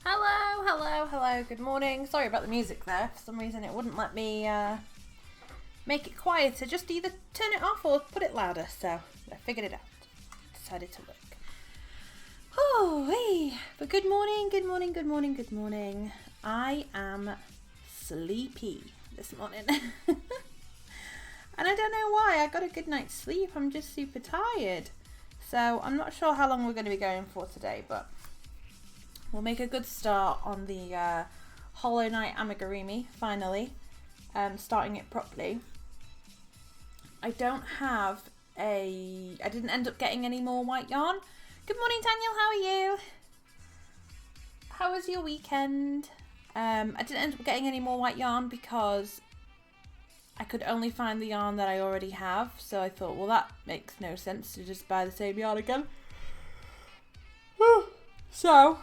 Hello, hello, hello, good morning. Sorry about the music there. For some reason it wouldn't let me make it quieter. Just either turn it off or put it louder. So I figured it out. Decided to work. Oh, hey. But good morning, good morning, good morning, good morning. I am sleepy this morning. And I don't know why. I got a good night's sleep. I'm just super tired. So I'm not sure how long we're going to be going for today, but we'll make a good start on the Hollow Knight Amigurumi, finally. Starting it properly. I didn't end up getting any more white yarn. Good morning, Daniel, how are you? How was your weekend? I didn't end up getting any more white yarn because I could only find the yarn that I already have. So I thought, well, that makes no sense to just buy the same yarn again. So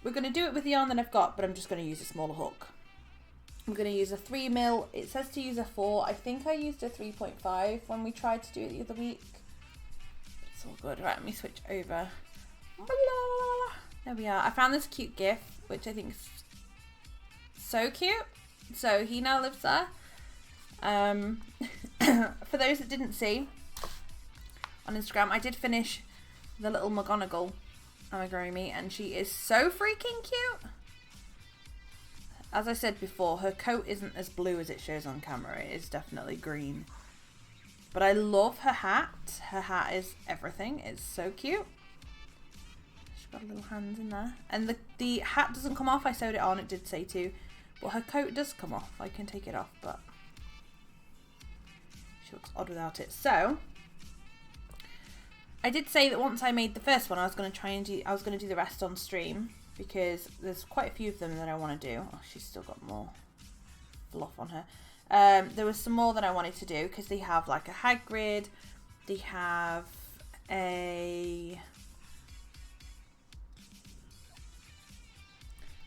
we're going to do it with the yarn that I've got, but I'm just going to use a smaller hook. I'm going to use a 3mm. It says to use a 4. I think I used a 3.5 when we tried to do it the other week. It's all good. Right, let me switch over. There we are. I found this cute GIF, which I think is so cute. So he now lives there. For those that didn't see, on Instagram, I did finish the little McGonagall Amigurumi, and she is so freaking cute. As I said before, her coat isn't as blue as it shows on camera. It is definitely green. But I love her hat. Her hat is everything. It's so cute. She's got little hands in there. And the hat doesn't come off. I sewed it on. It did say to. But her coat does come off. I can take it off, but she looks odd without it. So I did say that once I made the first one, I was going to do the rest on stream, because there's quite a few of them that I want to do. Oh, she's still got more fluff on her. There was some more that I wanted to do, because they have like a Hagrid, they have a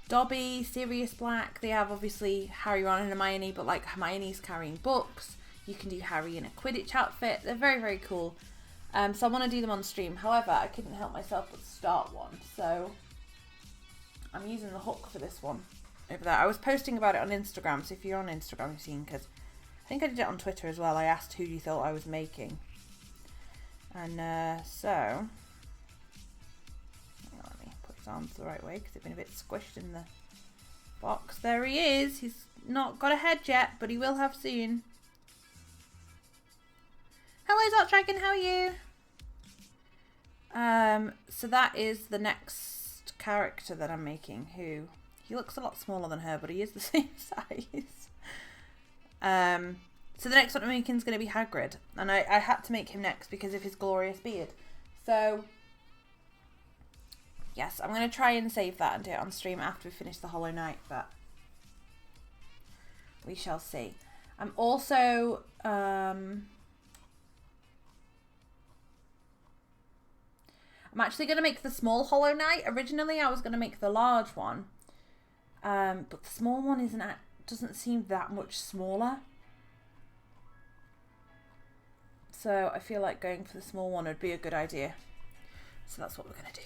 Dobby, Sirius Black, they have obviously Harry, Ron and Hermione, but like Hermione's carrying books. You can do Harry in a Quidditch outfit. They're very, very cool. So I want to do them on stream. However, I couldn't help myself but start one. So I'm using the hook for this one over there. I was posting about it on Instagram. So if you're on Instagram, you've seen, because I think I did it on Twitter as well. I asked who you thought I was making. And so let me put his arms the right way, because they've been a bit squished in the box. There he is. He's not got a head yet, but he will have soon. Hello, Dot Dragon, how are you? So that is the next character that I'm making, who, he looks a lot smaller than her, but he is the same size. So the next one I'm making is going to be Hagrid, and I had to make him next because of his glorious beard. So yes, I'm going to try and save that and do it on stream after we finish the Hollow Knight, but we shall see. I'm also I'm actually going to make the small Hollow Knight. Originally, I was going to make the large one, but the small one doesn't seem that much smaller. So I feel like going for the small one would be a good idea. So that's what we're going to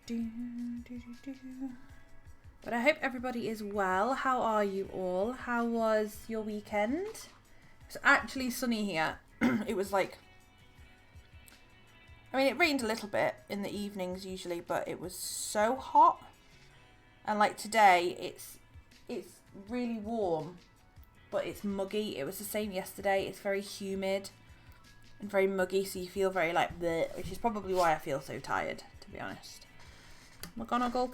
do. But I hope everybody is well. How are you all? How was your weekend? It's actually sunny here. It was like, I mean, it rained a little bit in the evenings usually, but it was so hot. And like today, it's really warm, but it's muggy. It was the same yesterday. It's very humid and very muggy, so you feel very like bleh, which is probably why I feel so tired, to be honest. McGonagall,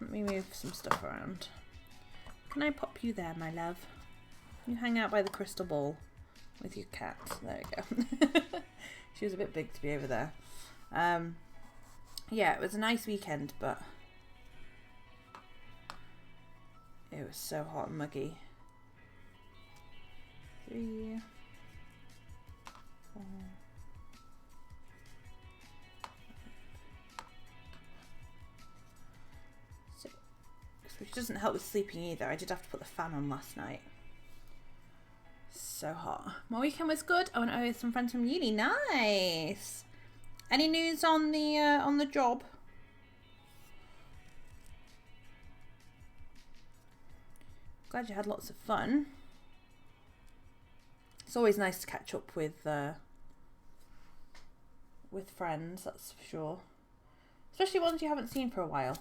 let me move some stuff around. Can I pop you there, my love? You hang out by the crystal ball with your cat. There we go. She was a bit big to be over there. Yeah, it was a nice weekend, but it was so hot and muggy. 3, 4, which doesn't help with sleeping either. I did have to put the fan on last night. So hot. My weekend was good. I went over with some friends from uni. Nice. Any news on the job? Glad you had lots of fun. It's always nice to catch up with friends, that's for sure. Especially ones you haven't seen for a while.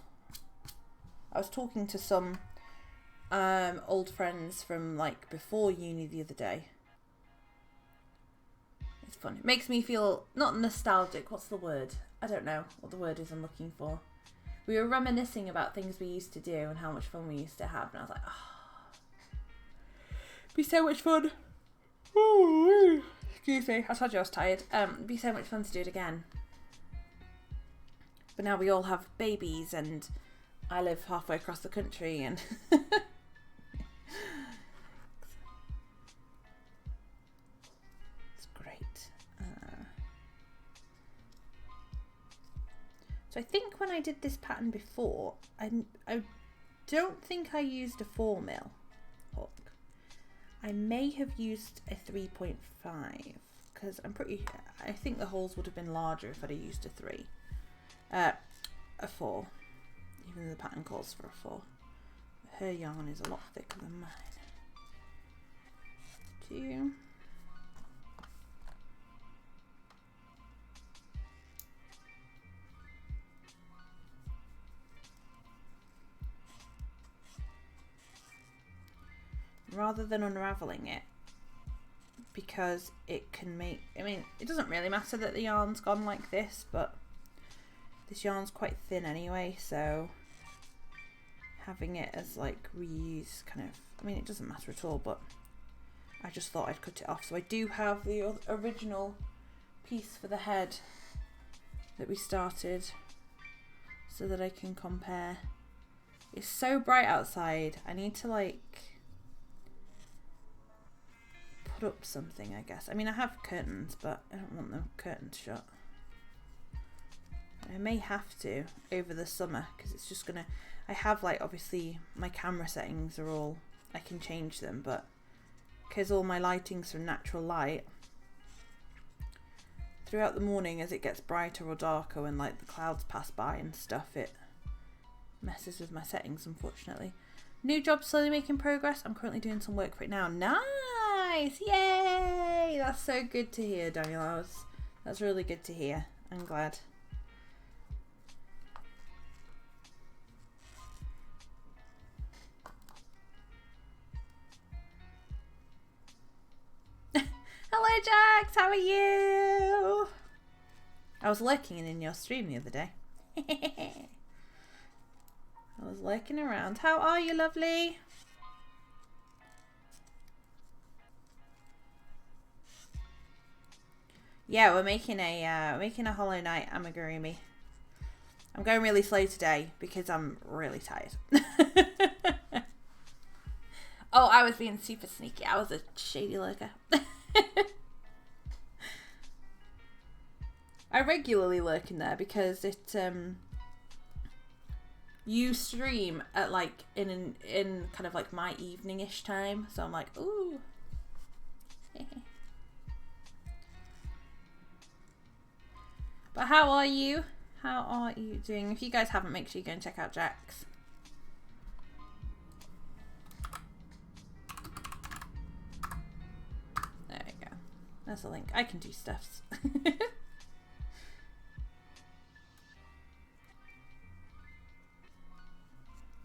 I was talking to some old friends from like before uni the other day. It's fun. It makes me feel not nostalgic. What's the word? I don't know what the word is I'm looking for. We were reminiscing about things we used to do and how much fun we used to have, and I was like, oh, it'd be so much fun. Ooh, excuse me, I told you I was tired. It'd be so much fun to do it again. But now we all have babies and I live halfway across the country and it's great. So I think when I did this pattern before, I don't think I used a 4mm hook. I may have used a 3.5 because I think the holes would have been larger if I'd have used a 3. A 4. Even though the pattern calls for a 4. Her yarn is a lot thicker than mine. 2. Rather than unraveling it, because it can make, I mean, it doesn't really matter that the yarn's gone like this, but this yarn's quite thin anyway, so having it as like reuse kind of, I mean, it doesn't matter at all, but I just thought I'd cut it off. So I do have the original piece for the head that we started so that I can compare. It's so bright outside. I need to like put up something, I guess. I mean, I have curtains, but I don't want the curtains shut. I may have to over the summer because it's just gonna, I have like, obviously my camera settings are all, I can change them, but because all my lighting's from natural light, throughout the morning as it gets brighter or darker when like the clouds pass by and stuff, it messes with my settings, unfortunately. New job slowly making progress. I'm currently doing some work for it now. Nice! Yay! That's so good to hear, Daniel. That's really good to hear. I'm glad. Hello, Jax. How are you? I was lurking in your stream the other day. I was lurking around. How are you, lovely? Yeah, we're making a Hollow Knight amigurumi. I'm going really slow today because I'm really tired. Oh, I was being super sneaky. I was a shady lurker. I regularly lurk in there because it you stream at like in kind of like my evening-ish time, so I'm like, ooh. But how are you? How are you doing? If you guys haven't, make sure you go and check out Jax. There we go. That's a link. I can do stuffs.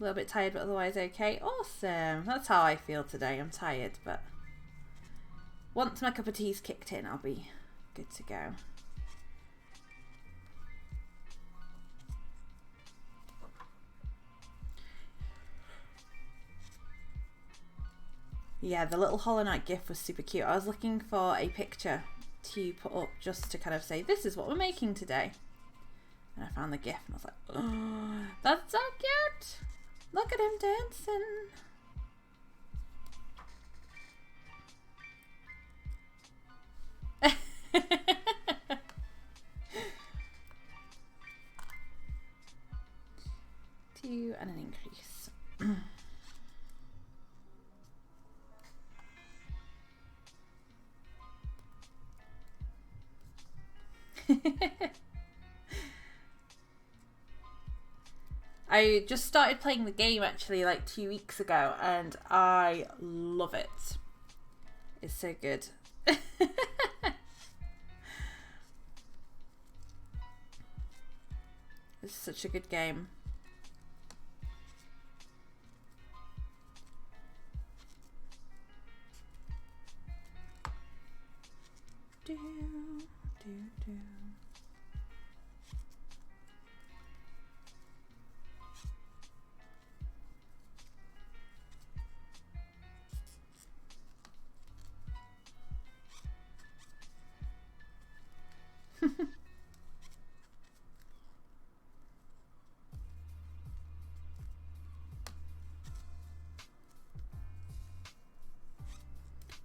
A little bit tired, but otherwise okay. Awesome. That's how I feel today. I'm tired, but once my cup of tea's kicked in, I'll be good to go. Yeah, the little Hollow Knight gif was super cute. I was looking for a picture to put up just to kind of say, this is what we're making today. And I found the gif and I was like, oh, that's so cute. Look at him dancing. Two and an increase. I just started playing the game actually like 2 weeks ago, and I love it. It's so good. It's such a good game. Do, do, do.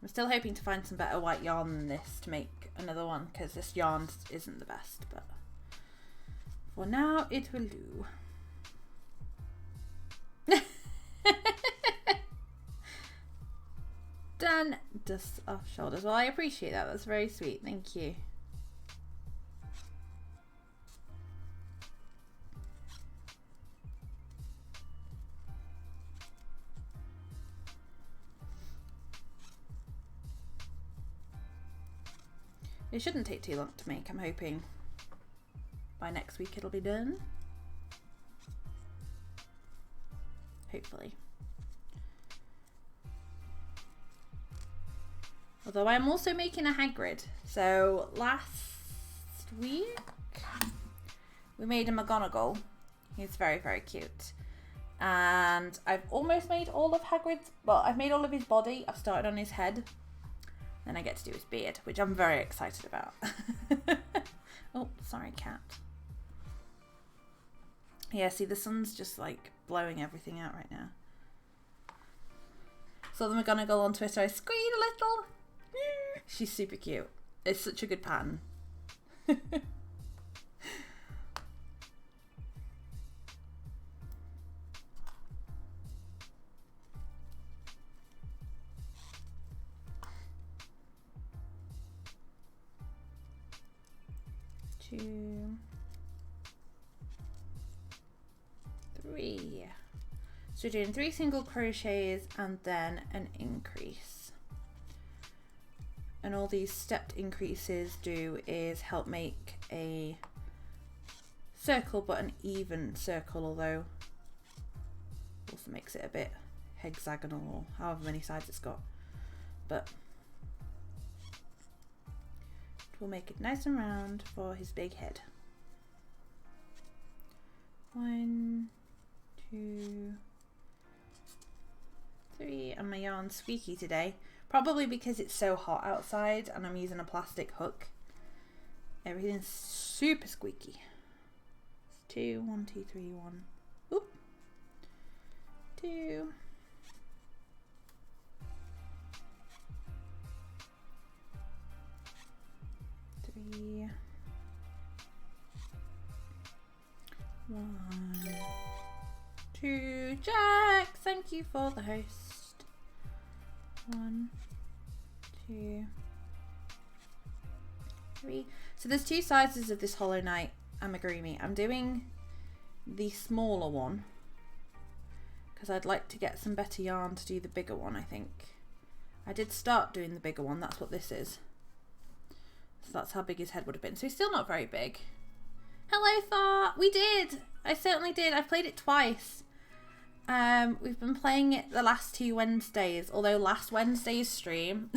I'm still hoping to find some better white yarn than this to make another one, because this yarn isn't the best, but for now it will do. Done. Dust off shoulders. Well, I appreciate that. That's very sweet. Thank you. It shouldn't take too long to make. I'm hoping by next week it'll be done. Hopefully. Although I'm also making a Hagrid. So last week we made a McGonagall. He's very, very cute. And I've almost made all of Hagrid's, well, I've made all of his body. I've started on his head. Then I get to do his beard, which I'm very excited about. Oh, sorry, cat. Yeah, see, the sun's just like blowing everything out right now. Saw the McGonagall on Twitter. I screamed a little. She's super cute. It's such a good pattern. Two, three. So we're doing 3 single crochets and then an increase. And all these stepped increases do is help make a circle, but an even circle, although also makes it a bit hexagonal, or however many sides it's got. But we'll make it nice and round for his big head. 1, 2, 3, and my yarn's squeaky today. Probably because it's so hot outside and I'm using a plastic hook. Everything's super squeaky. 2, 1, 2, 3, 1. Oop. 2. 3. 1, 2. Jack, thank you for the host. 1, 2, 3. So there's 2 sizes of this Hollow Knight amigurumi. I'm doing the smaller one because I'd like to get some better yarn to do the bigger one. I think I did start doing the bigger one. That's what this is. So that's how big his head would have been. So he's still not very big. Hello, Thar. We did. I certainly did. I've played it twice. We've been playing it the last 2 Wednesdays, although last Wednesday's stream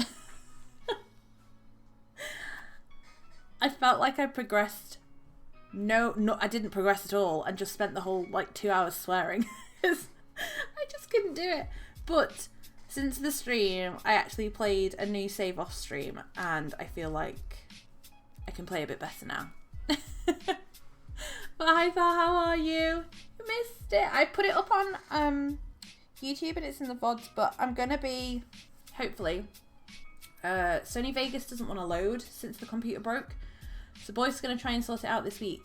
I felt like I progressed. No, I didn't progress at all, and just spent the whole like 2 hours swearing. I just couldn't do it. But since the stream, I actually played a new save off stream, and I feel like I can play a bit better now. But hi Thar, how are you? I missed it. I put it up on YouTube and it's in the VODs, but I'm gonna be, hopefully, Sony Vegas doesn't want to load since the computer broke, so Boy's gonna try and sort it out this week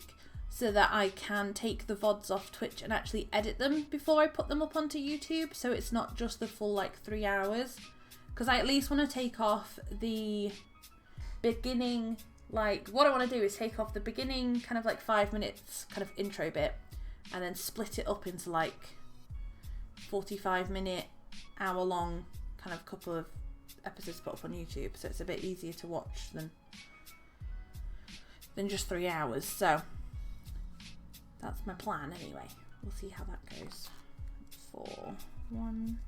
so that I can take the VODs off Twitch and actually edit them before I put them up onto YouTube, so it's not just the full like 3 hours, because I at least want to take off the beginning. Like, what I want to do is take off the beginning kind of like 5 minutes kind of intro bit, and then split it up into like 45-minute, hour-long kind of couple of episodes put up on YouTube, so it's a bit easier to watch than just 3 hours. So that's my plan anyway. We'll see how that goes. 4, 1.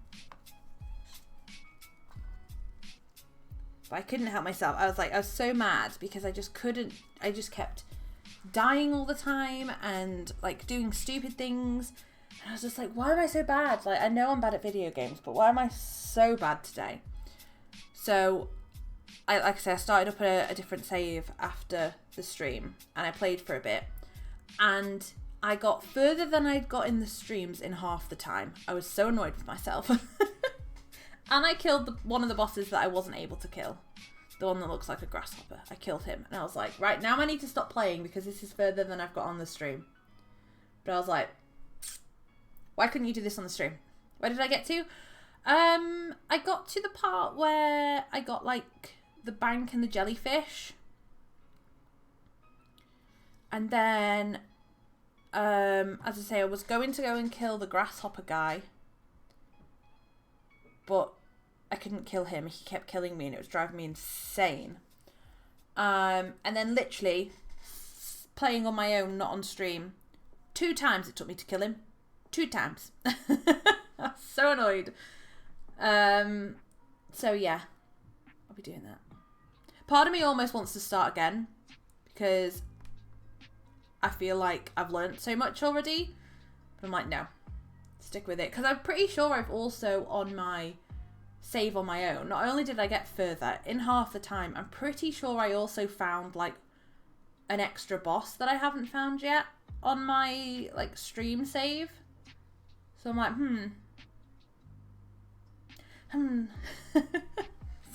But I couldn't help myself. I was so mad because I just kept dying all the time and like doing stupid things. And I was just like, why am I so bad? Like, I know I'm bad at video games, but why am I so bad today? So like I said, I started up a different save after the stream and I played for a bit and I got further than I'd got in the streams in half the time. I was so annoyed with myself. And I killed one of the bosses that I wasn't able to kill. The one that looks like a grasshopper. I killed him. And I was like, right, now I need to stop playing because this is further than I've got on the stream. But I was like, why couldn't you do this on the stream? Where did I get to? I got to the part where I got like the bank and the jellyfish. And then, as I say, I was going to go and kill the grasshopper guy. But I couldn't kill him. He kept killing me and it was driving me insane. And then literally playing on my own, not on stream, 2 times it took me to kill him. 2 times. I was so annoyed. So yeah, I'll be doing that. Part of me almost wants to start again because I feel like I've learnt so much already. But I'm like, no, stick with it. Because I'm pretty sure I've also on my save on my own, not only did I get further in half the time, I'm pretty sure I also found like an extra boss that I haven't found yet on my like stream save. So I'm like,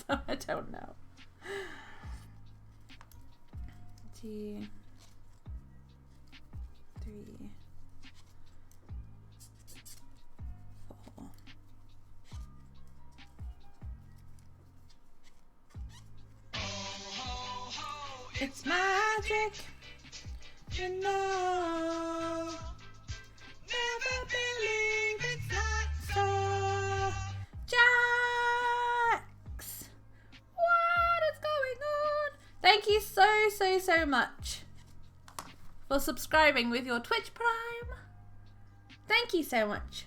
so I don't know. 2, 3, 4. It's magic, you know. Never believe it's not so. Jax! What is going on? Thank you so much for subscribing with your Twitch Prime. Thank you so much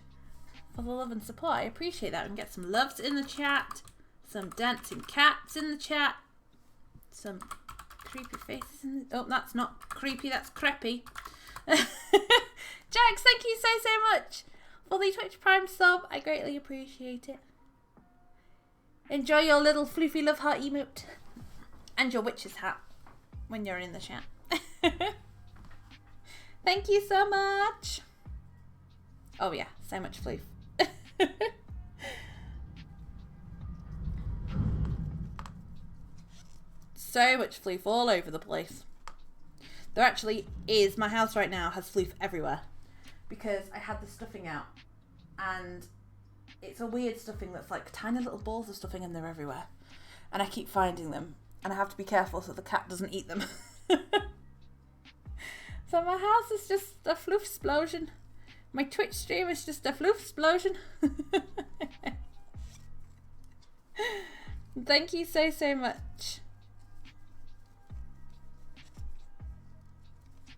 for the love and support. I appreciate that. We can get some loves in the chat, some dancing cats in the chat, some creepy faces in the... Oh, that's not creepy, that's creepy. Jax, thank you so much for the Twitch Prime sub. I greatly appreciate it. Enjoy your little floofy love heart emote and your witch's hat when you're in the chat. Thank you so much. Oh yeah, so much floof. So much floof all over the place. There actually is, my house right now has floof everywhere because I had the stuffing out and it's a weird stuffing that's like tiny little balls of stuffing and they're everywhere. And I keep finding them and I have to be careful so the cat doesn't eat them. So my house is just a floof explosion. My Twitch stream is just a floof explosion. Thank you so much.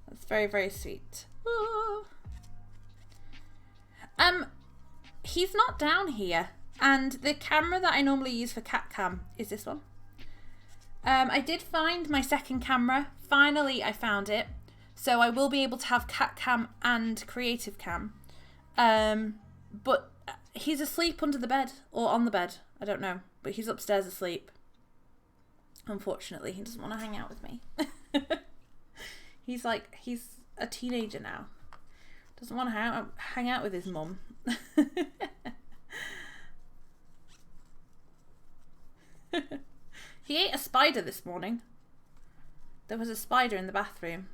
That's very sweet. Ooh. He's not down here, and the camera that I normally use for cat cam is this one. I did find my second camera. Finally, I found it, so I will be able to have cat cam and creative cam. But he's asleep under the bed or on the bed. I don't know, but he's upstairs asleep. Unfortunately, he doesn't want to hang out with me. He's a teenager now. Doesn't want to hang out with his mum. He ate a spider this morning. There was a spider in the bathroom.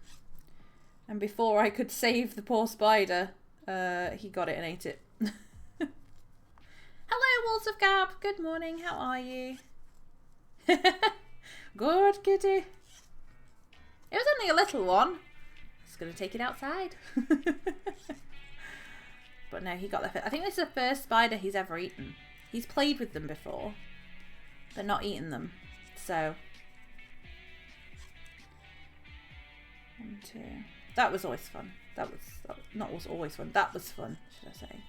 And before I could save the poor spider, he got it and ate it. Hello, Walls of Gab. Good morning. How are you? Good, kitty. It was only a little one. He's going to take it outside. But no, he got there. I think this is the first spider he's ever eaten. He's played with them before, but not eaten them. So, 1, 2. That was always fun. That was not was always fun. That was fun, should I say?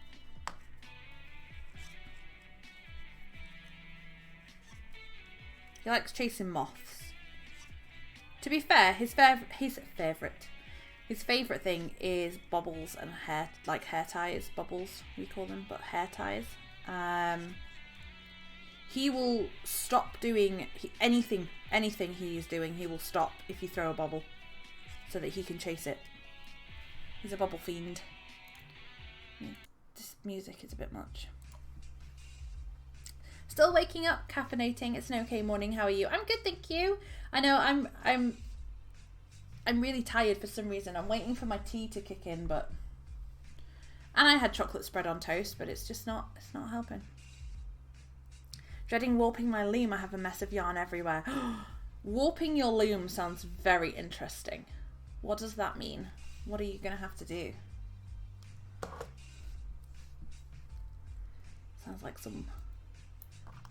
He likes chasing moths. To be fair, his favourite thing is bobbles and hair, like hair ties. Bobbles, we call them, but hair ties. He will stop doing anything he is doing. He will stop if you throw a bobble, so that he can chase it. He's a bobble fiend. This music is a bit much. Still waking up, caffeinating. It's an okay morning. How are you? I'm good, thank you. I know I'm really tired for some reason. I'm waiting for my tea to kick in, and I had chocolate spread on toast, but it's not helping. Dreading warping my loom. I have a mess of yarn everywhere. Warping your loom sounds very interesting. What does that mean? What are you going to have to do? Sounds like some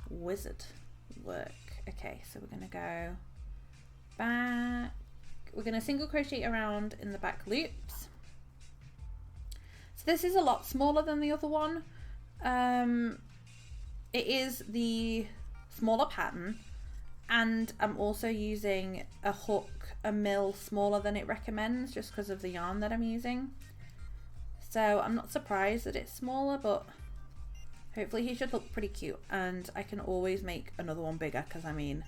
wizard work. Okay, so we're going to go back. We're going to single crochet around in the back loops. So this is a lot smaller than the other one. It is the smaller pattern, and I'm also using a hook, a mil smaller than it recommends, just because of the yarn that I'm using. So I'm not surprised that it's smaller, but hopefully he should look pretty cute, and I can always make another one bigger, because I mean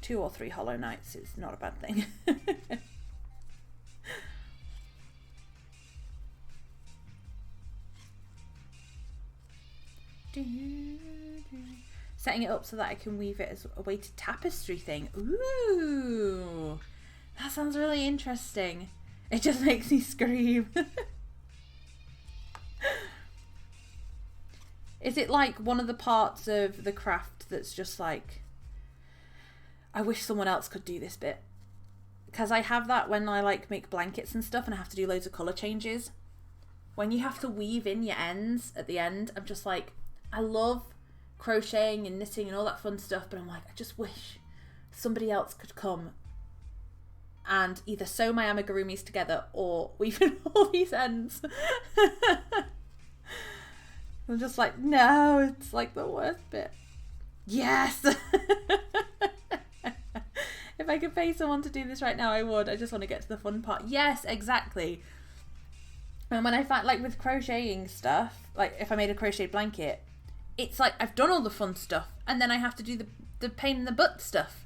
2 or 3 hollow nights is not a bad thing. Setting it up so that I can weave it as a weighted tapestry thing. Ooh, that sounds really interesting. It just makes me scream. Is it like one of the parts of the craft that's just like, I wish someone else could do this bit? Because I have that when I like make blankets and stuff and I have to do loads of colour changes. When you have to weave in your ends at the end, I'm just like, I love crocheting and knitting and all that fun stuff, but I'm like, I just wish somebody else could come and either sew my amigurumis together or weave in all these ends. I'm just like, no, it's like the worst bit. Yes! If I could pay someone to do this right now, I would. I just want to get to the fun part. Yes, exactly. And when I find, like with crocheting stuff, like if I made a crocheted blanket, it's like I've done all the fun stuff and then I have to do the pain in the butt stuff.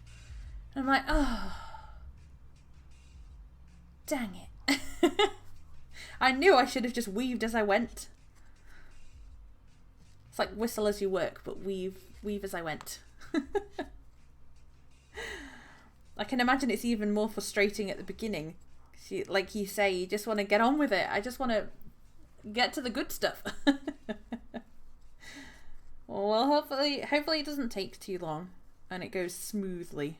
And I'm like, oh, dang it. I knew I should have just weaved as I went. It's like whistle as you work, but weave as I went. I can imagine it's even more frustrating at the beginning. Like you say, you just want to get on with it. I just want to get to the good stuff. Well, hopefully it doesn't take too long and it goes smoothly.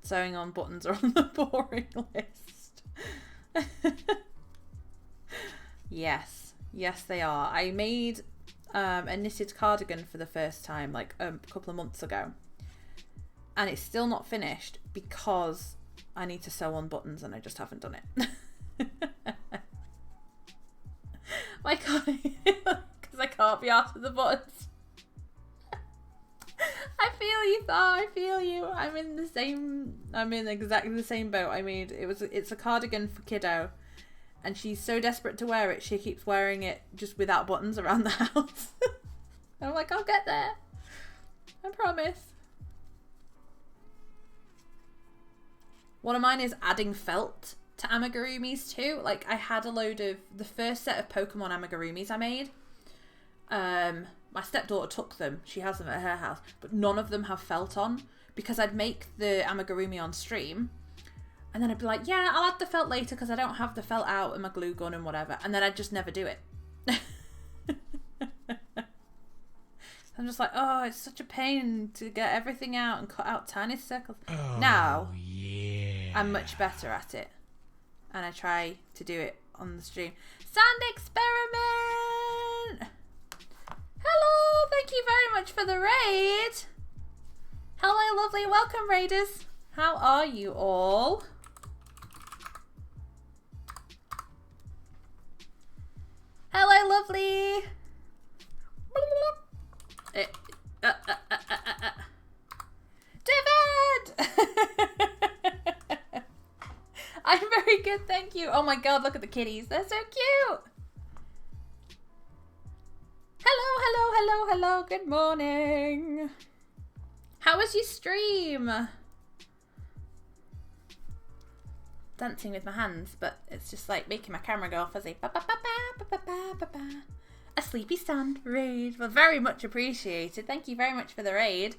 Sewing on buttons are on the boring list. Yes, they are. I made a knitted cardigan for the first time like a couple of months ago, and it's still not finished because I need to sew on buttons and I just haven't done it. Why can't I? Because I can't be after the buttons. I feel you, Thar. I feel you. I'm in exactly the same boat. I made it's a cardigan for kiddo, and she's so desperate to wear it, she keeps wearing it just without buttons around the house. And I'm like, I'll get there. I promise. One of mine is adding felt to amigurumis too. Like I had a load of the first set of Pokemon amigurumis I made. My stepdaughter took them. She has them at her house, but none of them have felt on because I'd make the amigurumi on stream. And then I'd be like, yeah, I'll add the felt later because I don't have the felt out and my glue gun and whatever. And then I'd just never do it. I'm just like, oh, it's such a pain to get everything out and cut out tiny circles. Oh, now, yeah. I'm much better at it. And I try to do it on the stream. Sand experiment! Hello, thank you very much for the raid. Hello, lovely, welcome raiders. How are you all? Hello, lovely. David! I'm very good, thank you. Oh my god, look at the kitties. They're so cute. Hello, hello, hello, hello. Good morning. How was your stream? Dancing with my hands, but it's just like making my camera go fuzzy. A sleepy stand raid. Well, very much appreciated. Thank you very much for the raid.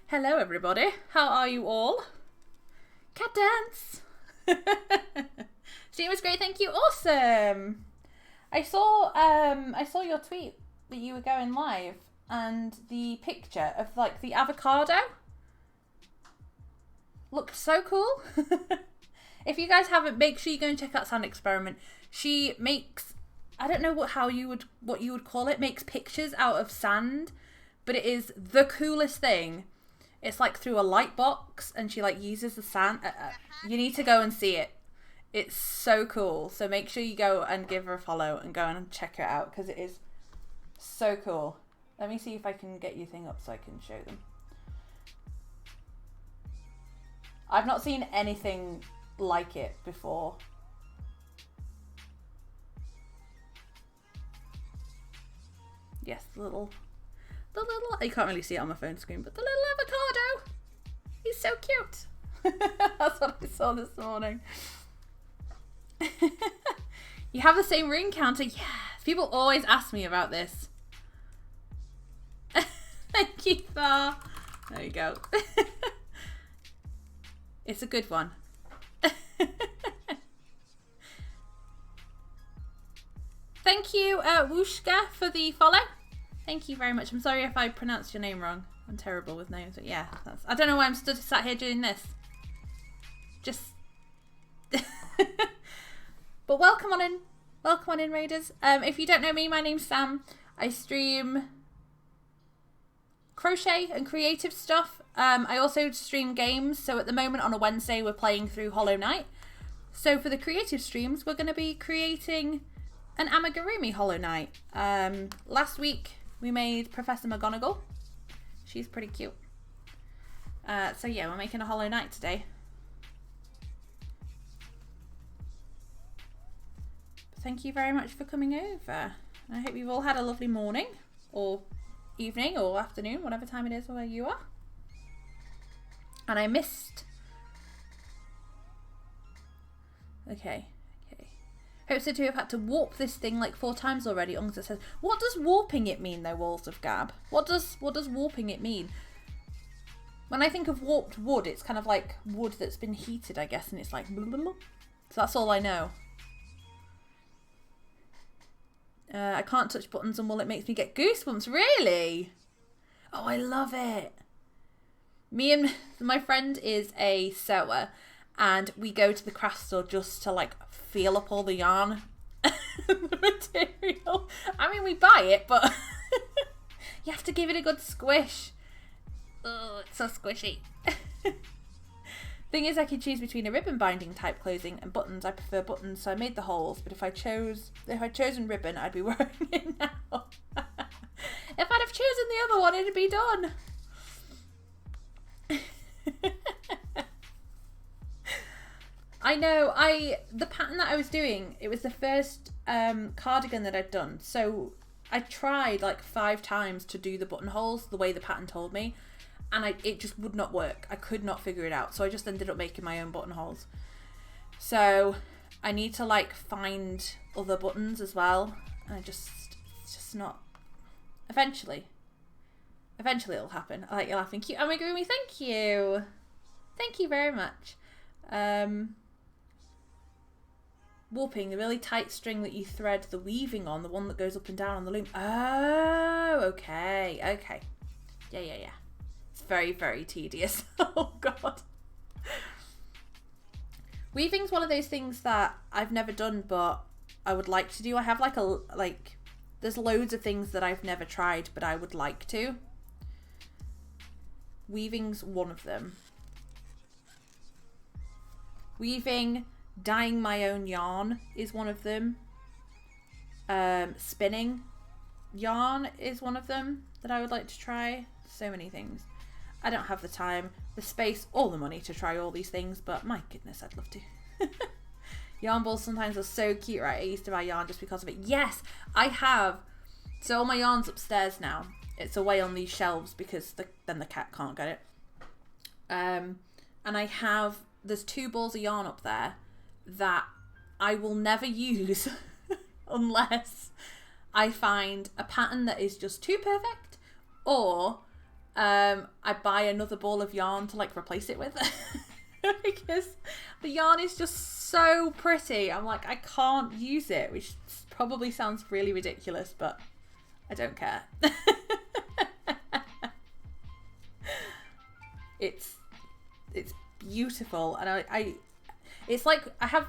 Hello, everybody. How are you all? Cat dance. Stream was great. Thank you. Awesome. I saw your tweet that you were going live, and the picture of like the avocado looked so cool. If you guys haven't, make sure you go and check out Sand Experiment. She makes, I don't know what you would call it, makes pictures out of sand, but it is the coolest thing. It's like through a light box, and she like uses the sand. You need to go and see it. It's so cool. So make sure you go and give her a follow and go and check her out, because it is so cool. Let me see if I can get your thing up so I can show them. I've not seen anything like it before. Yes, the little, you can't really see it on my phone screen, but the little avocado, he's so cute. That's what I saw this morning. You have the same ring counter. Yes, people always ask me about this. Thank you, Thar. There you go. It's a good one. Thank you, Wooshka, for the follow. Thank you very much. I'm sorry if I pronounced your name wrong. I'm terrible with names, but yeah, I don't know why I'm sat here doing this. Just, but welcome on in, raiders. If you don't know me, my name's Sam. I stream crochet and creative stuff. I also stream games. So at the moment on a Wednesday, we're playing through Hollow Knight. So for the creative streams, we're going to be creating an Amigurumi Hollow Knight. Last week we made Professor McGonagall. She's pretty cute. So yeah, we're making a Hollow Knight today. But thank you very much for coming over. I hope you've all had a lovely morning or evening or afternoon, whatever time it is where you are. And I missed. Okay. Hope so too. I've had to warp this thing like 4 times already. It says, what does warping it mean though, Walls of Gab? What does warping it mean? When I think of warped wood, it's kind of like wood that's been heated, I guess, and it's like blah, blah, blah. So that's all I know. I can't touch buttons and wool, it makes me get goosebumps. Really? Oh, I love it. Me and my friend is a sewer, and we go to the craft store just to like feel up all the yarn the material. I mean, we buy it, but you have to give it a good squish. Oh, it's so squishy. Thing is, I can choose between a ribbon binding type closing and buttons. I prefer buttons, so I made the holes, but if I'd chosen ribbon, I'd be wearing it now. If I'd have chosen the other one, it'd be done. I know, the pattern that I was doing, it was the first cardigan that I'd done, so I tried like 5 times to do the buttonholes the way the pattern told me, and it just would not work. I could not figure it out, so I just ended up making my own buttonholes. So I need to like find other buttons as well, and it's just not. Eventually it'll happen. I like your laughing. Cute Amigurumi, thank you. Thank you very much. Warping, the really tight string that you thread the weaving on, the one that goes up and down on the loom. Oh, okay. Yeah. It's very, very tedious. Oh God. Weaving's one of those things that I've never done, but I would like to do. I have there's loads of things that I've never tried, but I would like to. Weaving's one of them. Weaving, dyeing my own yarn is one of them. Spinning yarn is one of them that I would like to try. So many things. I don't have the time, the space, or the money to try all these things, but my goodness, I'd love to. Yarn balls sometimes are so cute, right? I used to buy yarn just because of it. Yes, I have. So all my yarn's upstairs now. It's away on these shelves because then the cat can't get it. And there's 2 balls of yarn up there that I will never use unless I find a pattern that is just too perfect, or I buy another ball of yarn to like replace it with. Because the yarn is just so pretty. I'm like, I can't use it, which probably sounds really ridiculous, but I don't care. It's beautiful, and it's like I have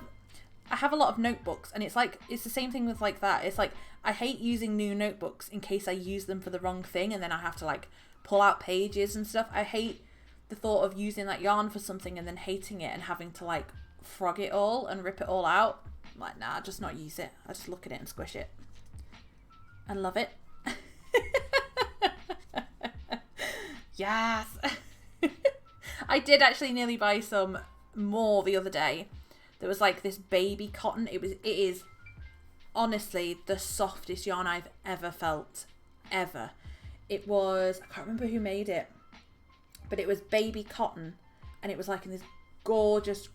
a lot of notebooks, and it's the same thing with like that. It's like I hate using new notebooks in case I use them for the wrong thing, and then I have to like pull out pages and stuff. I hate the thought of using that yarn for something and then hating it and having to like frog it all and rip it all out. I'm like, nah, just not use it. I just look at it and squish it and love it. Yes. I did actually nearly buy some more the other day. There was like this baby cotton. It is honestly the softest yarn I've ever felt, ever. It was, I can't remember who made it, but it was baby cotton, and it was like in this gorgeous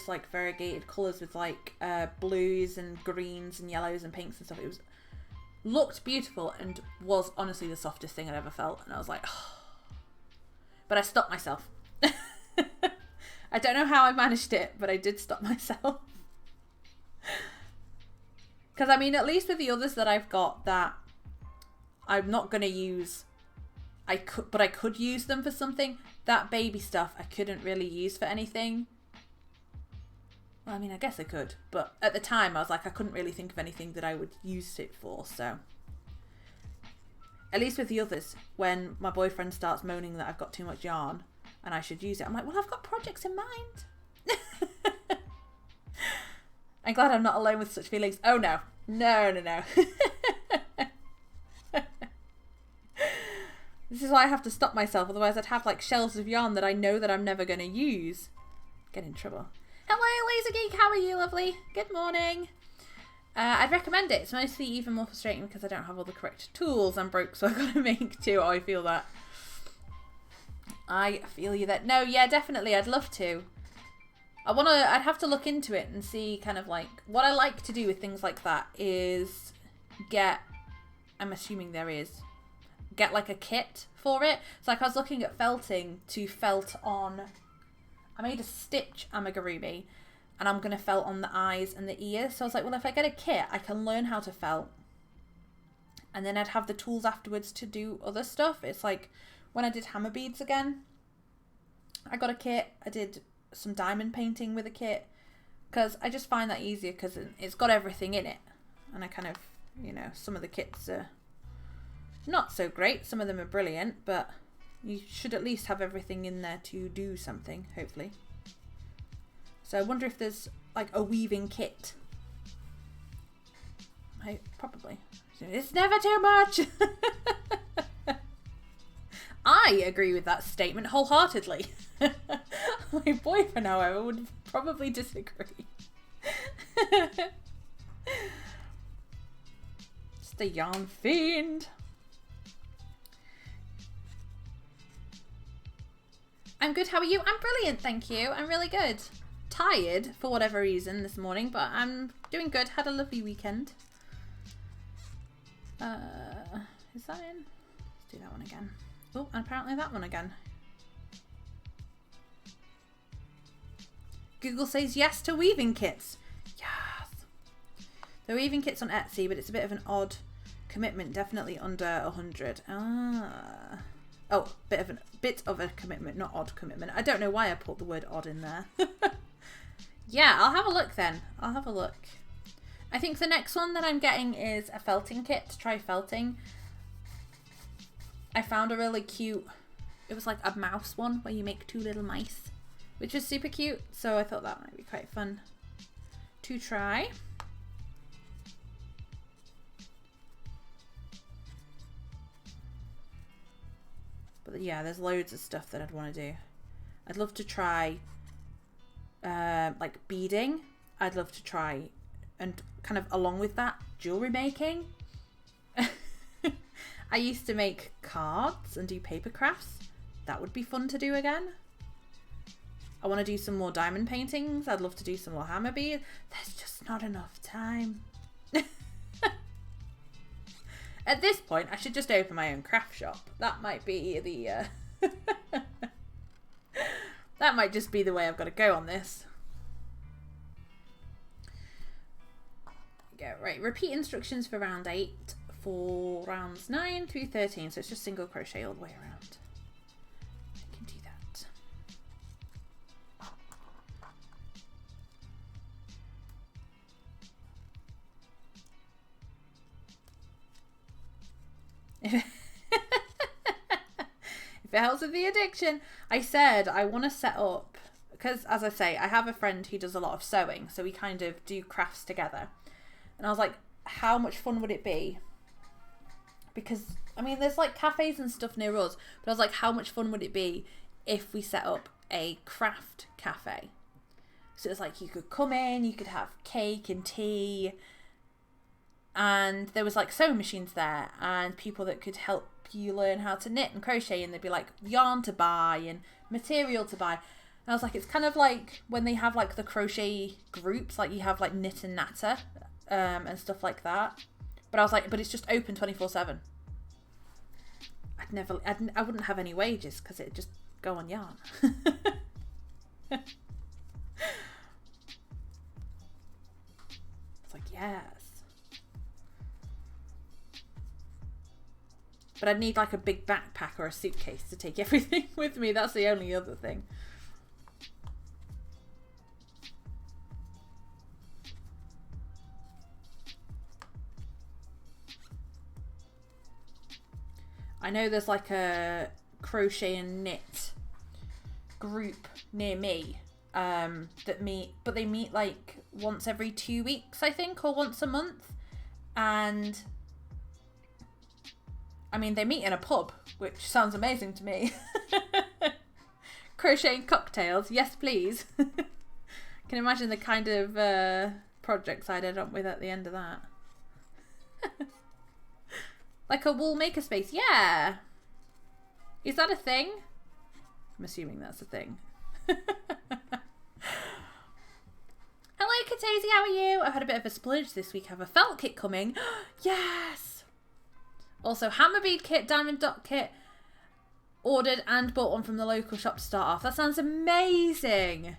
like variegated colours with like blues and greens and yellows and pinks and stuff. It looked beautiful and was honestly the softest thing I'd ever felt, and I was like, oh. But I stopped myself. I don't know how I managed it, but I did stop myself. Because I mean, at least with the others that I've got that I'm not going to use, I could use them for something. That baby stuff I couldn't really use for anything. Well, I mean, I guess I could, but at the time I was like, I couldn't really think of anything that I would use it for, so. At least with the others, when my boyfriend starts moaning that I've got too much yarn and I should use it, I'm like, well, I've got projects in mind. I'm glad I'm not alone with such feelings. Oh, no. No. This is why I have to stop myself, otherwise I'd have like shelves of yarn that I know that I'm never going to use. Get in trouble. Hello, Laser Geek, how are you, lovely? Good morning. I'd recommend it. It's mostly even more frustrating because I don't have all the correct tools. I'm broke, so I've got to make do. I feel that. I feel you there. No, yeah, definitely. I'd love to. I'd have to look into it and see kind of like what I like to do with things like that is I'm assuming there is, get like a kit for it. So like I was looking at felting to felt on, I made a stitch amigurumi and I'm going to felt on the eyes and the ears. So I was like, well, if I get a kit, I can learn how to felt. And then I'd have the tools afterwards to do other stuff. It's like when I did hammer beads again, I got a kit. I did some diamond painting with a kit because I just find that easier because it's got everything in it. And I kind of, some of the kits are not so great. Some of them are brilliant, but you should at least have everything in there to do something, hopefully. So I wonder if there's like a weaving kit. Probably. It's never too much. I agree with that statement wholeheartedly. My boyfriend, however, would probably disagree. It's the yarn fiend. I'm good, how are you? I'm brilliant, thank you. I'm really good. Tired for whatever reason this morning, but I'm doing good. Had a lovely weekend. Is that in? Let's do that one again. Oh, and apparently that one again. Google says yes to weaving kits. Yes. They're weaving kits on Etsy, but it's a bit of an odd commitment. Definitely under 100. Ah. Oh, bit of a commitment, not odd commitment. I don't know why I put the word odd in there. Yeah, I'll have a look then. I'll have a look. I think the next one that I'm getting is a felting kit to try felting. I found a really cute, it was like a mouse one where you make 2 little mice, which is super cute. So I thought that might be quite fun to try. But yeah, there's loads of stuff that I'd want to do. I'd love to try like beading. I'd love to try, and kind of along with that, jewelry making. I used to make cards and do paper crafts. That would be fun to do again. I want to do some more diamond paintings. I'd love to do some more hammer beads. There's just not enough time. At this point, I should just open my own craft shop. That might be the... that might just be the way I've got to go on this. Go, right, repeat instructions for round 8 for rounds 9 through 13. So it's just single crochet all the way around. I can do that. If it helps with the addiction. I said I want to set up, because as I say, I have a friend who does a lot of sewing, so we kind of do crafts together. And I was like, how much fun would it be? Because, I mean, there's like cafes and stuff near us, but I was like, how much fun would it be if we set up a craft cafe? So it's like you could come in, you could have cake and tea, and there was like sewing machines there and people that could help you learn how to knit and crochet, and there'd be like yarn to buy and material to buy. And I was like, it's kind of like when they have like the crochet groups, like you have like Knit and Natter and stuff like that. But I was like, but it's just open 24/7. I wouldn't have any wages because it'd just go on yarn. It's like, yes. But I'd need like a big backpack or a suitcase to take everything with me. That's the only other thing. I know there's like a crochet and knit group near me that meet, but they meet like once every 2 weeks, I think, or once a month. And I mean, they meet in a pub, which sounds amazing to me. Crocheting cocktails, yes please. Can imagine the kind of projects I'd end up with at the end of that. Like a wool makerspace, yeah. Is that a thing? I'm assuming that's a thing. Hello Katazy, how are you? I've had a bit of a splurge this week. I have a felt kit coming. Yes! Also, hammer bead kit, diamond dot kit. Ordered and bought one from the local shop to start off. That sounds amazing.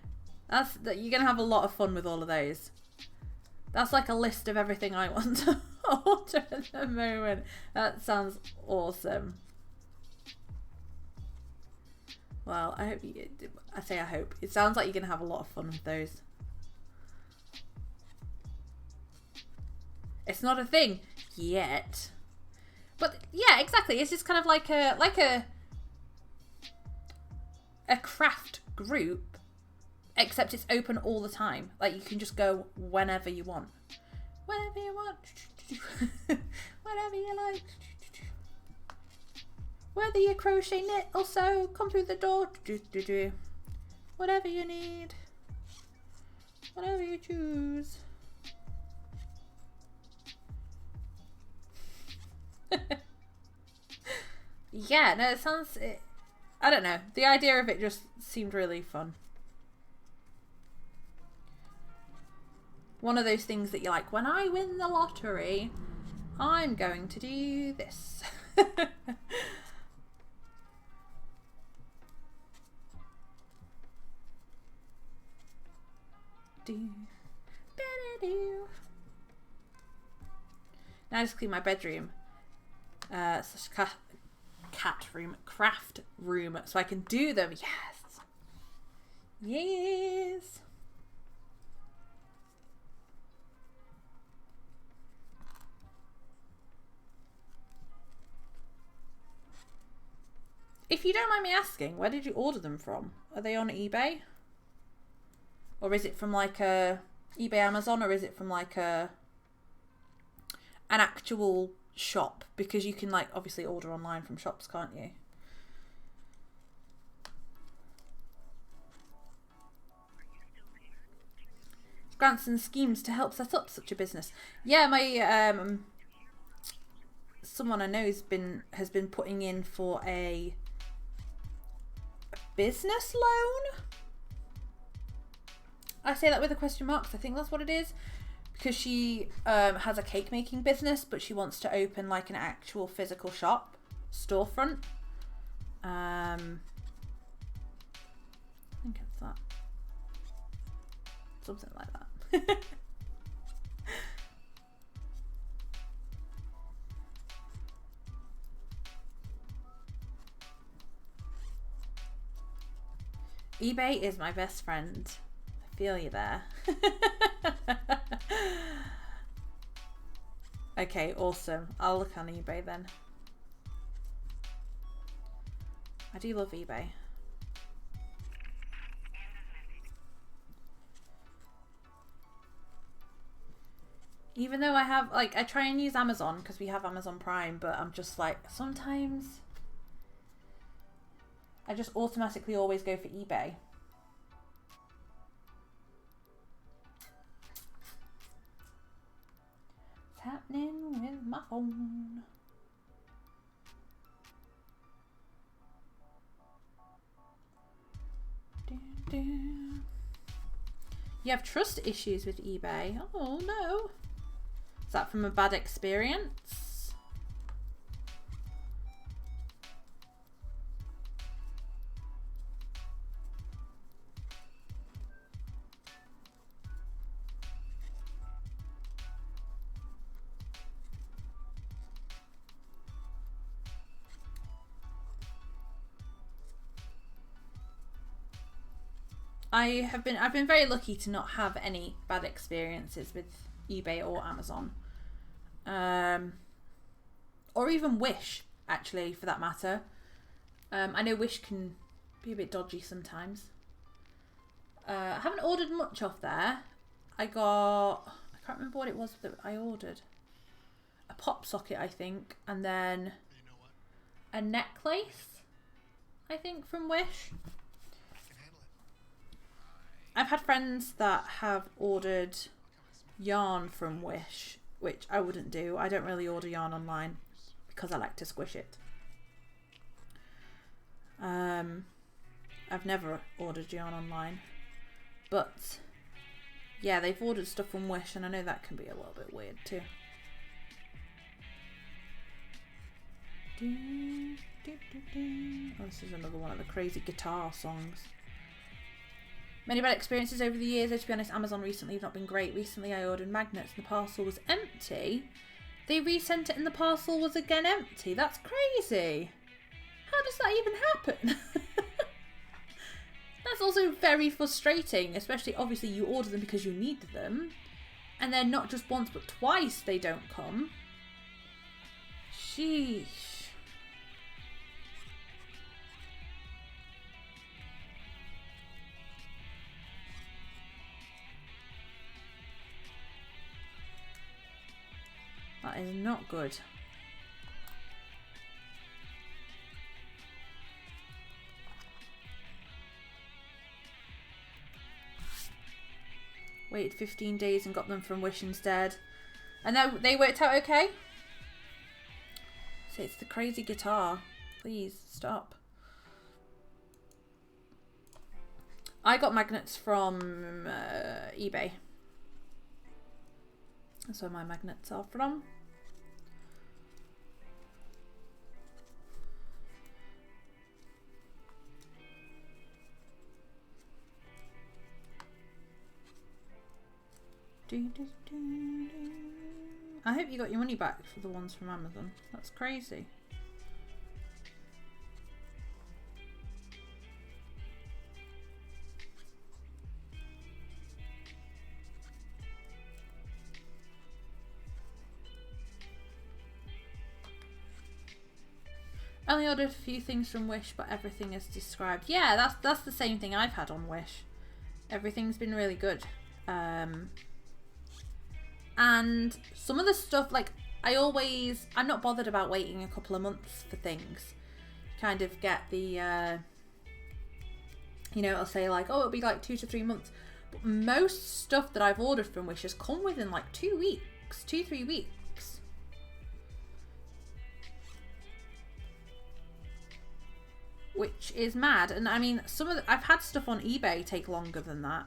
You're going to have a lot of fun with all of those. That's like a list of everything I want to order at the moment. That sounds awesome. Well, I hope you... I say I hope. It sounds like you're going to have a lot of fun with those. It's not a thing yet. But yeah, exactly. It's just kind of like a craft group, except it's open all the time. Like you can just go whenever you want. Whenever you want. Whatever you like. Whether you crochet, knit or sew, come through the door. Whatever you need. Whatever you choose. Yeah, no, it sounds... I don't know. The idea of it just seemed really fun. One of those things that you're like, when I win the lottery, I'm going to do this. Now I just clean my bedroom. cat room, craft room, so I can do them. Yes. Yes. If you don't mind me asking, where did you order them from? Are they on eBay? Or is it from like a eBay, Amazon, or is it from like an actual shop? Because you can like obviously order online from shops, can't you? Grants and schemes to help set up such a business. Yeah, my someone I know has been putting in for a business loan. I say that with a question mark because I think that's what it is. Because she has a cake making business, but she wants to open like an actual physical shop, storefront. I think it's that. Something like that. eBay is my best friend. I feel you there. Okay, awesome. I'll look on eBay then. I do love eBay. Even though I have, like, I try and use Amazon because we have Amazon Prime, but I'm just like, sometimes I just automatically always go for eBay. What's happening with my phone? You have trust issues with eBay. Oh no. Is that from a bad experience? I've been very lucky to not have any bad experiences with eBay or Amazon. Or even Wish, actually, for that matter. I know Wish can be a bit dodgy sometimes. I haven't ordered much off there. I can't remember what it was that I ordered. A pop socket, I think, and then a necklace, I think, from Wish. I've had friends that have ordered yarn from Wish, which I wouldn't do. I don't really order yarn online because I like to squish it. I've never ordered yarn online, but yeah, they've ordered stuff from Wish, and I know that can be a little bit weird too. Oh, this is another one of the crazy guitar songs. Many bad experiences over the years, though, to be honest. Amazon recently have not been great. Recently I ordered magnets and the parcel was empty. They resent it and the parcel was again empty. That's crazy. How does that even happen? That's also very frustrating, especially obviously you order them because you need them, and then not just once but twice they don't come. Sheesh. That is not good. Waited 15 days and got them from Wish instead. And they worked out okay? So it's the crazy guitar. Please stop. I got magnets from eBay. That's where my magnets are from. I hope you got your money back for the ones from Amazon. That's crazy. Only ordered a few things from Wish, but everything is described. Yeah, that's the same thing I've had on Wish. Everything's been really good. And some of the stuff, like, I'm not bothered about waiting a couple of months for things. Kind of get the, you know, it'll say like, oh, it'll be like 2 to 3 months. But most stuff that I've ordered from Wish has come within like 2 weeks, 2-3 weeks. Which is mad. And I mean, I've had stuff on eBay take longer than that.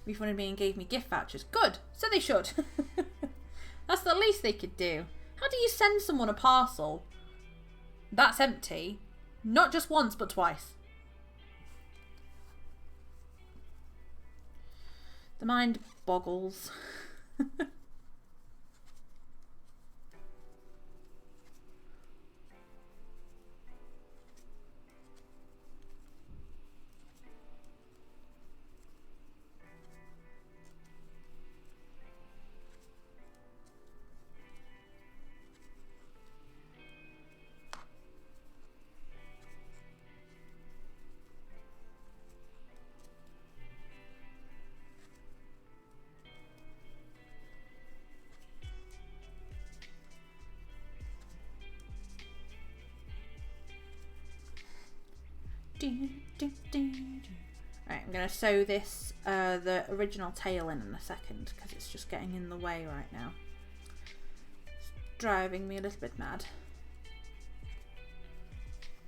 Refunded me and gave me gift vouchers. Good. So they should. That's the least they could do. How do you send someone a parcel that's empty? Not just once, but twice. The mind boggles. Right, I'm going to sew this, the original tail in a second, because it's just getting in the way right now. It's driving me a little bit mad.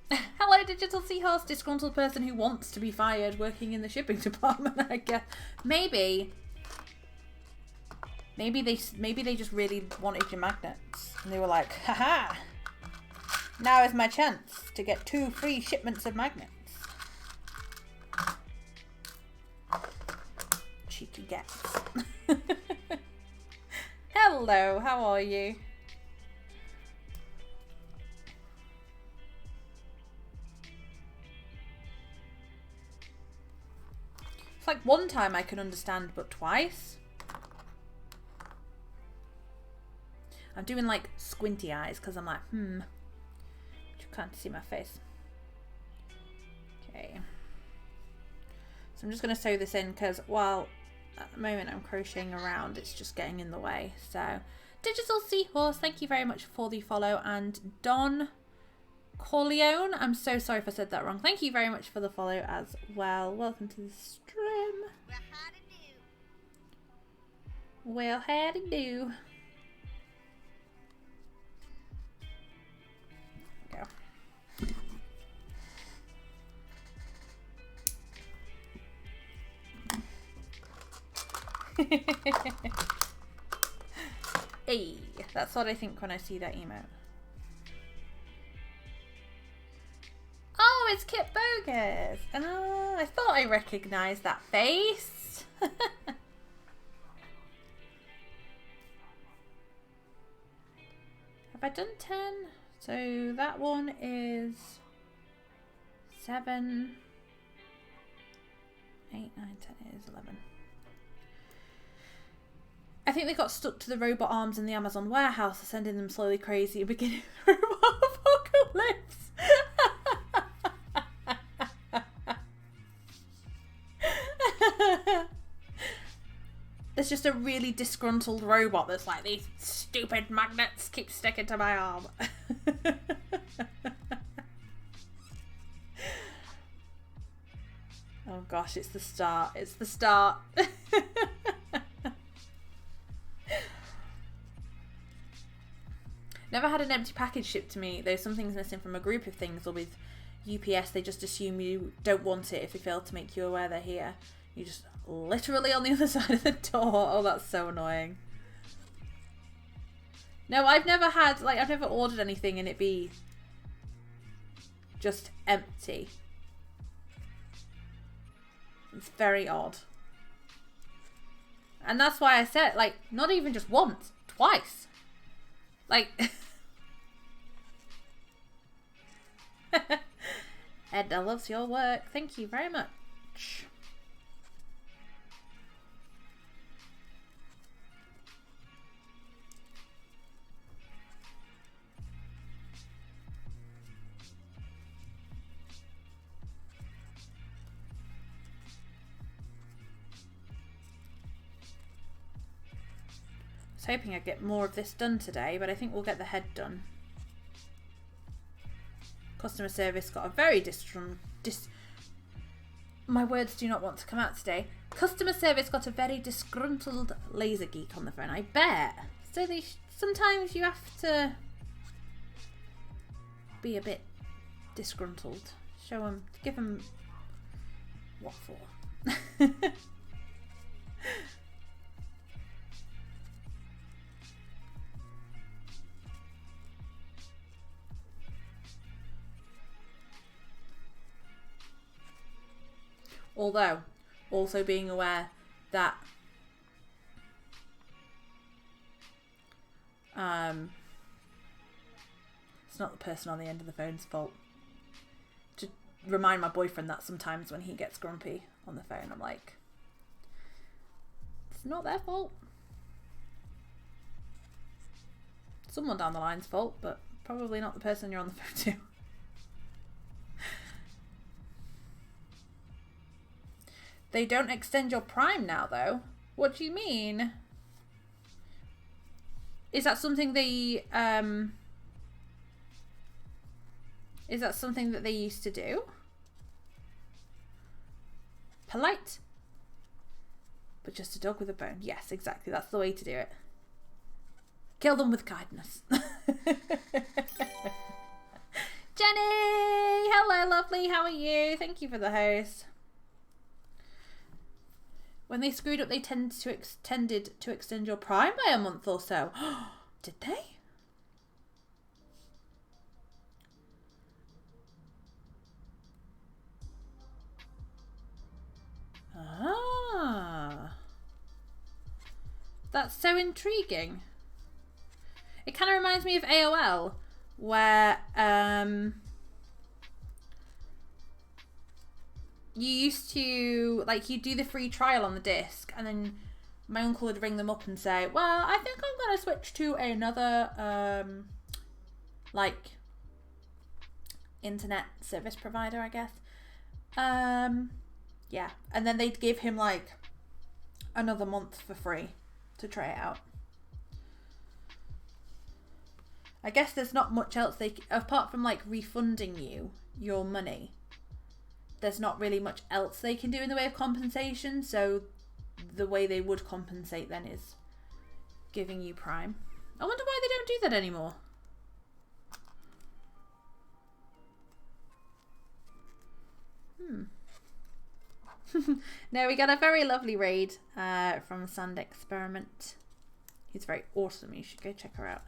Hello, Digital Seahorse, disgruntled person who wants to be fired working in the shipping department, I guess. Maybe they just really wanted your magnets, and they were like, haha, now is my chance to get 2 free shipments of magnets. Cheeky gets. Hello, how are you? It's like one time I can understand, but twice. I'm doing like squinty eyes because I'm like, but you can't see my face. Okay. So I'm just going to sew this in because while at the moment I'm crocheting around, it's just getting in the way. So, Digital Seahorse, thank you very much for the follow. And Don Corleone, I'm so sorry if I said that wrong. Thank you very much for the follow as well. Welcome to the stream. Well, howdy do. Hey, that's what I think when I see that emote. Oh, it's Kit Bogus. Oh, I thought I recognised that face. Have I done 10? So that one is 7, 8, 9, 10, it is 11. I think they got stuck to the robot arms in the Amazon warehouse, sending them slowly crazy and beginning the robot apocalypse. There's just a really disgruntled robot that's like, these stupid magnets keep sticking to my arm. Oh gosh, it's the start. It's the start. Never had an empty package shipped to me, though something's missing from a group of things, or with UPS they just assume you don't want it if they fail to make you aware they're here. You're just literally on the other side of the door. Oh, that's so annoying. No, I've never had, like, I've never ordered anything and it be just empty. It's very odd. And that's why I said, like, not even just once, twice. Like, Edna loves your work. Thank you very much. hoping I'd get more of this done today, but I think we'll get the head done. Customer service got a very my words do not want to come out today. Customer service got a very disgruntled laser geek on the phone. I bet. So sometimes you have to be a bit disgruntled. Show them, give them what for. Although, also being aware that it's not the person on the end of the phone's fault. To remind my boyfriend that sometimes when he gets grumpy on the phone, I'm like, it's not their fault. Someone down the line's fault, but probably not the person you're on the phone to. They don't extend your Prime now, though. What do you mean? Is that something they is that something that they used to do? Polite, but just a dog with a bone. Yes, exactly. That's the way to do it. Kill them with kindness. Jenny! Hello, lovely. How are you? Thank you for the host. When they screwed up, they tended to extend your Prime by a month or so. Did they? Ah. That's so intriguing. It kind of reminds me of AOL, where you used to, like, you do the free trial on the disc, and then my uncle would ring them up and say, well, I think I'm going to switch to another, like, internet service provider, I guess. Yeah. And then they'd give him, like, another month for free to try it out. I guess there's not much else apart from, like, refunding you your money, there's not really much else they can do in the way of compensation. So the way they would compensate then is giving you Prime. I wonder why they don't do that anymore. No, we got a very lovely raid from Sand Experiment. He's very awesome. You should go check her out.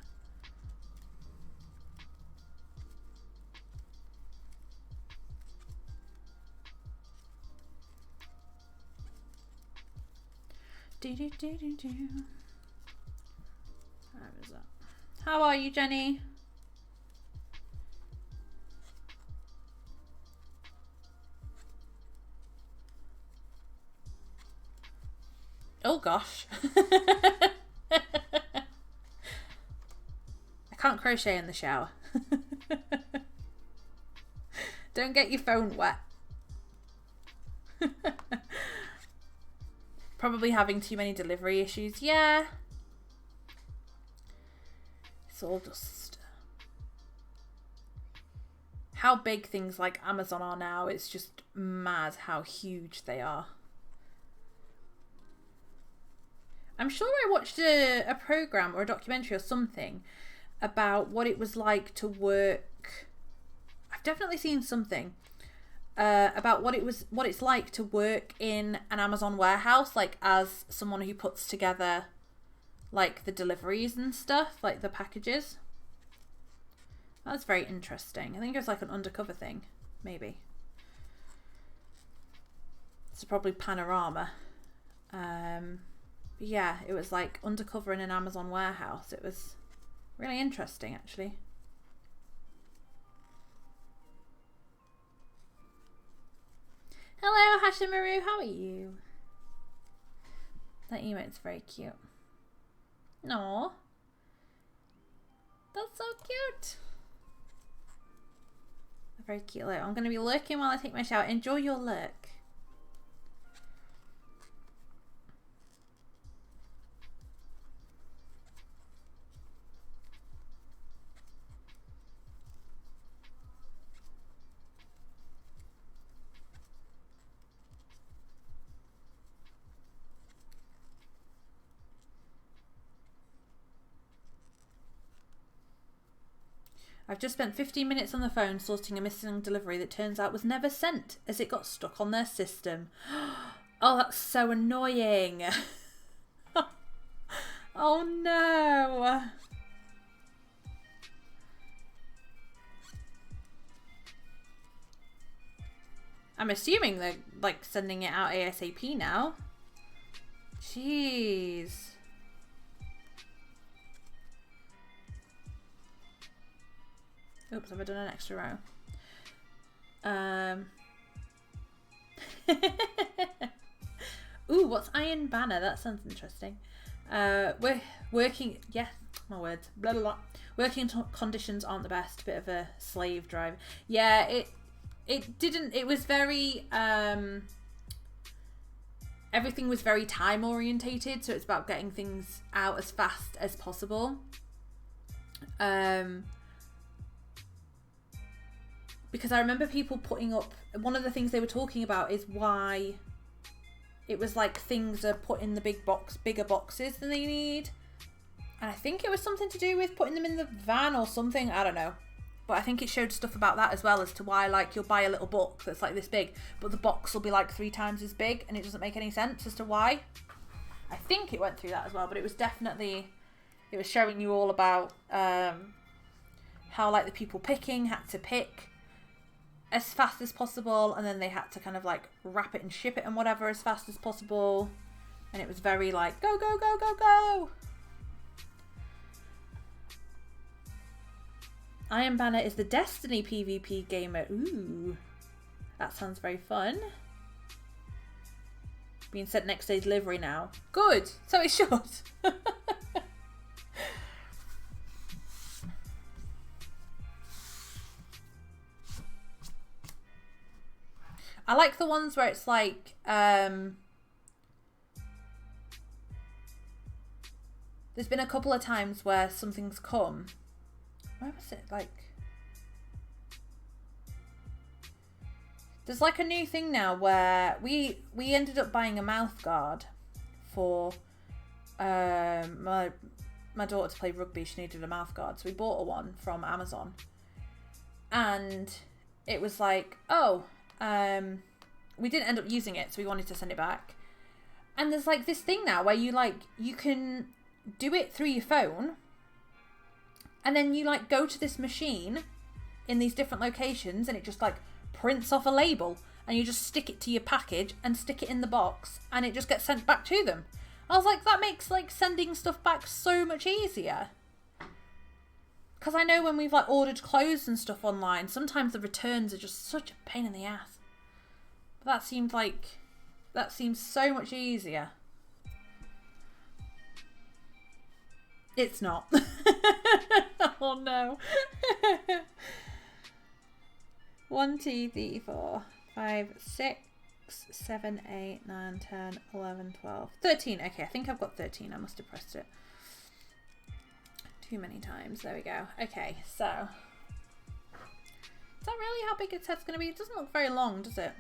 Where is that? How are you, Jenny? Oh gosh. I can't crochet in the shower. Don't get your phone wet. Probably having too many delivery issues. Yeah. It's all just how big things like Amazon are now. It's just mad how huge they are. I'm sure I watched a program or a documentary or something about what it was like to work. I've definitely seen something about what it's like to work in an Amazon warehouse, like as someone who puts together like the deliveries and stuff, like the packages. That's very interesting. I think it was like an undercover thing, maybe. It's probably Panorama. Yeah, it was like undercover in an Amazon warehouse. It was really interesting, actually. Hello, Hashimaru, how are you? That emote's very cute. Aww. That's so cute. A very cute look. I'm going to be lurking while I take my shower. Enjoy your lurk. I've just spent 15 minutes on the phone sorting a missing delivery that turns out was never sent as it got stuck on their system. Oh, that's so annoying. Oh no. I'm assuming they're like sending it out ASAP now. Jeez. Oops, have I done an extra row? Ooh, what's Iron Banner? That sounds interesting. We're working, yeah, my words, blah, blah, blah. Working conditions aren't the best. Bit of a slave drive. Yeah, it didn't, it was very, everything was very time orientated. So it's about getting things out as fast as possible. Because I remember people putting up, one of the things they were talking about is why it was like things are put in the bigger boxes than they need. And I think it was something to do with putting them in the van or something. I don't know. But I think it showed stuff about that as well, as to why like you'll buy a little book that's like this big, but the box will be like 3 times as big, and it doesn't make any sense as to why. I think it went through that as well, but it was definitely, it was showing you all about how like the people picking had to pick as fast as possible, and then they had to kind of like wrap it and ship it and whatever as fast as possible, and it was very like go go go go go. Iron Banner is the Destiny PvP gamer. Ooh, that sounds very fun. Being sent next day delivery now. Good, so it should. I like the ones where it's like, there's been a couple of times where something's come. Where was it? Like, there's like a new thing now where we ended up buying a mouth guard for my daughter to play rugby. She needed a mouth guard, so we bought her one from Amazon. And it was like, oh, we didn't end up using it, so we wanted to send it back. And there's like this thing now where you can do it through your phone, and then you like go to this machine in these different locations, and it just like prints off a label, and you just stick it to your package and stick it in the box, and it just gets sent back to them. I was like, that makes like sending stuff back so much easier. Because I know when we've like ordered clothes and stuff online, sometimes the returns are just such a pain in the ass. But that seems so much easier. It's not. Oh no. 1, 2, 3, 4, 5, 6, 7, 8, 9, 10, 11, 12, 13. Okay, I think I've got 13. I must have pressed it too many times. There we go. Okay, so is that really how big its head's going to be? It doesn't look very long, does it?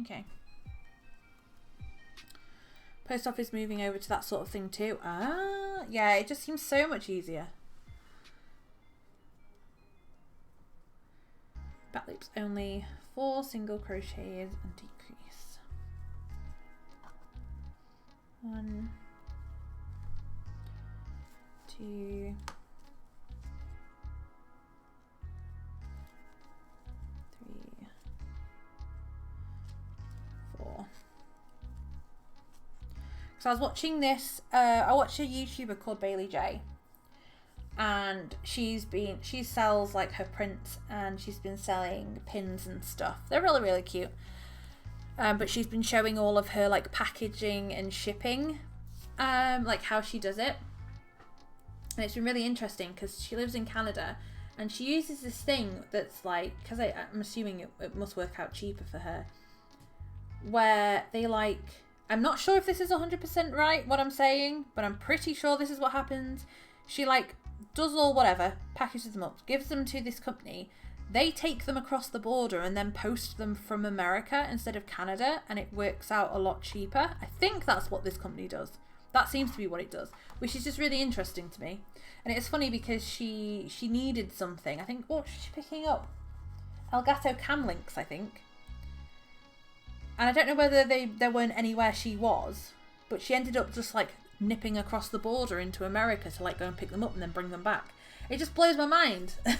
Okay. Post office moving over to that sort of thing too. Ah, yeah, it just seems so much easier. Back loops only 4 single crochets and decrease. 1, 2, 3, 4. So I was watching this, I watched a YouTuber called Bailey J, and she sells like her prints, and she's been selling pins and stuff. They're really, really cute. But she's been showing all of her like packaging and shipping, like how she does it. And it's been really interesting because she lives in Canada, and she uses this thing that's like, because I'm assuming it must work out cheaper for her, where they like, I'm not sure if this is 100% right what I'm saying, but I'm pretty sure this is what happens. She like does all whatever, packages them up, gives them to this company. they take them across the border and then post them from America instead of Canada, and it works out a lot cheaper. I think that's what this company does. That seems to be what it does, which is just really interesting to me. And it's funny because she needed something. I think, what was she picking up? Elgato cam links, I think. And I don't know whether there weren't anywhere she was, but she ended up just like nipping across the border into America to like go and pick them up and then bring them back. It just blows my mind. I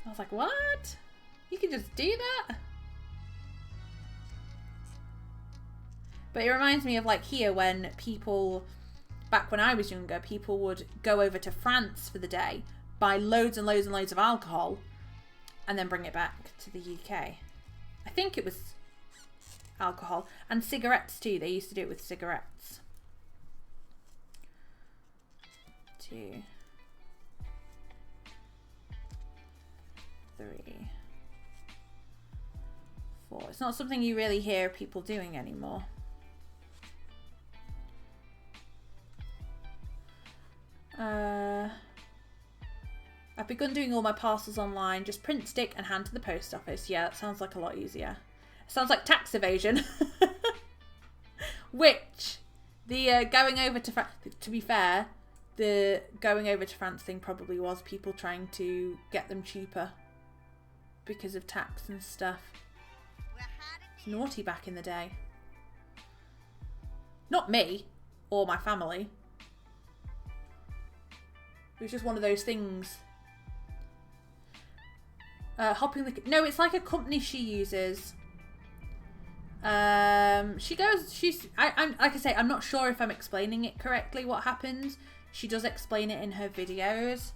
was like, what? You can just do that? But it reminds me of like here when people, back when I was younger, people would go over to France for the day, buy loads and loads and loads of alcohol, and then bring it back to the UK. I think it was alcohol. And cigarettes too. They used to do it with cigarettes. 2, 3, 4. It's not something you really hear people doing anymore. I've begun doing all my parcels online. Just print, stick and hand to the post office. Yeah, that sounds like a lot easier. It sounds like tax evasion. Which, the going over to France, to be fair, the going over to France thing probably was people trying to get them cheaper because of tax and stuff. It's naughty back in the day. Not me or my family. It was just one of those things. Hopping the... No, it's like a company she uses. She goes... I'm like I say, I'm not sure if I'm explaining it correctly, what happens. She does explain it in her videos.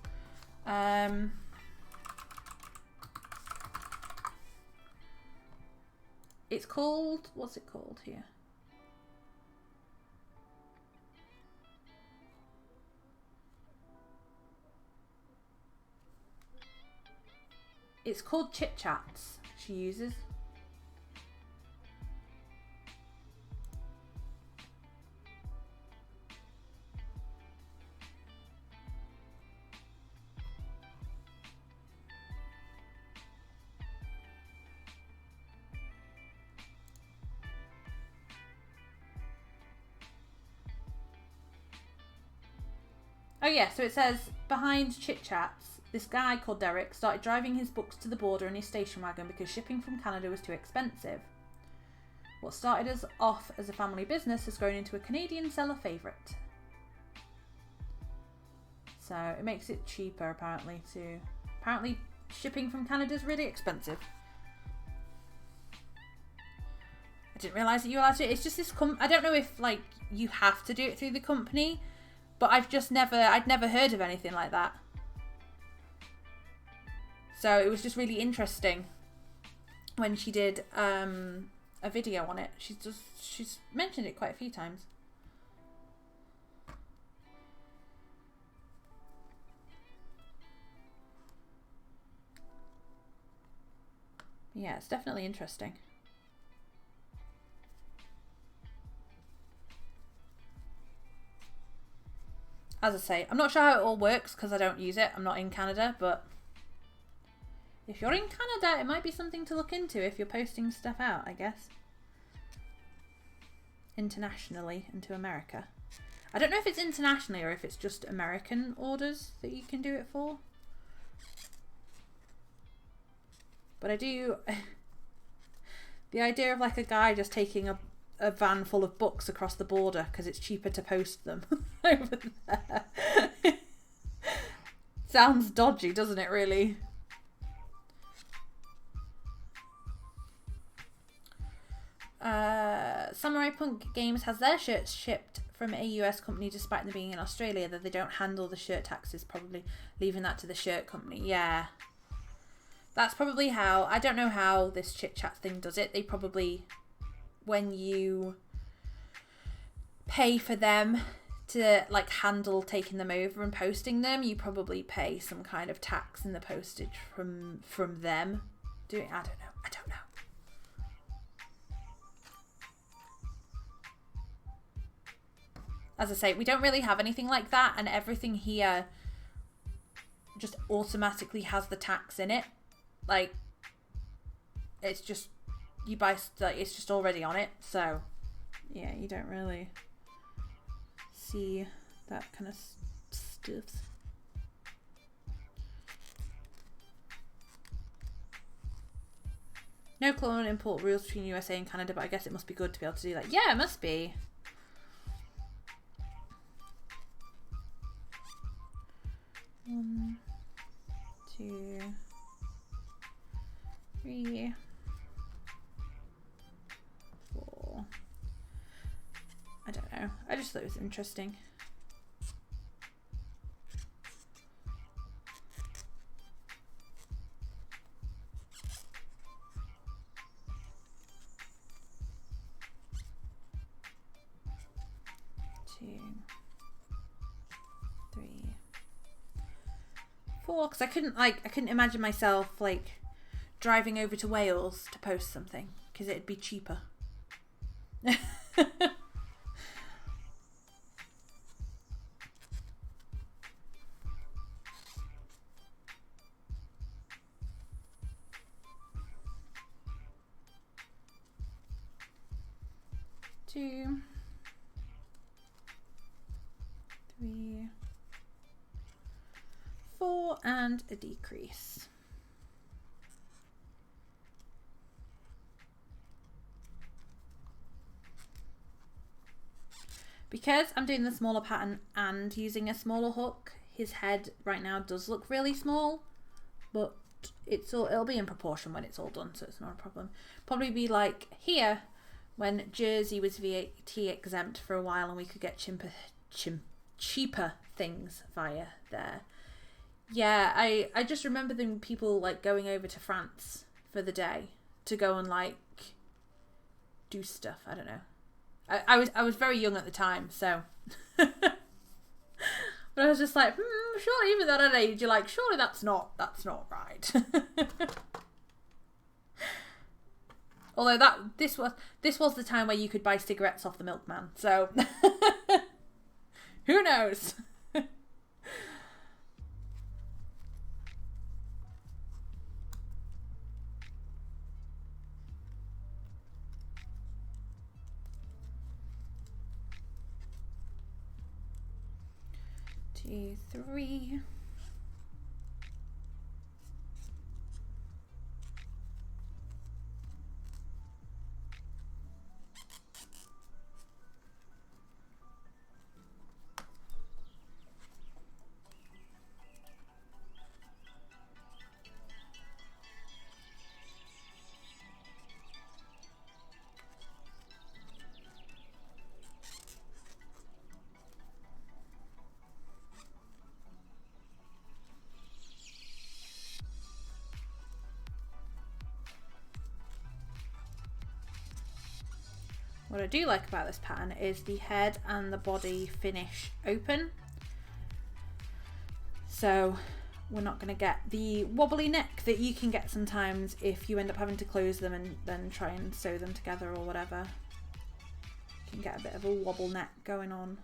It's called... What's it called here? It's called Chit Chats she uses. Oh yeah, so it says, behind Chit Chats, this guy called Derek started driving his books to the border in his station wagon because shipping from Canada was too expensive. What started us off as a family business has grown into a Canadian seller favourite. So it makes it cheaper apparently too. Apparently shipping from Canada is really expensive. I didn't realise that you were allowed to. It's just this I don't know if like you have to do it through the company, but I'd never heard of anything like that. So it was just really interesting when she did a video on it. She's mentioned it quite a few times. Yeah, it's definitely interesting. As I say, I'm not sure how it all works because I don't use it. I'm not in Canada, but if you're in Canada, it might be something to look into if you're posting stuff out, I guess. Internationally into America. I don't know if it's internationally or if it's just American orders that you can do it for. But I do... the idea of like a guy just taking a van full of books across the border because it's cheaper to post them over there. Sounds dodgy, doesn't it, really? Samurai Punk Games has their shirts shipped from a US company despite them being in Australia, that they don't handle the shirt taxes, probably leaving that to the shirt company. Yeah. That's probably how, I don't know how this Chit Chat thing does it. They probably, when you pay for them to like handle taking them over and posting them, you probably pay some kind of tax in the postage from them doing, I don't know. As I say, we don't really have anything like that, and everything here just automatically has the tacks in it. Like, it's just, you buy, like, it's just already on it. So, yeah, you don't really see that kind of stuff. No clone import rules between USA and Canada, but I guess it must be good to be able to do that. Yeah, it must be. One, two, three, four. I don't know. I just thought it was interesting. Because I couldn't imagine myself like driving over to Wales to post something because it'd be cheaper. 2, 3, 4, and a decrease. Because I'm doing the smaller pattern and using a smaller hook, his head right now does look really small, but it'll be in proportion when it's all done, so it's not a problem. Probably be like here when Jersey was VAT exempt for a while and we could get cheaper things via there. Yeah, I just remember them people like going over to France for the day to go and like do stuff. I don't know. I was very young at the time, so but I was just like, surely even at that age, you're like, surely that's not right. Although this was the time where you could buy cigarettes off the milkman, so who knows? Two, 3. What I do like about this pattern is the head and the body finish open. So we're not going to get the wobbly neck that you can get sometimes if you end up having to close them and then try and sew them together or whatever. You can get a bit of a wobble neck going on.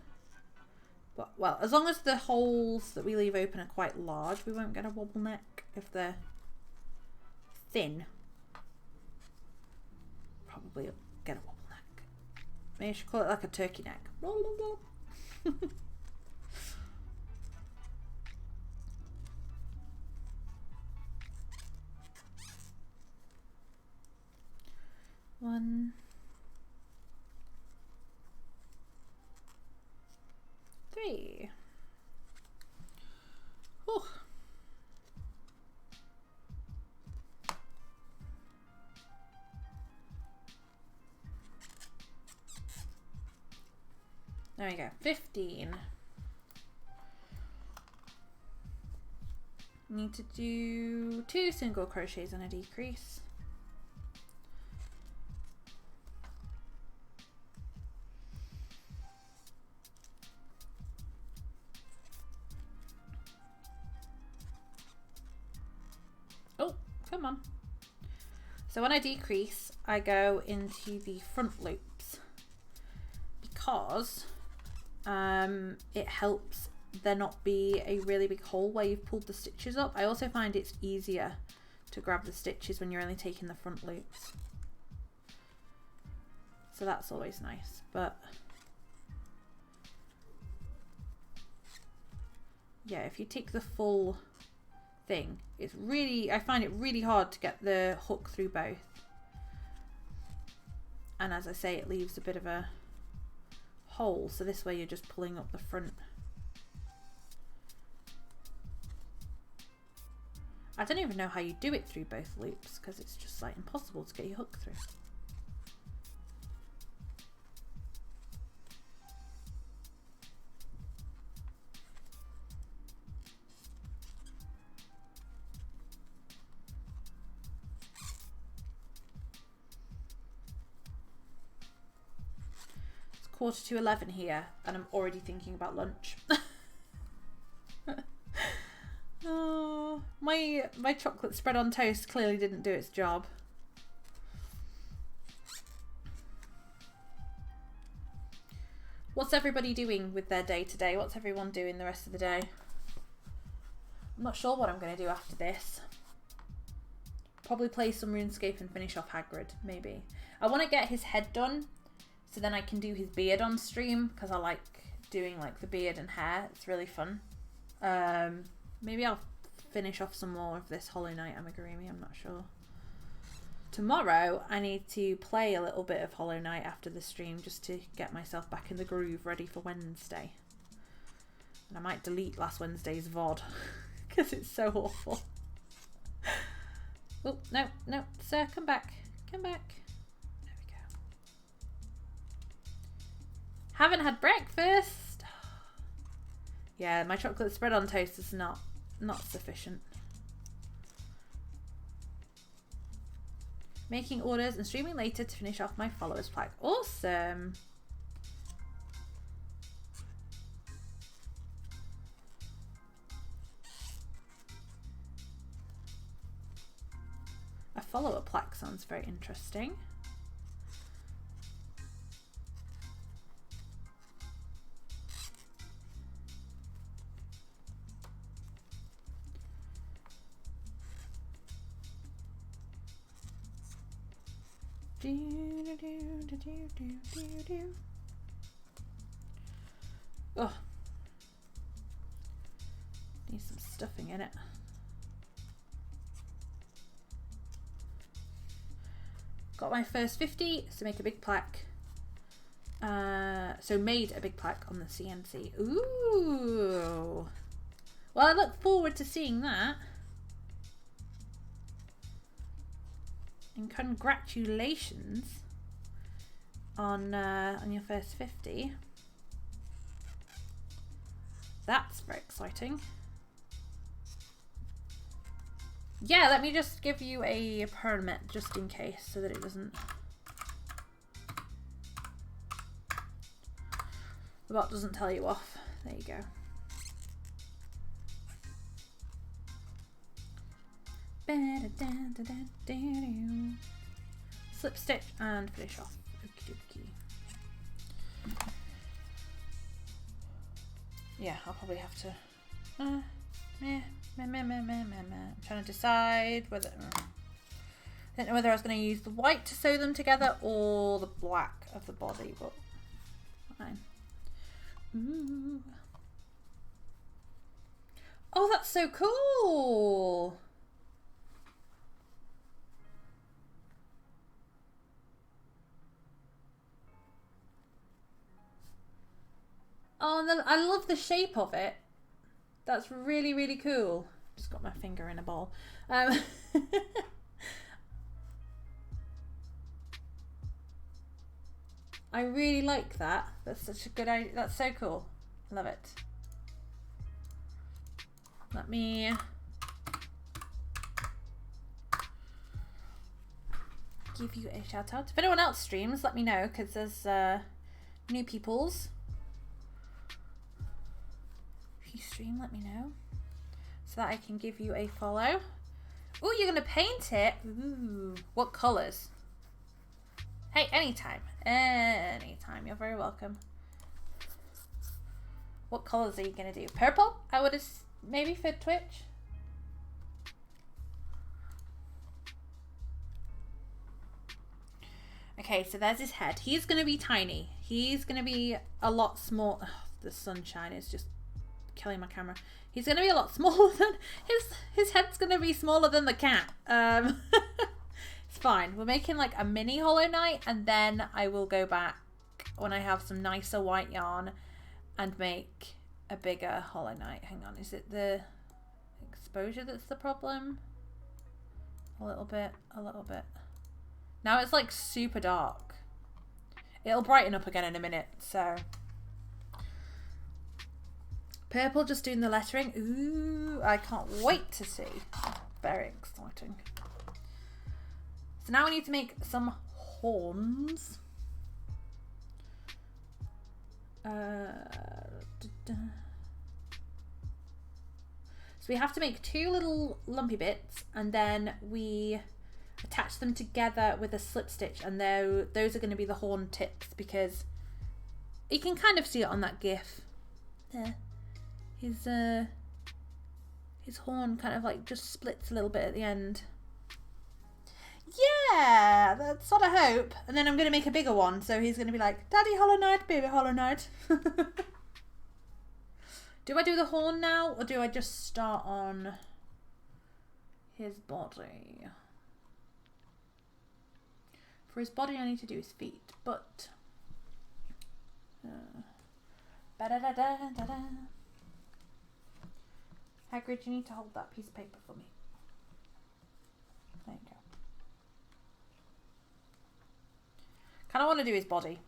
But, well, as long as the holes that we leave open are quite large, we won't get a wobble neck. If they're thin, probably get a wobble. Maybe I should call it like a turkey neck. One, 3. Whew. There we go, 15. Need to do 2 single crochets and a decrease. Oh, come on. So when I decrease, I go into the front loops because it helps there not be a really big hole where you've pulled the stitches up. I also find it's easier to grab the stitches when you're only taking the front loops. So that's always nice, but yeah, if you take the full thing, it's really, I find it really hard to get the hook through both. And as I say, it leaves a bit of a hole, so this way you're just pulling up the front. I don't even know how you do it through both loops, because it's just like impossible to get your hook through. It's 11:15 here, and I'm already thinking about lunch. Oh, my chocolate spread on toast clearly didn't do its job. What's everybody doing with their day today? What's everyone doing the rest of the day? I'm not sure what I'm going to do after this. Probably play some RuneScape and finish off Hagrid, maybe. I want to get his head done, so then I can do his beard on stream, because I like doing like the beard and hair. It's really fun. Maybe I'll finish off some more of this Hollow Knight Amigurumi, I'm not sure. Tomorrow I need to play a little bit of Hollow Knight after the stream, just to get myself back in the groove, ready for Wednesday. And I might delete last Wednesday's VOD, because it's so awful. Oh, no, no, sir, come back. Come back. There we go. Haven't had breakfast. Yeah, my chocolate spread on toast is not sufficient. Making orders and streaming later to finish off my followers plaque. Awesome. A follower plaque sounds very interesting. Oh, need some stuffing in it. Got my first 50, so make a big plaque. So made a big plaque on the CNC. Ooh. Well, I look forward to seeing that. And congratulations on your first 50. That's very exciting. Yeah, let me just give you a permit just in case, so that it doesn't... The bot doesn't tell you off. There you go. Slip stitch and finish off. Okie dokie. Yeah, I'll probably have to... I'm trying to decide whether... I don't know whether I was going to use the white to sew them together or the black of the body, but fine. Ooh. Oh, that's so cool! Oh, I love the shape of it. That's really, really cool. Just got my finger in a bowl. I really like that. That's such a good idea. That's so cool. Love it. Let me give you a shout out. If anyone else streams, let me know, because there's new peoples. If you stream, let me know, so that I can give you a follow. Oh, you're gonna paint it. Ooh, what colors? Hey, anytime. Anytime. You're very welcome. What colours are you going to do? Purple? I would have maybe for Twitch. Okay, so there's his head. He's going to be tiny. He's going to be a lot small. Oh, the sunshine is just killing my camera. He's going to be a lot smaller than... His head's going to be smaller than the cat. It's fine. We're making like a mini Hollow Knight, and then I will go back when I have some nicer white yarn and make a bigger Hollow Knight. Hang on, is it the exposure that's the problem? A little bit, a little bit. Now it's like super dark. It'll brighten up again in a minute, so. Purple just doing the lettering. Ooh, I can't wait to see. Very exciting. So now we need to make some horns. So we have to make two little lumpy bits, and then we attach them together with a slip stitch, and those are going to be the horn tips, because you can kind of see it on that gif there. His horn kind of like just splits a little bit at the end. Yeah, that's what I hope. And then I'm going to make a bigger one, so he's going to be like, Daddy Hollow Knight, baby Hollow Knight. Do I do the horn now, or do I just start on his body? For his body I need to do his feet, but Hagrid, you need to hold that piece of paper for me. There you go. Kind of want to do his body.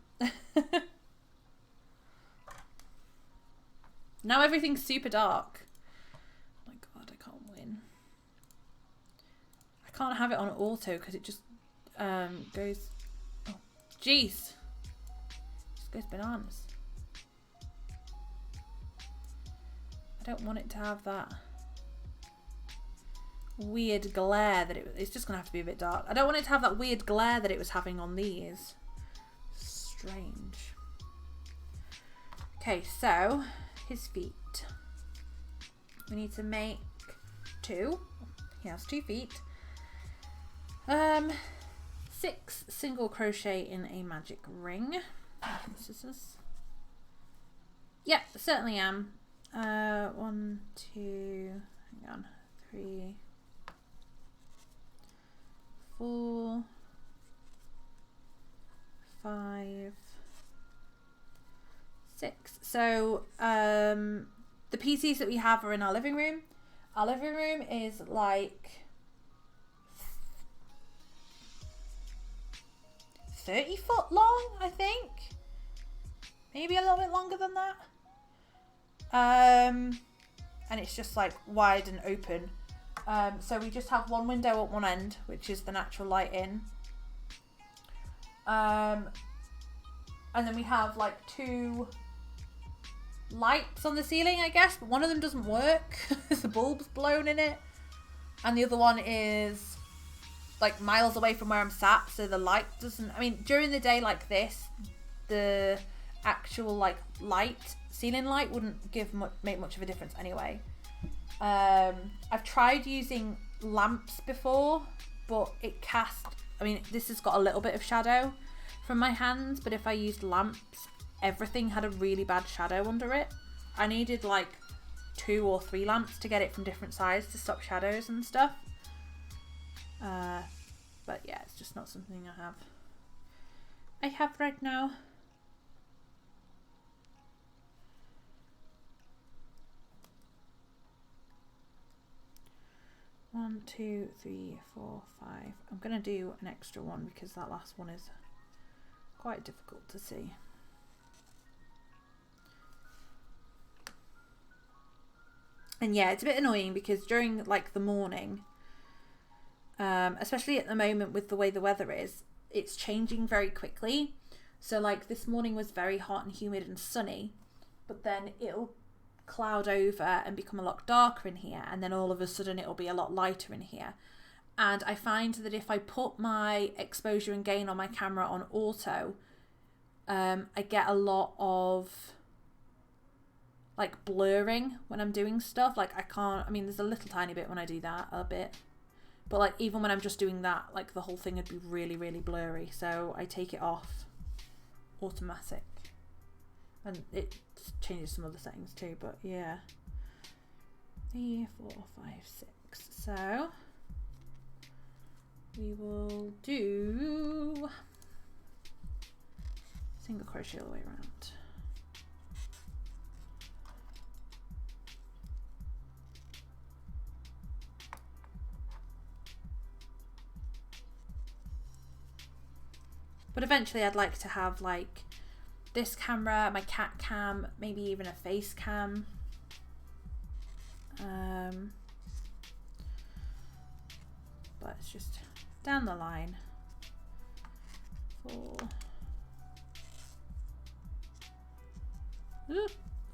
Now everything's super dark. Oh my god, I can't win. I can't have it on auto because it just goes... Oh, jeez. Just goes bananas. I don't want it to have that weird glare that it's just going to have to be a bit dark. I don't want it to have that weird glare that it was having on these. Strange. Okay, so his feet. We need to make two. He has 2 feet. 6 single crochet in a magic ring. Scissors. Yep, certainly am. 1, 2, hang on, 3, 4, 5, 6. So the PCs that we have are in our living room. Our living room is like 30 foot long, I think. Maybe a little bit longer than that. And it's just like wide and open. So we just have one window at one end, which is the natural light in. And then we have like 2 lights on the ceiling, I guess, but one of them doesn't work. The bulb's blown in it. And the other one is like miles away from where I'm sat, so the light doesn't... I mean, during the day like this, the actual like light, ceiling light, wouldn't make much of a difference anyway. I've tried using lamps before, but it cast... I mean, this has got a little bit of shadow from my hands, but if I used lamps, everything had a really bad shadow under it. I needed like 2 or 3 lamps to get it from different sides to stop shadows and stuff. But yeah, it's just not something I have right now. One, 2, 3, 4, 5. I'm gonna do an extra one because that last one is quite difficult to see. And yeah, it's a bit annoying because during like the morning, especially at the moment with the way the weather is, it's changing very quickly. So like this morning was very hot and humid and sunny, but then it'll cloud over and become a lot darker in here, and then all of a sudden it'll be a lot lighter in here. And I find that if I put my exposure and gain on my camera on auto, I get a lot of like blurring when I'm doing stuff. Like I can't, I mean, there's a little tiny bit when I do that, a bit. But like even when I'm just doing that, like the whole thing would be really, really blurry. So I take it off automatic. And it changes some other settings too, but yeah. 3, 4, 5, 6. So we will do single crochet all the way around. But eventually I'd like to have like this camera, my cat cam, maybe even a face cam. But it's just down the line. 4,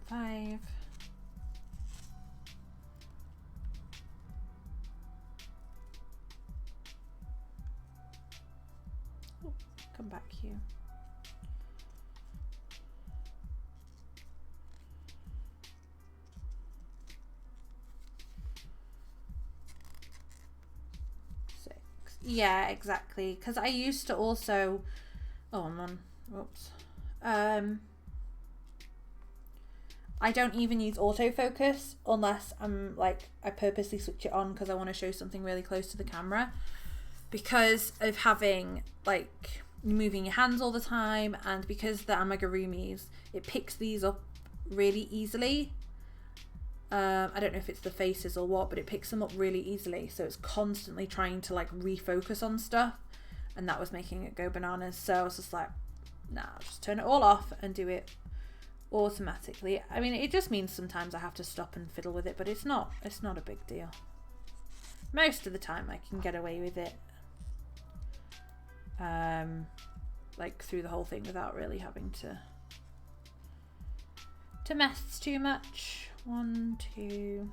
5. Come back here. 6. Yeah, exactly. Because I used to also. Oh, I'm on. Whoops. I don't even use autofocus unless I'm like I purposely switch it on because I want to show something really close to the camera, because of having like moving your hands all the time, and because the Amigurumis, it picks these up really easily. I don't know if it's the faces or what, but it picks them up really easily, so it's constantly trying to like refocus on stuff, and that was making it go bananas. So I was just like, nah, I'll just turn it all off and do it automatically. I mean, it just means sometimes I have to stop and fiddle with it, but it's not a big deal. Most of the time I can get away with it, like through the whole thing without really having to mess too much. 1, 2,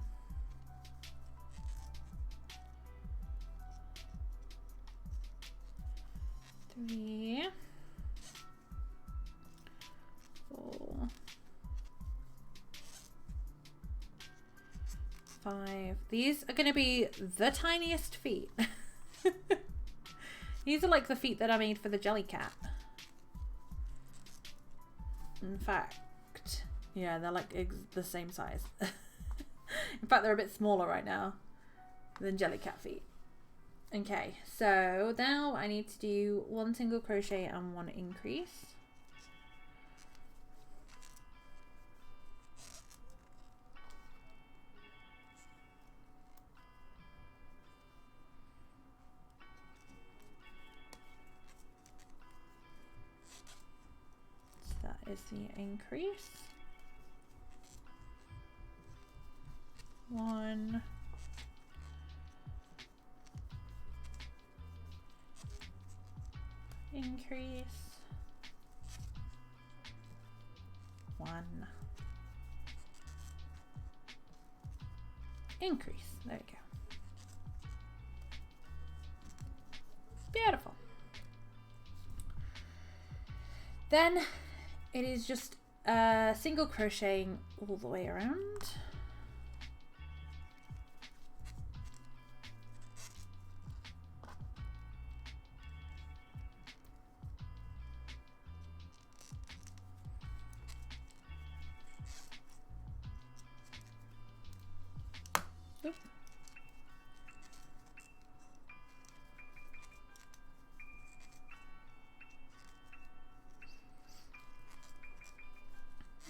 3, 4, 5. These are going to be the tiniest feet. These are like the feet that I made for the jelly cat. In fact, yeah, they're like the same size. In fact, they're a bit smaller right now than jelly cat feet. Okay, so now I need to do 1 single crochet and 1 increase. So that is the increase. 1. Increase. 1. Increase. There we go. Beautiful. Then it is just single crocheting all the way around.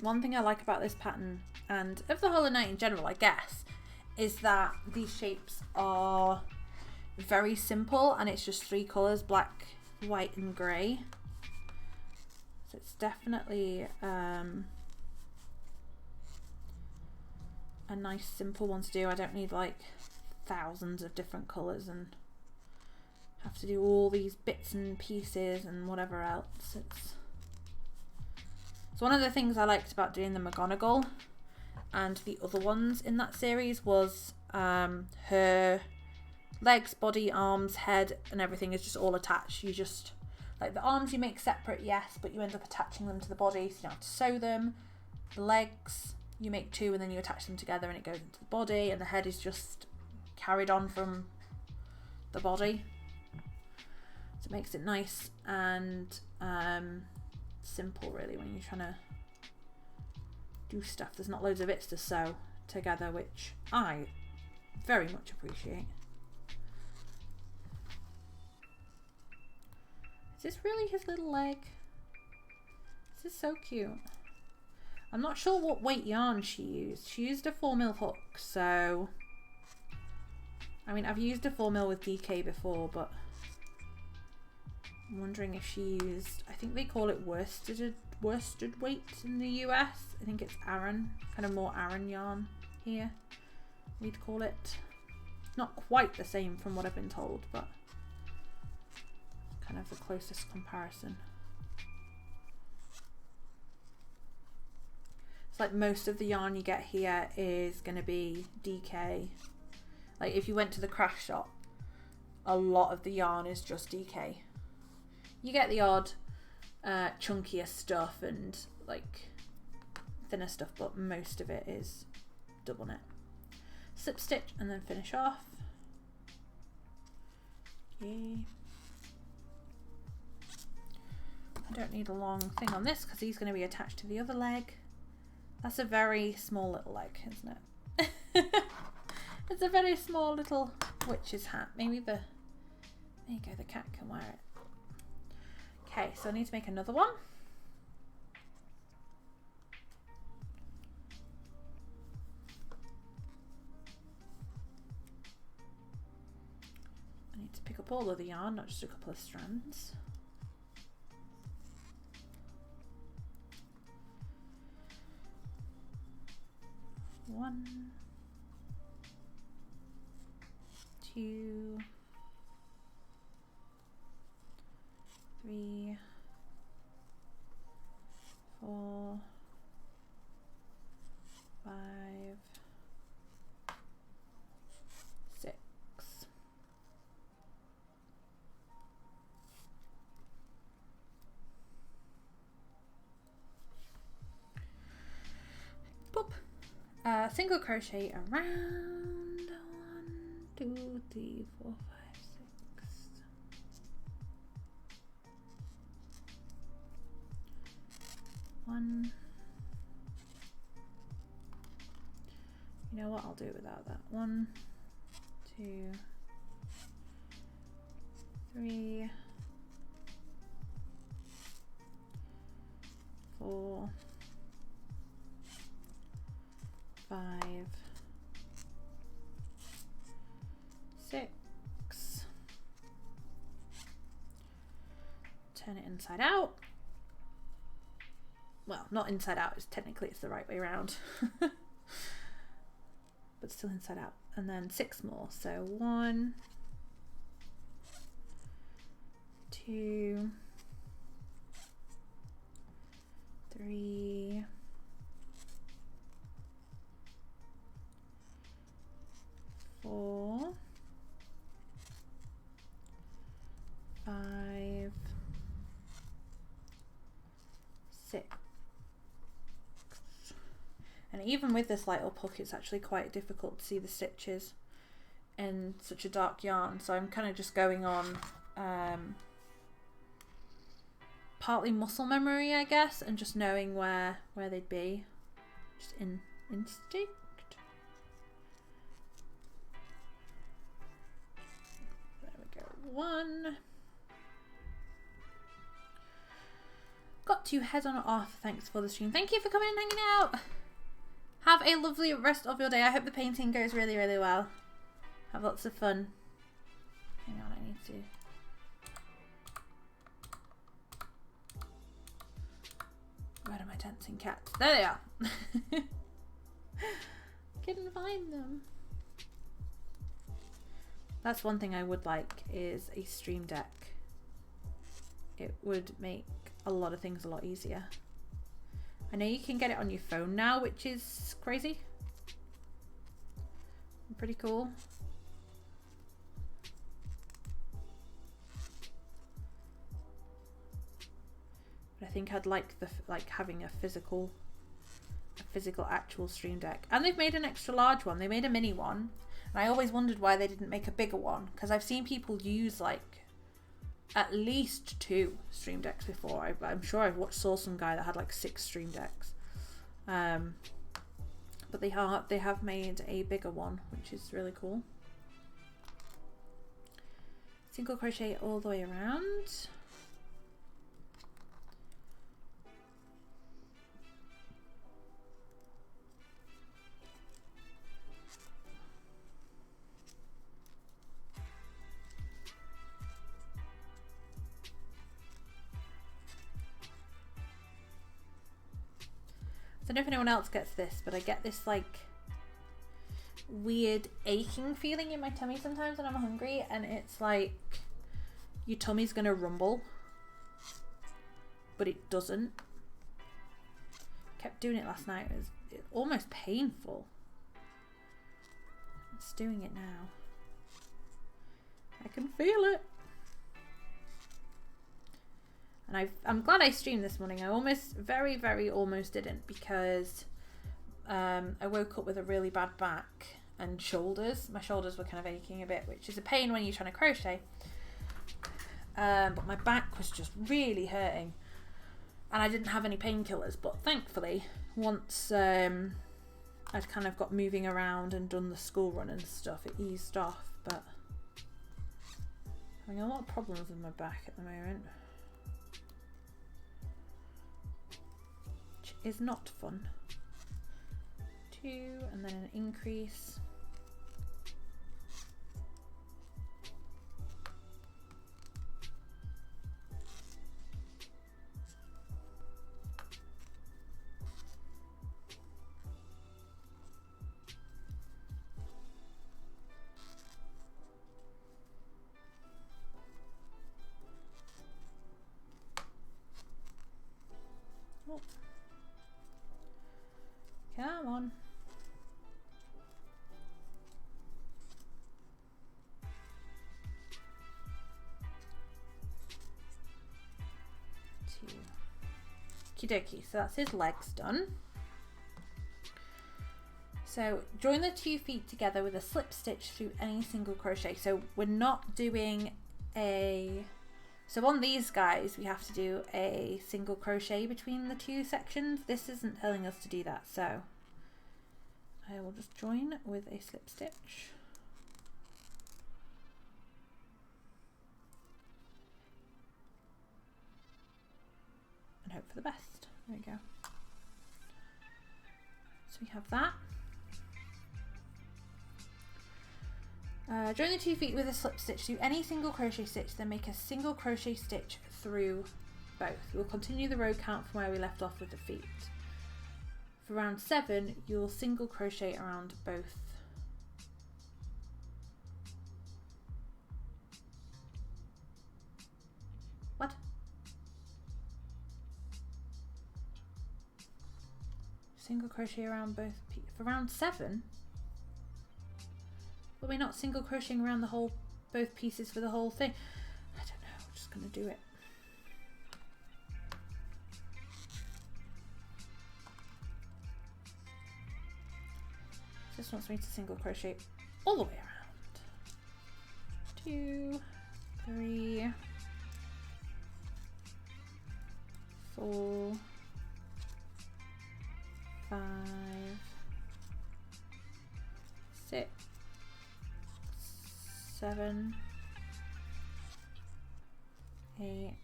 One thing I like about this pattern, and of the Hollow Knight in general, I guess, is that these shapes are very simple, and it's just 3 colours, black, white and grey. So it's definitely a nice simple one to do. I don't need like thousands of different colours and have to do all these bits and pieces and whatever else. It's one of the things I liked about doing the McGonagall and the other ones in that series was her legs, body, arms, head and everything is just all attached. You just, like the arms you make separate, yes, but you end up attaching them to the body so you don't have to sew them. The legs, you make two and then you attach them together and it goes into the body, and the head is just carried on from the body. So it makes it nice and simple really when you're trying to do stuff. There's not loads of bits to sew together, which I very much appreciate. Is this really his little leg? This is so cute. I'm not sure what weight yarn she used. She used a 4mm hook, so I mean, I've used a 4mm with DK before, but I'm wondering if she used, I think they call it worsted weight in the US. I think it's Aran, kind of more Aran yarn here, we'd call it. Not quite the same from what I've been told, but kind of the closest comparison. It's like most of the yarn you get here is going to be DK. Like if you went to the craft shop, a lot of the yarn is just DK. You get the odd chunkier stuff and like thinner stuff, but most of it is double knit. Slip stitch and then finish off. Okay. I don't need a long thing on this because he's going to be attached to the other leg. That's a very small little leg, isn't it? It's a very small little witch's hat. Maybe there you go, the cat can wear it. Okay, so I need to make another one. I need to pick up all of the yarn, not just a couple of strands. One, two, three, four, five, six. Boop. Single crochet around 1, 2, 3, 4, 5, 6. One. You know what? I'll do it without that. 1, 2, 3, 4, 5, 6. Turn it inside out. Well, not inside out, it's technically it's the right way around. But still inside out. And then 6 more. So 1, 2, 3, 4, 5, 6. And even with this light up hook, it's actually quite difficult to see the stitches in such a dark yarn. So I'm kind of just going on partly muscle memory, I guess, and just knowing where they'd be. Just instinct. There we go. 1. Got to head on off. Thanks for the stream. Thank you for coming and hanging out. Have a lovely rest of your day. I hope the painting goes really, really well. Have lots of fun. Hang on, I need to... Where are my dancing cats? There they are. Couldn't find them. That's one thing I would like, is a stream deck. It would make a lot of things a lot easier. I know you can get it on your phone now, which is crazy. Pretty cool. But I think I'd like having a physical physical actual Stream Deck. And they've made an extra large one. They made a mini one. And I always wondered why they didn't make a bigger one, because I've seen people use like at least 2 Stream Decks before. I'm sure I saw some guy that had like 6 Stream Decks. But they have made a bigger one, which is really cool. Single crochet all the way around. I don't know if anyone else gets this, but I get this like weird aching feeling in my tummy sometimes when I'm hungry, and it's like your tummy's gonna rumble, but it doesn't. Kept doing it last night. It was almost painful. It's doing it now. I can feel it. And I'm glad I streamed this morning. I almost, very, very almost didn't, because I woke up with a really bad back and shoulders. My shoulders were kind of aching a bit, which is a pain when you're trying to crochet. But my back was just really hurting. And I didn't have any painkillers, but thankfully, once I'd kind of got moving around and done the school run and stuff, it eased off. But I'm having a lot of problems with my back at the moment, which is not fun. 2 and then an increase. Oh. Come on. Okie dokie, so that's his legs done. So join the 2 feet together with a slip stitch through any single crochet. So we're not doing so on these guys we have to do a single crochet between the 2 sections. This isn't telling us to do that, so I will just join with a slip stitch. And hope for the best. There we go. So we have that. Join the 2 feet with a slip stitch through any single crochet stitch, then make a single crochet stitch through both. We'll continue the row count from where we left off with the feet. For round 7, you'll single crochet around both. What? Single crochet around both for round 7? But we're not single crocheting around the whole, both pieces for the whole thing. I don't know, I'm just gonna do it. This wants me to single crochet all the way around. 2, 3, 4, 5, 6, 7, 8,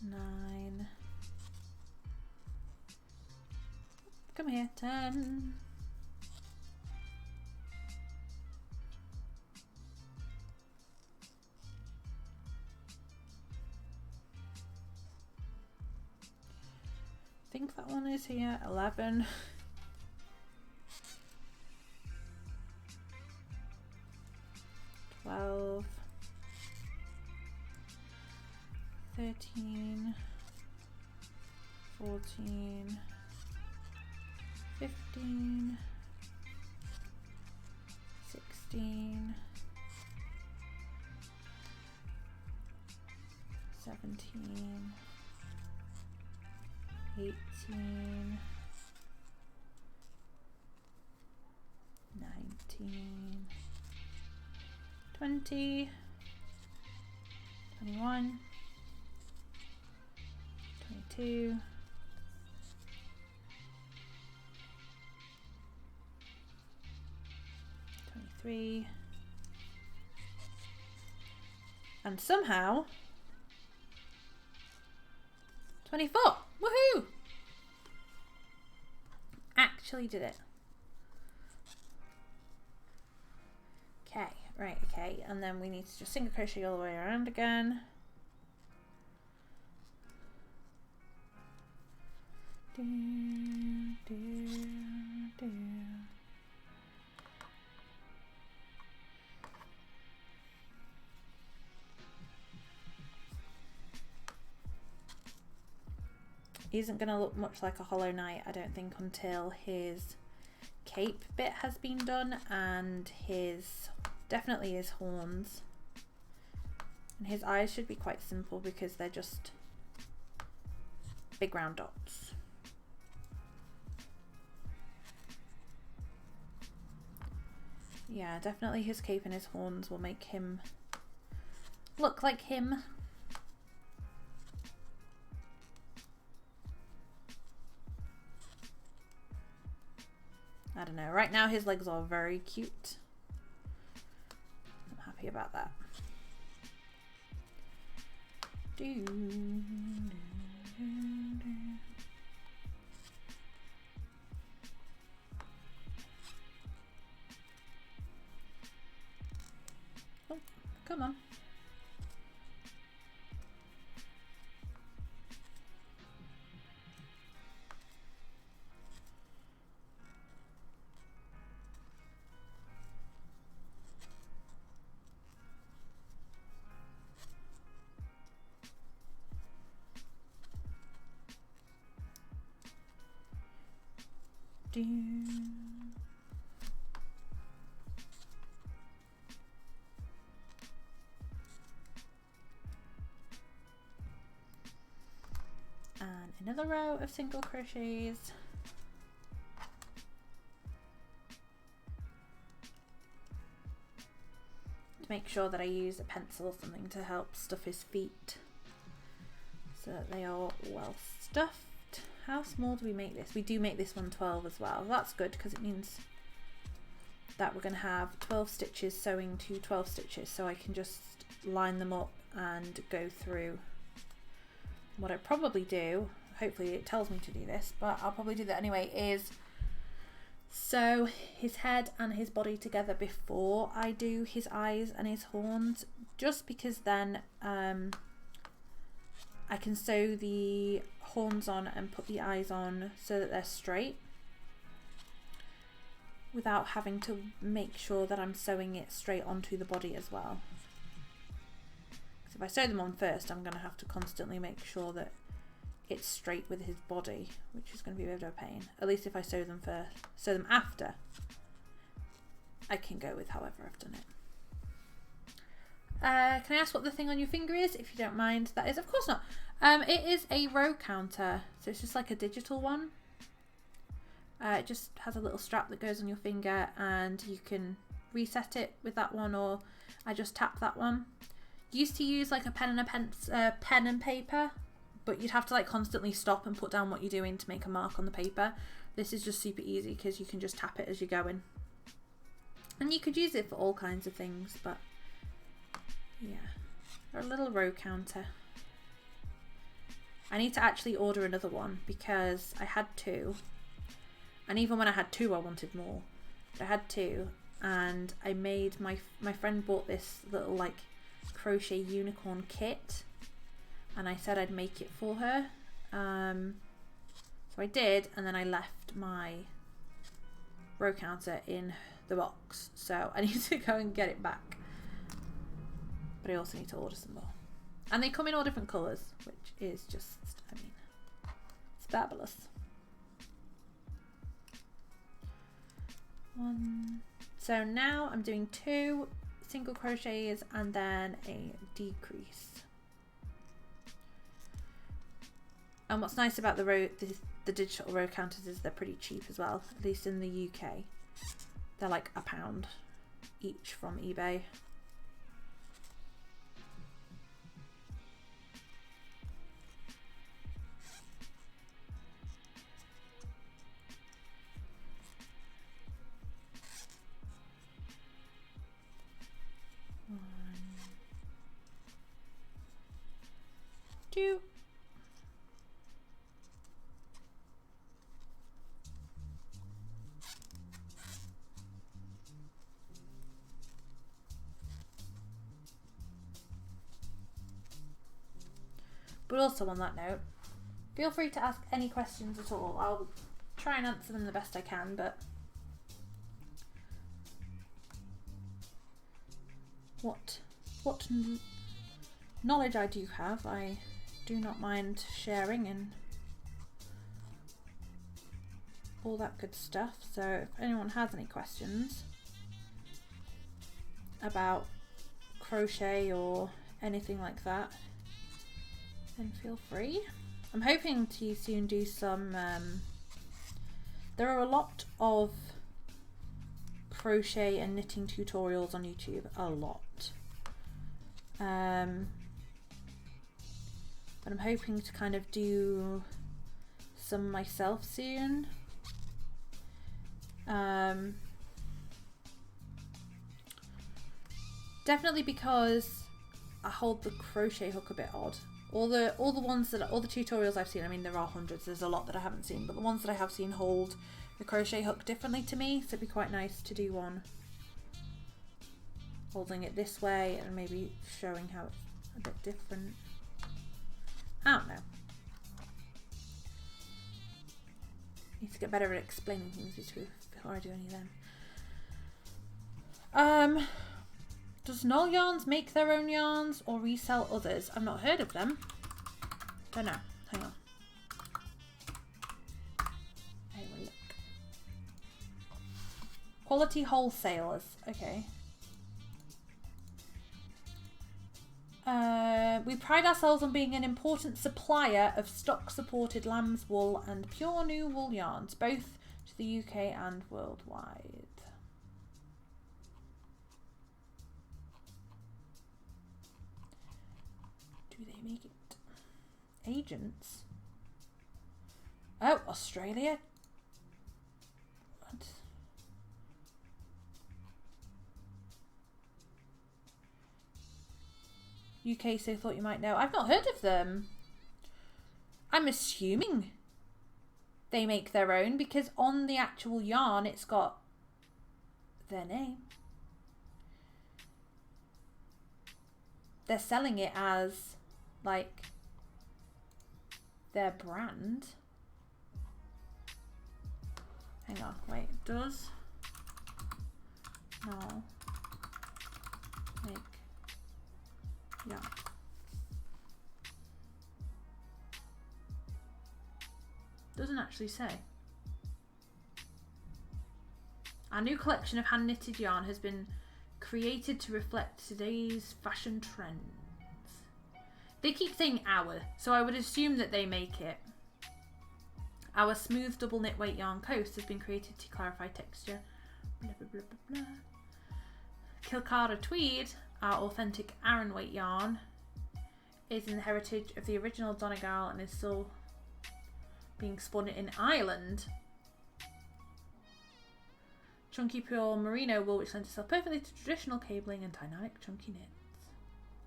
9, come here, 10, 'Think that one is here, 11, 12, 13, 14, 15, 16, 17, 18, 19, 20, 21, 22, 23, and somehow 24. Woohoo! Actually did it. Okay, right, okay, and then we need to just single crochet all the way around again. Do, do, do. He isn't going to look much like a Hollow Knight, I don't think, until his cape bit has been done and definitely his horns. And his eyes should be quite simple because they're just big round dots. Yeah, definitely his cape and his horns will make him look like him. I don't know. Right now his legs are very cute. I'm happy about that. Oh, come on. And another row of single crochets. To make sure that I use a pencil or something to help stuff his feet so that they are well stuffed. How small do we make this? We do make this one 12 as well. That's good because it means that we're going to have 12 stitches sewing to 12 stitches, so I can just line them up and go through. What I probably do, hopefully it tells me to do this, but I'll probably do that anyway, is sew his head and his body together before I do his eyes and his horns, just because then I can sew the horns on and put the eyes on so that they're straight without having to make sure that I'm sewing it straight onto the body as well. Because if I sew them on first, I'm going to have to constantly make sure that it's straight with his body, which is going to be a bit of a pain. At least if I sew them after, I can go with however I've done it. Can I ask what the thing on your finger is, if you don't mind? That is, of course not. It is a row counter, so it's just like a digital one. It just has a little strap that goes on your finger, and you can reset it with that one, or I just tap that one. Used to use like a pen and paper, but you'd have to like constantly stop and put down what you're doing to make a mark on the paper. This is just super easy because you can just tap it as you're going, and you could use it for all kinds of things, but yeah, or a little row counter. I need to actually order another one because I had two, and even when I had two I wanted more, but I had two, and I made my friend bought this little like crochet unicorn kit, and I said I'd make it for her, so I did, and then I left my row counter in the box, so I need to go and get it back. But I also need to order some more. And they come in all different colours, which is just, I mean, it's fabulous. So now I'm doing 2 single crochets and then a decrease. And what's nice about the digital row counters is they're pretty cheap as well, at least in the UK. They're like £1 each from eBay. Two. But also on that note, feel free to ask any questions at all. I'll try and answer them the best I can, but what knowledge I do have, I do not mind sharing and all that good stuff. So if anyone has any questions about crochet or anything like that, then feel free. I'm hoping to soon do some there are a lot of crochet and knitting tutorials on YouTube, a lot. But I'm hoping to kind of do some myself soon. Definitely because I hold the crochet hook a bit odd. All the tutorials I've seen, I mean there are hundreds, there's a lot that I haven't seen, but the ones that I have seen hold the crochet hook differently to me, so it'd be quite nice to do one holding it this way and maybe showing how it's a bit different. I don't know. Need to get better at explaining things before I do any of them. Does Knoll Yarns make their own yarns or resell others? I've not heard of them. Don't know. Hang on. Hey, look. Quality wholesalers. Okay. We pride ourselves on being an important supplier of stock-supported lamb's wool and pure new wool yarns, both to the UK and worldwide. Do they make it? Agents? Oh, Australia? What? UK, so thought you might know. I've not heard of them. I'm assuming they make their own because on the actual yarn it's got their name. They're selling it as like their brand. Hang on, wait, does no make yarn? Doesn't actually say. Our new collection of hand knitted yarn has been created to reflect today's fashion trends. They keep saying our, so I would assume that they make it. Our smooth double knit weight yarn coast has been created to clarify texture. Blah, blah, blah, blah, blah. Kilcara tweed, our authentic Aran weight yarn, is in the heritage of the original Donegal and is still being spun in Ireland. Chunky pure merino wool, which lends itself perfectly to traditional cabling and dynamic chunky knits.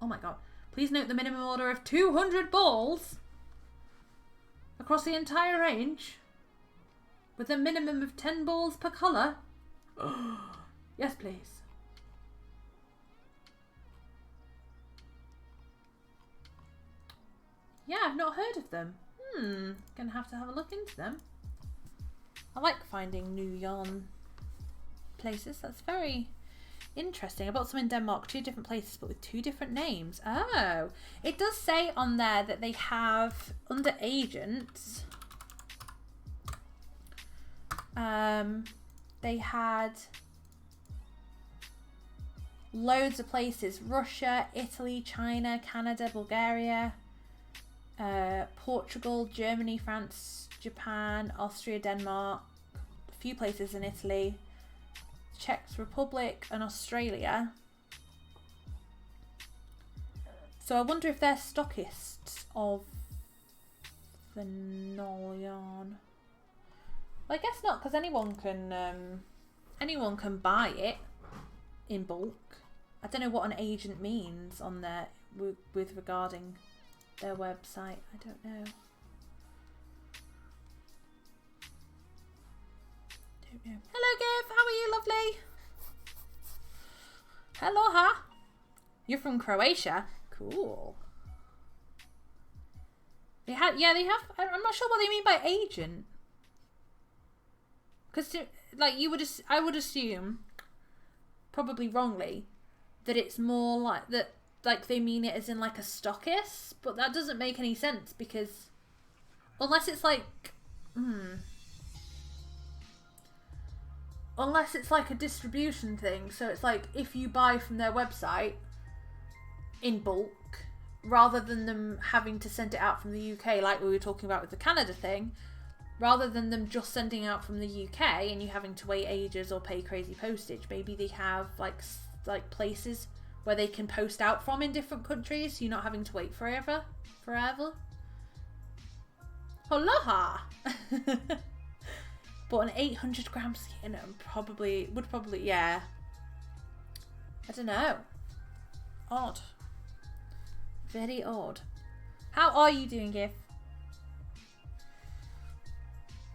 Oh my god. Please note the minimum order of 200 balls across the entire range with a minimum of 10 balls per colour. Yes, please. Yeah, I've not heard of them. Gonna have to have a look into them. I like finding new yarn places. That's very interesting. I bought some in Denmark, 2 different places but with 2 different names. Oh, it does say on there that they have under agents they had loads of places: Russia, Italy, China, Canada, Bulgaria, Portugal, Germany, France, Japan, Austria, Denmark, a few places in Italy, Czech Republic and Australia. So I wonder if they're stockists of the null yarn. Well, I guess not, because anyone can buy it in bulk. I don't know what an agent means on there with regarding their website. I don't know. Hello, Giv. How are you, lovely? Aloha. You're from Croatia. Cool. They have. I'm not sure what they mean by agent. Because, like, I would assume, probably wrongly, that it's more like that. Like they mean it as in like a stockist, but that doesn't make any sense because unless it's like unless it's like a distribution thing, so it's like if you buy from their website in bulk rather than them having to send it out from the UK like we were talking about with the Canada thing, rather than them just sending out from the UK and you having to wait ages or pay crazy postage, maybe they have like places where they can post out from in different countries, so you're not having to wait forever. Aloha! But an 800 gram skin would probably, yeah. I don't know. Odd. Very odd. How are you doing, Gif?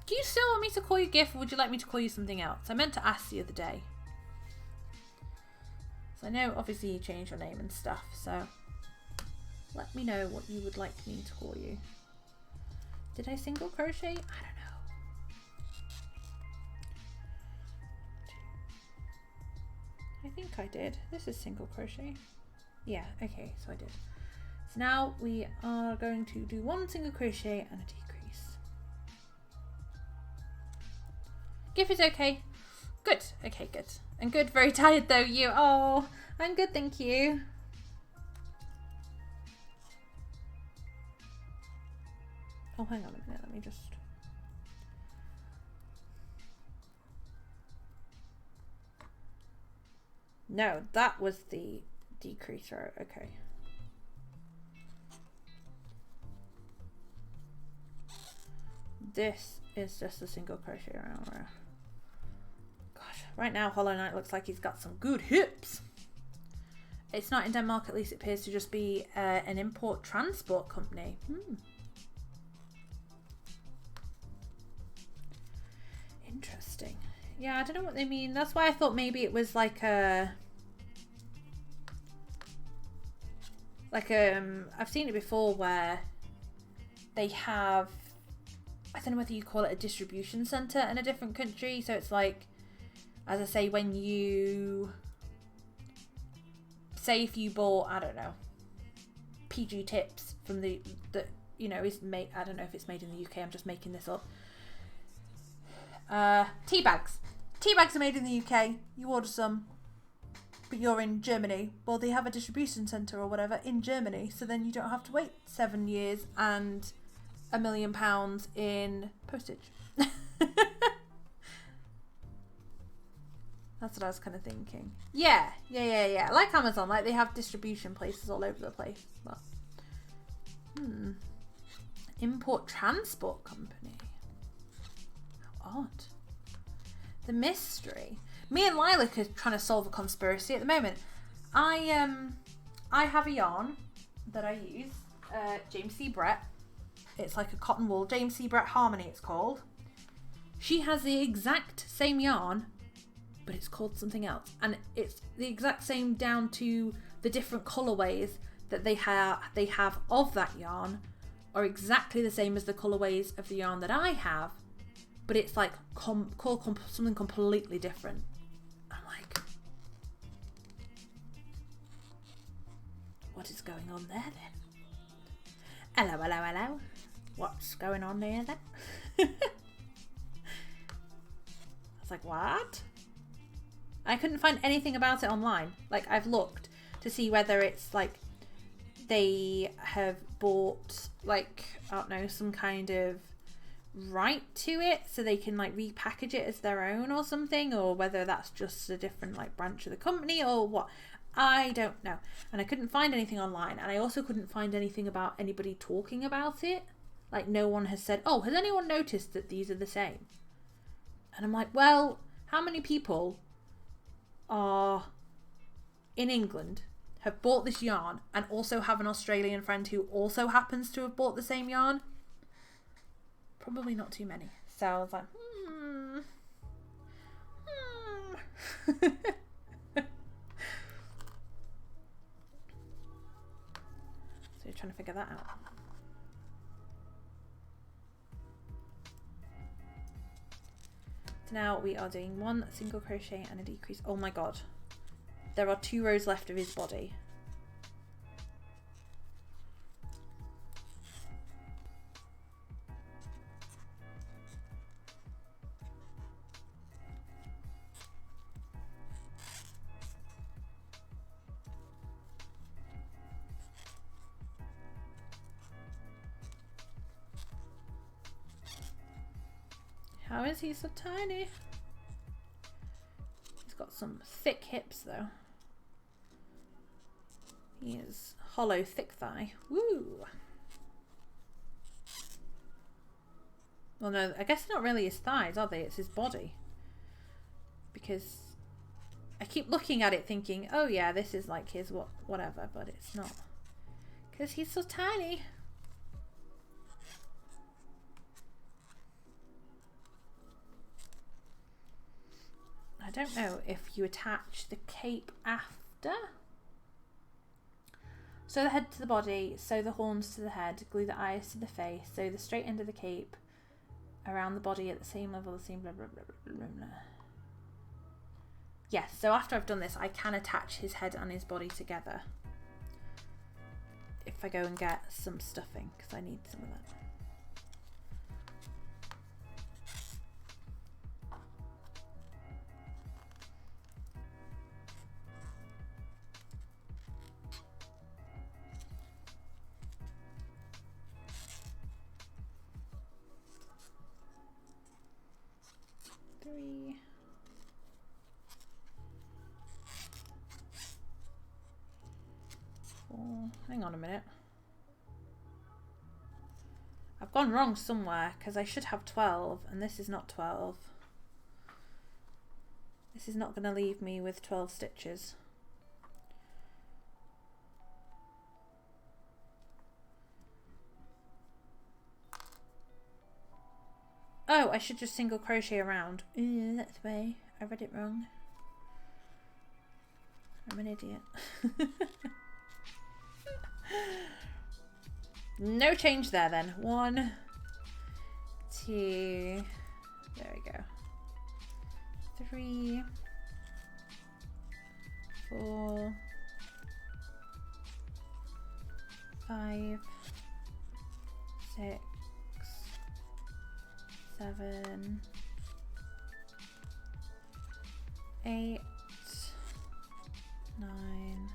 Do you still want me to call you Gif, or would you like me to call you something else? I meant to ask the other day. I know obviously you changed your name and stuff, so let me know what you would like me to call you. Did I single crochet? I don't know. I think I did. This is single crochet. Yeah, okay, so I did. So now we are going to do one single crochet and a decrease. Gif is okay. Good. Okay, good. And good. Very tired though. You. Oh, I'm good. Thank you. Oh, hang on a minute. Let me just. No, that was the decrease row. Okay. This is just a single crochet row. Right now, Hollow Knight looks like he's got some good hips. It's not in Denmark, at least it appears to just be an import transport company. Interesting. Yeah, I don't know what they mean. That's why I thought maybe it was like a... I've seen it before where they have... I don't know whether you call it a distribution centre in a different country. So it's like... As I say, when you say if you bought, I don't know, PG tips from the you know is made. I don't know if it's made in the UK. I'm just making this up. Tea bags. Tea bags are made in the UK. You order some, but you're in Germany. Well, they have a distribution centre or whatever in Germany, so then you don't have to wait 7 years and £1 million in postage. That's what I was kind of thinking. Yeah. Like Amazon, like they have distribution places all over the place. But, Import transport company. How odd. The mystery. Me and Lilac are trying to solve a conspiracy at the moment. I have a yarn that I use. James C. Brett. It's like a cotton wool. James C. Brett Harmony it's called. She has the exact same yarn, but it's called something else, and it's the exact same down to the different colorways that they have of that yarn are exactly the same as the colorways of the yarn that I have, but it's like called something completely different. I'm like, what is going on there then? Hello. What's going on there then? I was like, what? I couldn't find anything about it online. Like, I've looked to see whether it's like they have bought like, I don't know, some kind of right to it so they can like repackage it as their own or something, or whether that's just a different like branch of the company or what. I don't know. And I couldn't find anything online, and I also couldn't find anything about anybody talking about it. Like, no one has said, oh, has anyone noticed that these are the same? And I'm like, well, how many people are in England, have bought this yarn, and also have an Australian friend who also happens to have bought the same yarn? Probably not too many. So I was like, So you're trying to figure that out. So now we are doing 1 single crochet and a decrease. Oh my god. There are 2 rows left of his body. How is he so tiny? He's got some thick hips though. He is hollow, thick thigh. Woo! Well, no, I guess not really his thighs, are they? It's his body. Because I keep looking at it thinking, oh yeah, this is like his whatever, but it's not. Because he's so tiny. I don't know if you attach the cape after. Sew the head to the body, sew the horns to the head, glue the eyes to the face, sew the straight end of the cape around the body at the same level, the same blah blah blah blah blah blah. Yes, so after I've done this, I can attach his head and his body together. If I go and get some stuffing, because I need some of that. Three. Four. Hang on a minute. I've gone wrong somewhere because I should have 12 and this is not 12. This is not going to leave me with 12 stitches. Oh, I should just single crochet around. That's why I read it wrong. I'm an idiot. No change there then. 1, 2, there we go. 3, 4, 5, 6, 7, 8, 9,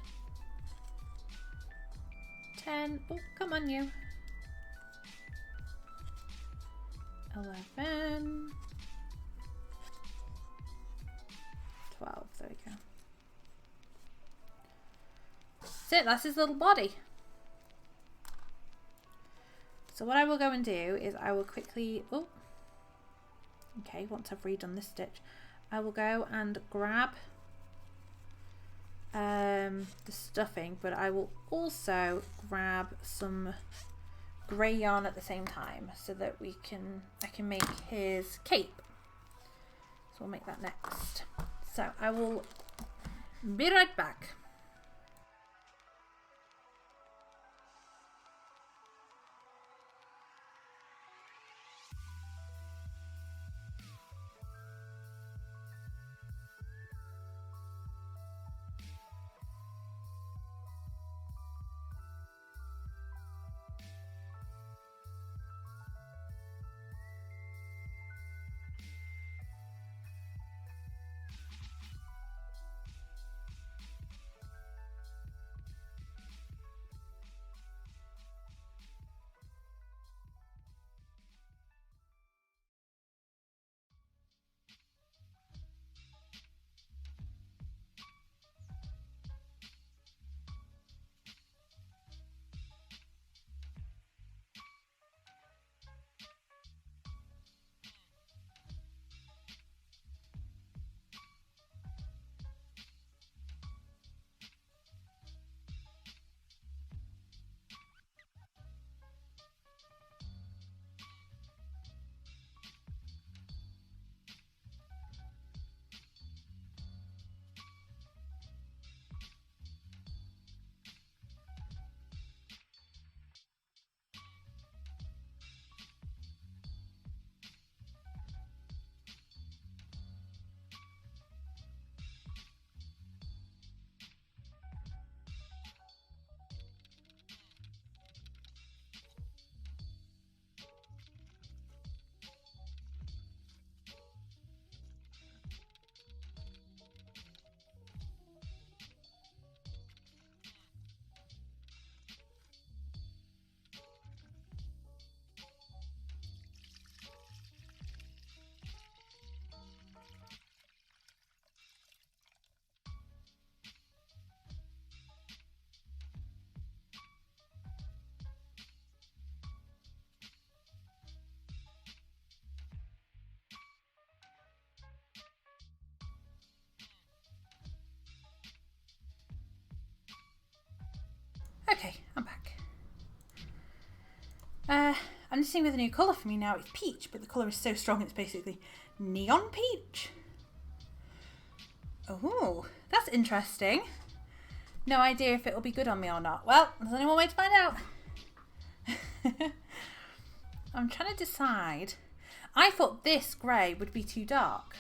10. Oh, come on, you. 11, 12. There we go. That's it. That's his little body. So what I will go and do is I will quickly. Oh. Okay, once I've redone this stitch, I will go and grab the stuffing, but I will also grab some grey yarn at the same time so that I can make his cape. So we'll make that next. So I will be right back. Okay, I'm back. I'm just seeing with a new colour for me now. It's peach, but the colour is so strong it's basically neon peach. Oh, that's interesting. No idea if it'll be good on me or not. Well, there's only one way to find out. I'm trying to decide. I thought this grey would be too dark.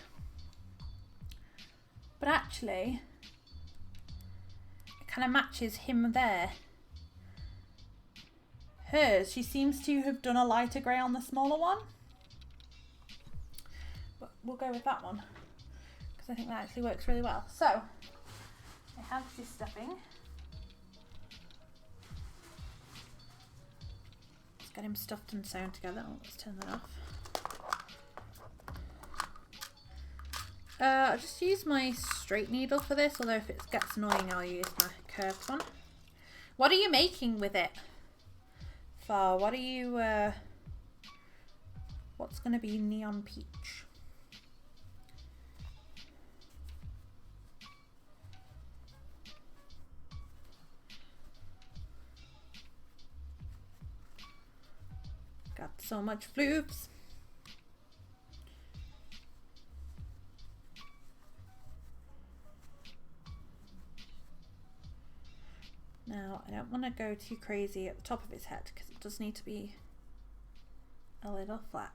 But actually, it kind of matches him there. Hers, she seems to have done a lighter grey on the smaller one. But we'll go with that one, because I think that actually works really well. So, I have this stuffing. Let's get him stuffed and sewn together. Oh, let's turn that off. I'll just use my straight needle for this, although if it gets annoying I'll use my curved one. What are you making with it? Far, what are you, what's going to be neon peach? Got so much floops. Now, I don't want to go too crazy at the top of his head because it does need to be a little flat.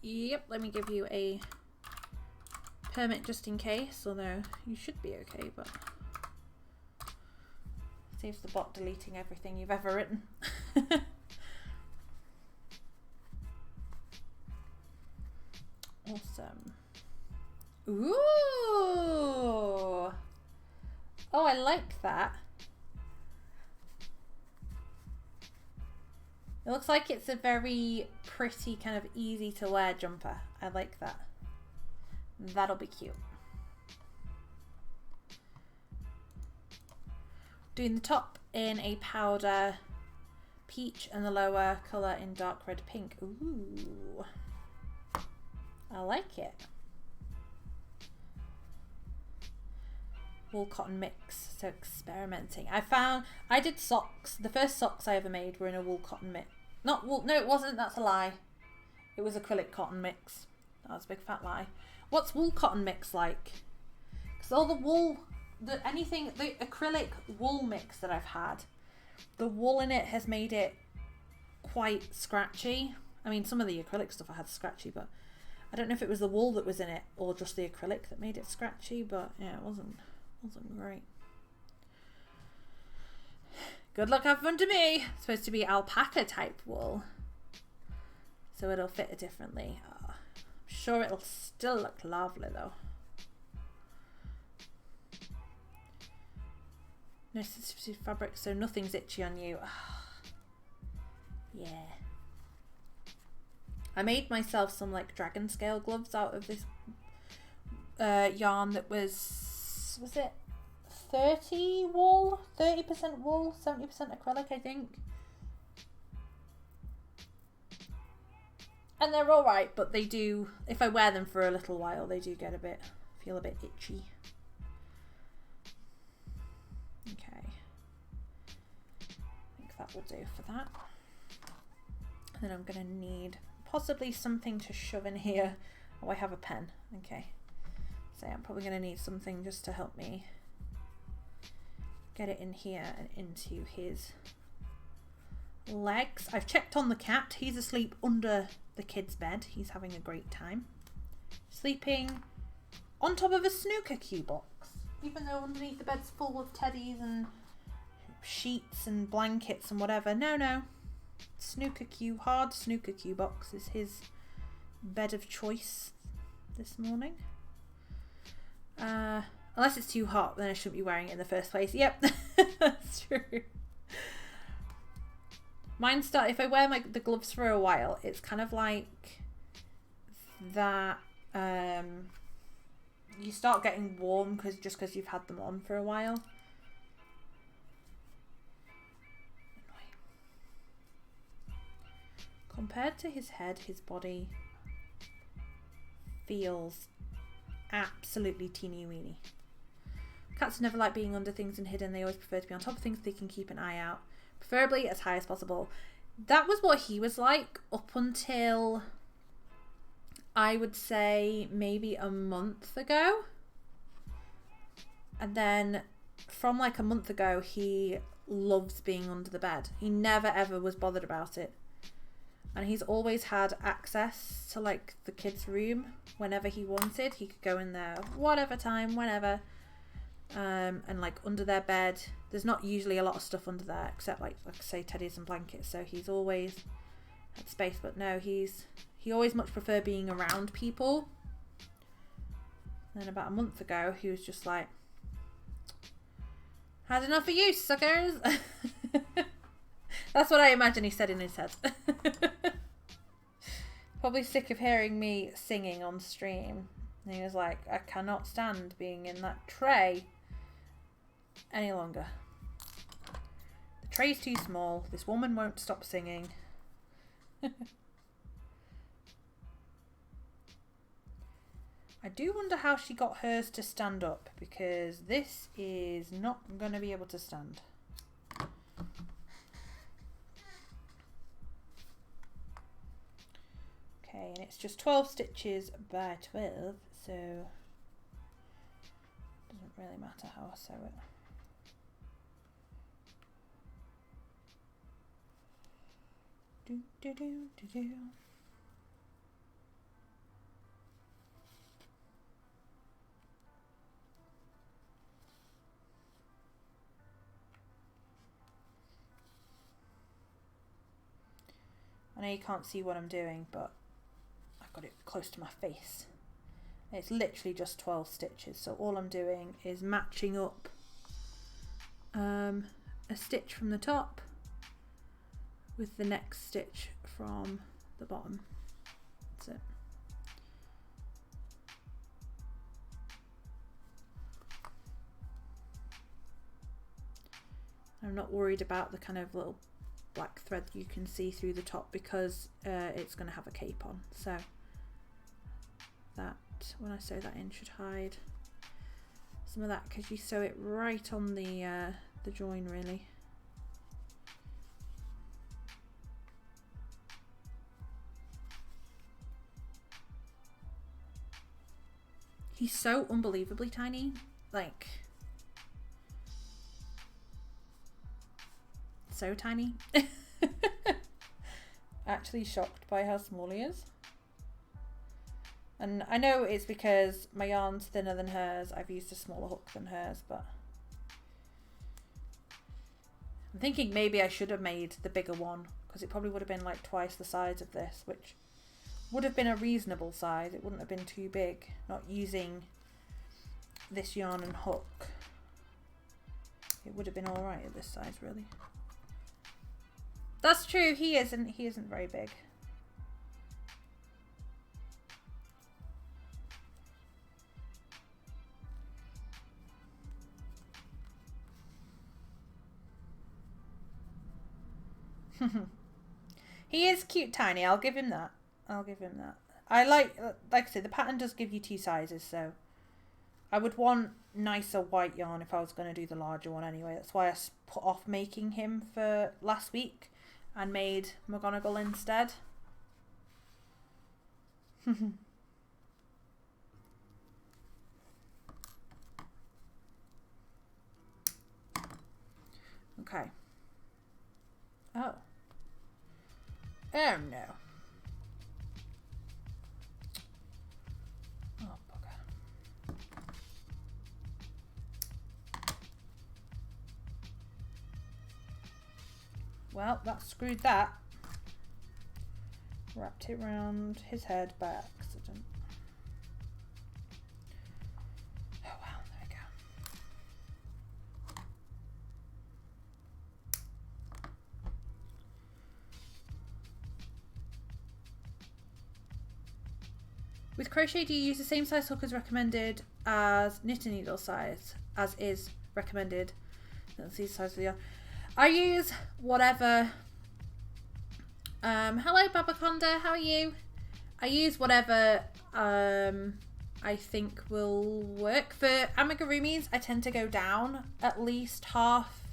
Yep, let me give you a permit just in case, although you should be okay, but saves the bot deleting everything you've ever written. Awesome. Ooh! Oh, I like that. It looks like it's a very pretty, kind of easy to wear jumper. I like that. That'll be cute. Doing the top in a powder peach and the lower colour in dark red pink. Ooh. I like it. Wool cotton mix, so experimenting. I did socks. The first socks I ever made were in a wool cotton mix. Not wool, no it wasn't, that's a lie. It was acrylic cotton mix. That was a big fat lie. What's wool cotton mix like? Because all the wool, the acrylic wool mix that I've had, the wool in it has made it quite scratchy. I mean, some of the acrylic stuff I had scratchy, but I don't know if it was the wool that was in it or just the acrylic that made it scratchy, but yeah, it wasn't great. Good luck, have fun to me. It's supposed to be alpaca type wool, so it'll fit it differently. Oh, I'm sure it'll still look lovely though. No substitute fabric, so nothing's itchy on you. Oh, yeah. I made myself some like dragon scale gloves out of this yarn that was it 30% wool, 70% acrylic, I think. And they're alright, but they do, if I wear them for a little while, they do get feel a bit itchy. Okay. I think that will do for that. And then I'm going to need possibly something to shove in here. Oh, I have a pen. Okay. So I'm probably going to need something just to help me get it in here and into his legs. I've checked on the cat. He's asleep under the kid's bed. He's having a great time. Sleeping on top of a snooker cue box. Even though underneath the bed's full of teddies and sheets and blankets and whatever. No. Snooker cue, hard snooker cue box is his bed of choice this morning. Unless it's too hot, then I shouldn't be wearing it in the first place. Yep, that's true. Mine start, if I wear the gloves for a while, it's kind of like that, you start getting warm just because you've had them on for a while. Compared to his head, his body feels absolutely teeny weeny. Cats never like being under things and hidden. They always prefer to be on top of things they can keep an eye out. Preferably as high as possible. That was what he was like up until, I would say, maybe a month ago. And then from like a month ago, he loves being under the bed. He never ever was bothered about it. And he's always had access to like the kids' room whenever he wanted. He could go in there whatever time, whenever. And like under their bed, there's not usually a lot of stuff under there except like I say teddies and blankets, so he's always had space. But no, he always much preferred being around people. And then about a month ago he was just like, had enough of you suckers. That's what I imagine he said in his head. Probably sick of hearing me singing on stream. And he was like, I cannot stand being in that tray any longer. The tray's too small. This woman won't stop singing. I do wonder how she got hers to stand up, because this is not going to be able to stand. Okay, and it's just 12 stitches by 12, so it doesn't really matter how I sew it. Do, do, do, do, do. I know you can't see what I'm doing, but I've got it close to my face. It's literally just 12 stitches, so all I'm doing is matching up a stitch from the top with the next stitch from the bottom. That's it. I'm not worried about the kind of little black thread you can see through the top, because it's going to have a cape on, so that when I sew that in should hide some of that, because you sew it right on the join really. He's so unbelievably tiny, like so tiny. Actually shocked by how small he is. And I know it's because my yarn's thinner than hers. I've used a smaller hook than hers, but I'm thinking maybe I should have made the bigger one, because it probably would have been like twice the size of this, which would have been a reasonable size. It wouldn't have been too big, not using this yarn and hook. It would have been all right at this size, really. That's true. He isn't very big. He is cute tiny. I'll give him that. I'll give him that. I like I said, the pattern does give you two sizes, so I would want nicer white yarn if I was going to do the larger one anyway. That's why I put off making him for last week and made McGonagall instead. Okay. Oh. Oh no. Oh bugger. Well, that screwed that. Wrapped it around his head by accident. Oh well, there we go. With crochet, do you use the same size hook as recommended as knitting needle size, as is recommended? That's the size of the yarn. I use whatever. Hello Babaconda, how are you? I use whatever I think will work. For amigurumis, I tend to go down at least half.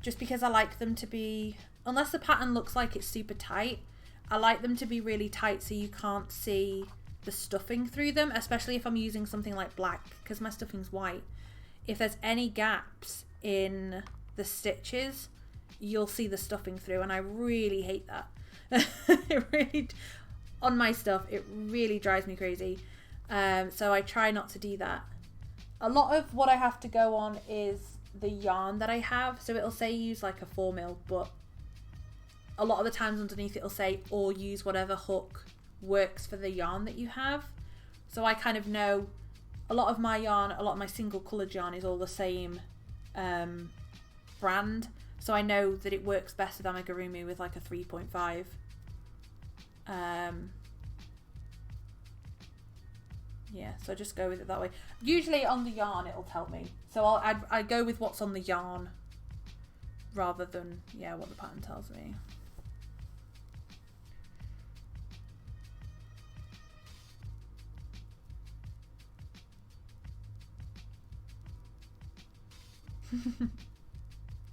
Just because I like them to be, unless the pattern looks like it's super tight, I like them to be really tight so you can't see the stuffing through them, especially if I'm using something like black, because my stuffing's white. If there's any gaps in the stitches, you'll see the stuffing through, and I really hate that. It really, on my stuff, it really drives me crazy. So I try not to do that. A lot of what I have to go on is the yarn that I have. So it'll say use like a 4mm, but a lot of the times underneath it'll say or use whatever hook works for the yarn that you have. So I kind of know a lot of my yarn, a lot of my single coloured yarn is all the same brand. So I know that it works best with amigurumi with like a 3.5. Yeah, so just go with it that way. Usually on the yarn it'll tell me. So I go with what's on the yarn rather than, yeah, what the pattern tells me.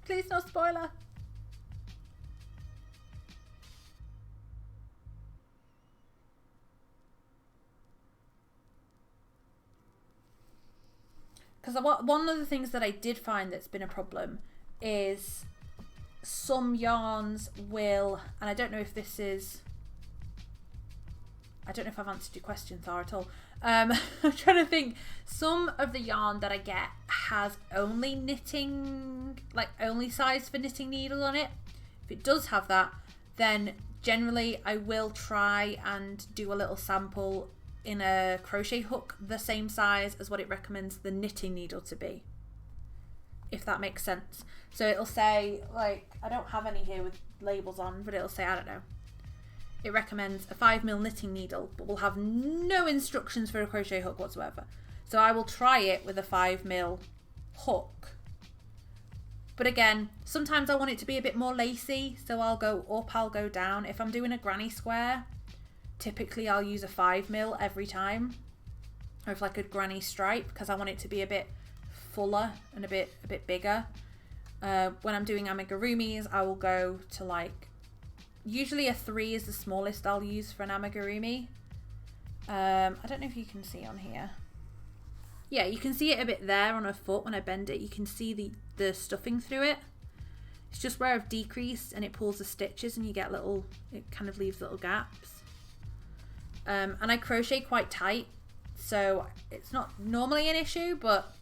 Please no spoiler. Because one of the things that I did find that's been a problem is some yarns will, and I don't know if this is, I don't know if I've answered your question, Thar, at all. I'm trying to think. Some of the yarn that I get has only knitting, like only size for knitting needle on it. If it does have that, then generally I will try and do a little sample in a crochet hook the same size as what it recommends the knitting needle to be, if that makes sense. So it'll say, like, I don't have any here with labels on, but it'll say, I don't know, it recommends a 5mm knitting needle, but will have no instructions for a crochet hook whatsoever. So I will try it with a 5mm hook. But again, sometimes I want it to be a bit more lacy, so I'll go up, I'll go down. If I'm doing a granny square, typically I'll use a 5mm every time, or if like a granny stripe, because I want it to be a bit fuller and a bit bigger. When I'm doing amigurumis, I will go to like, usually a 3 is the smallest I'll use for an amigurumi. I don't know if you can see on here. Yeah, you can see it a bit there on a foot when I bend it. You can see the stuffing through it. It's just where I've decreased and it pulls the stitches and you get little, it kind of leaves little gaps. And I crochet quite tight, so it's not normally an issue, but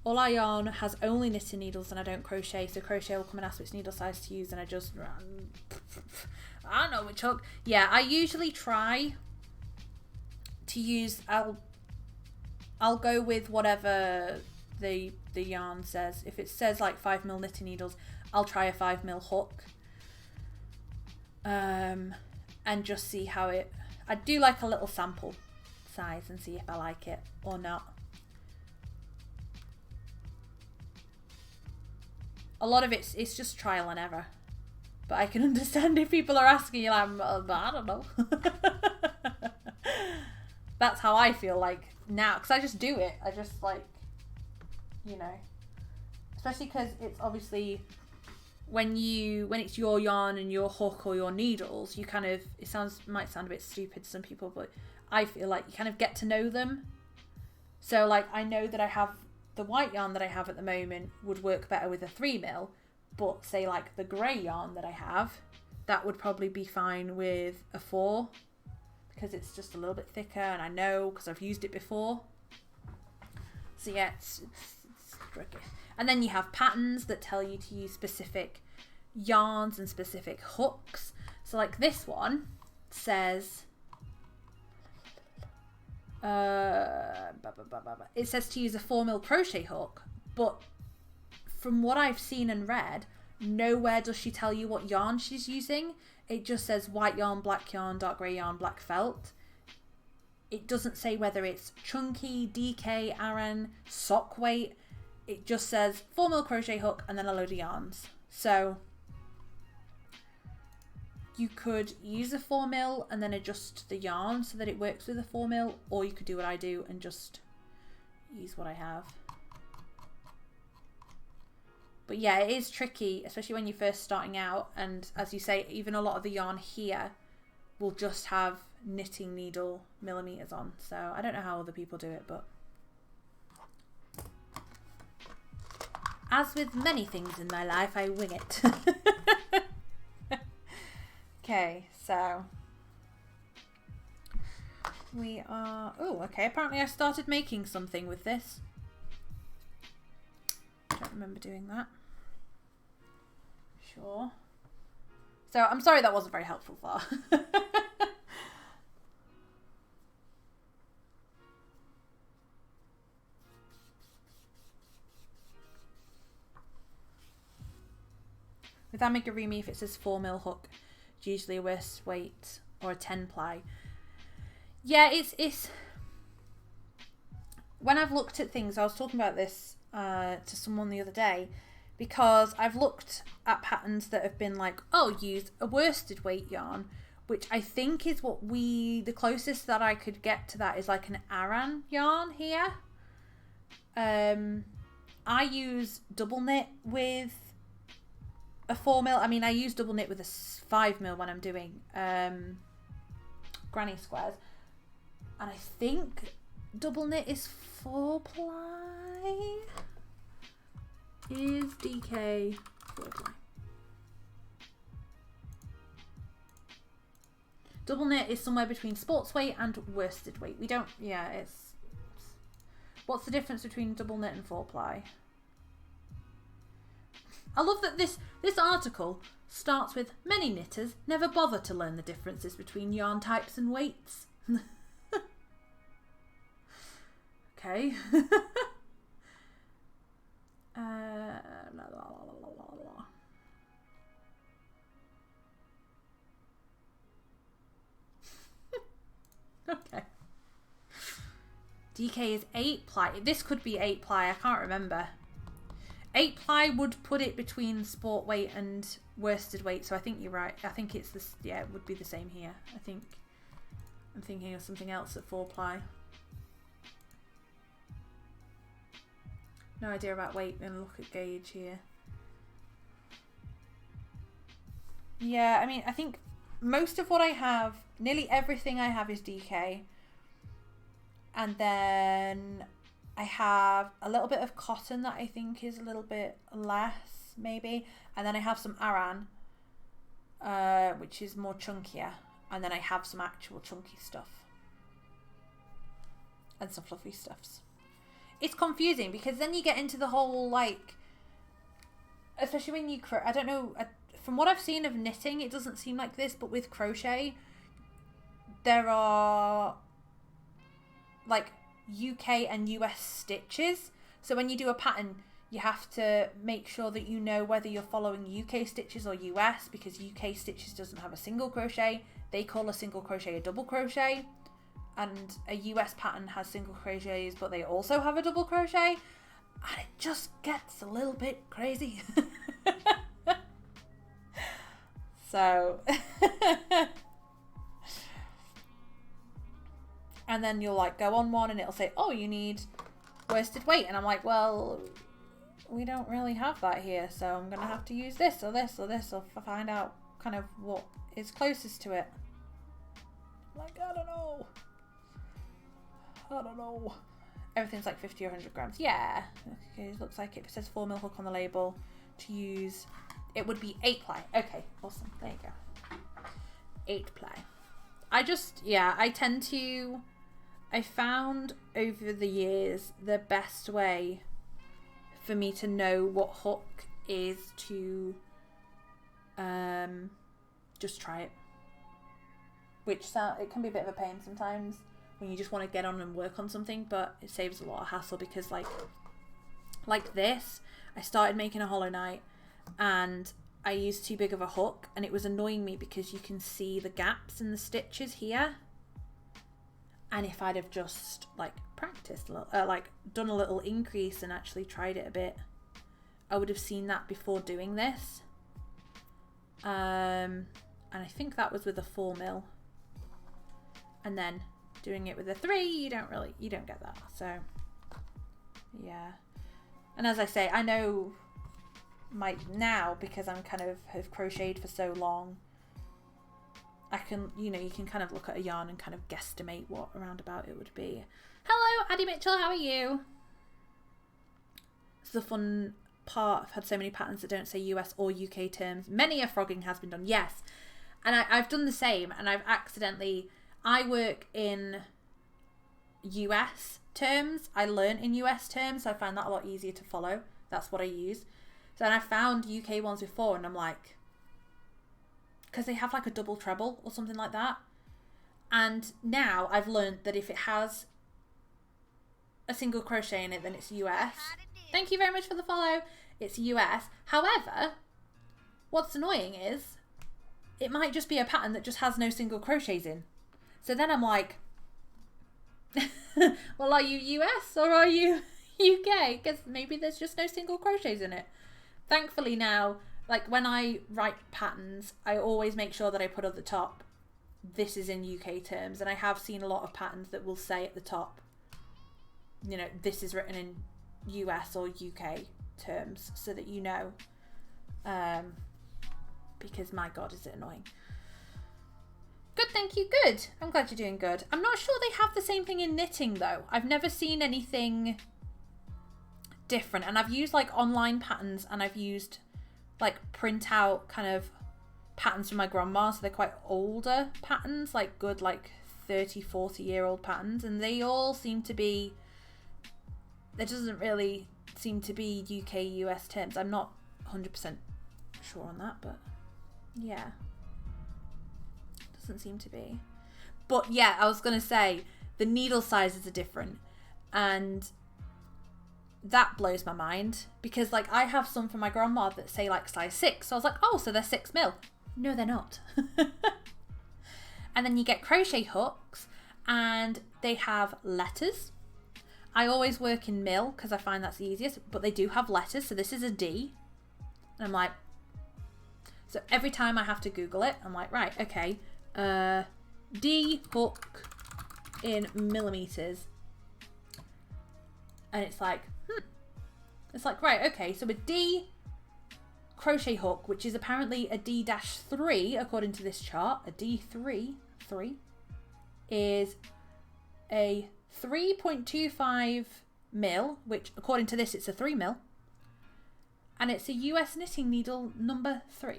all our yarn has only knitting needles and I don't crochet, so crochet will come and ask which needle size to use and I just, I don't know which hook. Yeah, I usually try to use, I'll go with whatever the yarn says. If it says like 5mm knitting needles, I'll try a 5mm hook. And just see how it, I do like a little sample size and see if I like it or not. A lot of it's just trial and error, but I can understand if people are asking you, like, I don't know. That's how I feel like now, because I just do it. I just, like, you know, especially because it's obviously when it's your yarn and your hook or your needles, you kind of, might sound a bit stupid to some people, but I feel like you kind of get to know them. So like, I know that I have the white yarn that I have at the moment would work better with a 3mm, but say like the grey yarn that I have, that would probably be fine with a 4, because it's just a little bit thicker and I know because I've used it before. So yeah, it's tricky. And then you have patterns that tell you to use specific yarns and specific hooks. So like this one says, it says to use a 4mm crochet hook, but from what I've seen and read, nowhere does she tell you what yarn she's using. It just says white yarn, black yarn, dark grey yarn, black felt. It doesn't say whether it's chunky, DK, Aran, sock weight. It just says 4mm crochet hook and then a load of yarns. So you could use a 4mm and then adjust the yarn so that it works with a 4mm, or you could do what I do and just use what I have. But yeah, it is tricky, especially when you're first starting out, and as you say, even a lot of the yarn here will just have knitting needle millimeters on, so I don't know how other people do it, but as with many things in my life, I wing it. Okay, so we are... Oh, okay, apparently I started making something with this. I don't remember doing that. Sure. So I'm sorry that wasn't very helpful far. With Amigurumi, if it says 4mm hook, it's usually a worst weight or a 10 ply. Yeah, it's when I've looked at things, I was talking about this to someone the other day, because I've looked at patterns that have been like, oh, use a worsted weight yarn, which I think is what the closest that I could get to that is like an Aran yarn here. I use double knit with a 4mm. I mean, I use double knit with a 5mm when I'm doing granny squares, and I think double knit is 4-ply. Is DK 4-ply? Double knit is somewhere between sports weight and worsted weight. We don't, yeah, it's what's the difference between double knit and 4-ply? I love that this article starts with many knitters never bother to learn the differences between yarn types and weights. Okay. Okay. DK is 8-ply. This could be 8-ply. I can't remember. 8-ply would put it between sport weight and worsted weight, so I think you're right. I think it's this. Yeah, it would be the same here. I think I'm thinking of something else at 4-ply. No idea about weight. Then look at gauge here. Yeah, I mean, I think most of what I have, nearly everything I have is DK, and then I have a little bit of cotton that I think is a little bit less, maybe. And then I have some Aran, which is more chunkier. And then I have some actual chunky stuff. And some fluffy stuffs. It's confusing because then you get into the whole, like, especially when you, I don't know, from what I've seen of knitting, it doesn't seem like this, but with crochet, there are, like, UK and US stitches. So when you do a pattern, you have to make sure that you know whether you're following UK stitches or US, because UK stitches doesn't have a single crochet. They call a single crochet a double crochet, and a US pattern has single crochets but they also have a double crochet, and it just gets a little bit crazy. So and then you'll like go on one and it'll say, oh, you need worsted weight, and I'm like, well, we don't really have that here, so I'm gonna have to use this or this or this, or find out kind of what is closest to it. Like, I don't know. Everything's like 50 or 100 grams. Yeah. Okay, it looks like it says 4mm hook on the label to use. It would be 8-ply. Okay, awesome. There you go. 8-ply. I found over the years the best way for me to know what hook is to just try it. Which it can be a bit of a pain sometimes when you just want to get on and work on something, but it saves a lot of hassle, because like this, I started making a Hollow Knight and I used too big of a hook, and it was annoying me because you can see the gaps in the stitches here. And if I'd have just like practiced, like done a little increase and actually tried it a bit, I would have seen that before doing this. And I think that was with a 4mm. And then doing it with a 3, you don't get that. So yeah. And as I say, I know now, because I'm kind of have crocheted for so long, I can, you can kind of look at a yarn and kind of guesstimate what around about it would be. Hello, Addie Mitchell, how are you? This is a fun part. I've had so many patterns that don't say US or UK terms. Many a frogging has been done, yes. And I've done the same, and I work in US terms. I learn in US terms, so I find that a lot easier to follow. That's what I use. So, and I found UK ones before, and I'm like, because they have like a double treble or something like that. And now I've learned that if it has a single crochet in it, then it's US. Thank you very much for the follow. It's US. However, what's annoying is it might just be a pattern that just has no single crochets in. So then I'm like, well, are you US or are you UK? Because maybe there's just no single crochets in it. Thankfully now, like when I write patterns, I always make sure that I put at the top, this is in UK terms. And I have seen a lot of patterns that will say at the top, this is written in US or UK terms, so that you know. Because my God, is it annoying. Good, thank you, good. I'm glad you're doing good. I'm not sure they have the same thing in knitting though. I've never seen anything different. And I've used like online patterns, and I've used like print out kind of patterns from my grandma, so they're quite older patterns, like good like 30-40-year-old patterns, and they all seem to be, there doesn't really seem to be UK US terms. I'm not 100% sure on that, but yeah, doesn't seem to be. But yeah, I was gonna say the needle sizes are different, and that blows my mind, because like I have some from my grandma that say like size 6, so I was like, oh, so they're 6mm. No, they're not. And then you get crochet hooks, and they have letters. I always work in mil because I find that's the easiest, but they do have letters. So this is a D, and I'm like, so every time I have to Google it, I'm like, right, okay, D hook in millimeters, and it's like, it's like, right, okay, so a D crochet hook, which is apparently a D-3 according to this chart, a D3 is a 3.25 mil, which according to this it's a 3mm, and it's a US knitting needle number 3.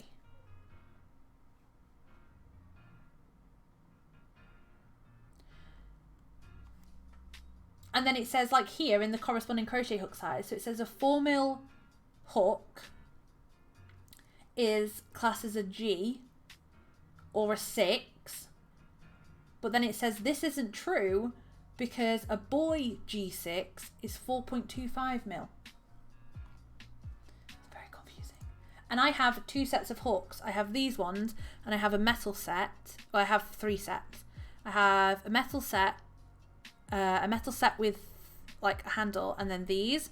And then it says, like here in the corresponding crochet hook size, so it says a 4mm hook is classed as a G or a 6, but then it says this isn't true because a boy G6 is 4.25 mil. It's very confusing. And I have 2 sets of hooks. I have these ones, and I have a metal set. Well, I have 3 sets. I have a metal set with like a handle, and then these,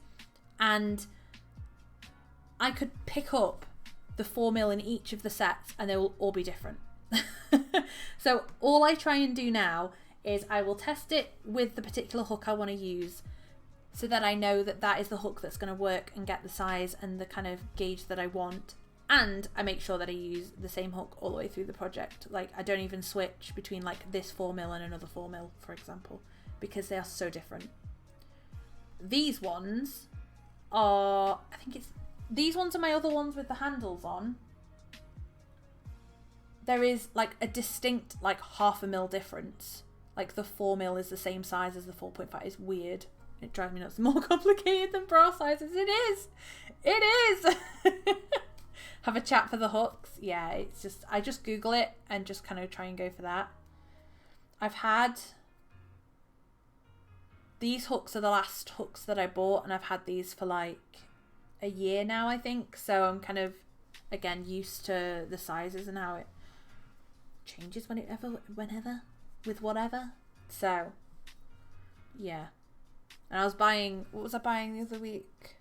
and I could pick up the 4mm in each of the sets and they will all be different. So all I try and do now is I will test it with the particular hook I want to use, so that I know that that is the hook that's going to work and get the size and the kind of gauge that I want, and I make sure that I use the same hook all the way through the project. Like I don't even switch between like this 4mm and another 4mm, for example, because they are so different. These ones are, these ones are my other ones with the handles on. There is like a distinct like 0.5 mil difference. Like the 4mm is the same size as the 4.5. It's weird. It drives me nuts. It's more complicated than bra sizes. It is. It is. Have a chat for the hooks. Yeah, it's just, I just Google it and just kind of try and go for that. I've had, these hooks are the last hooks that I bought, and I've had these for like a year now, I think. So I'm kind of, again, used to the sizes and how it changes whenever, with whatever. So, yeah. And I was buying, what was I buying the other week?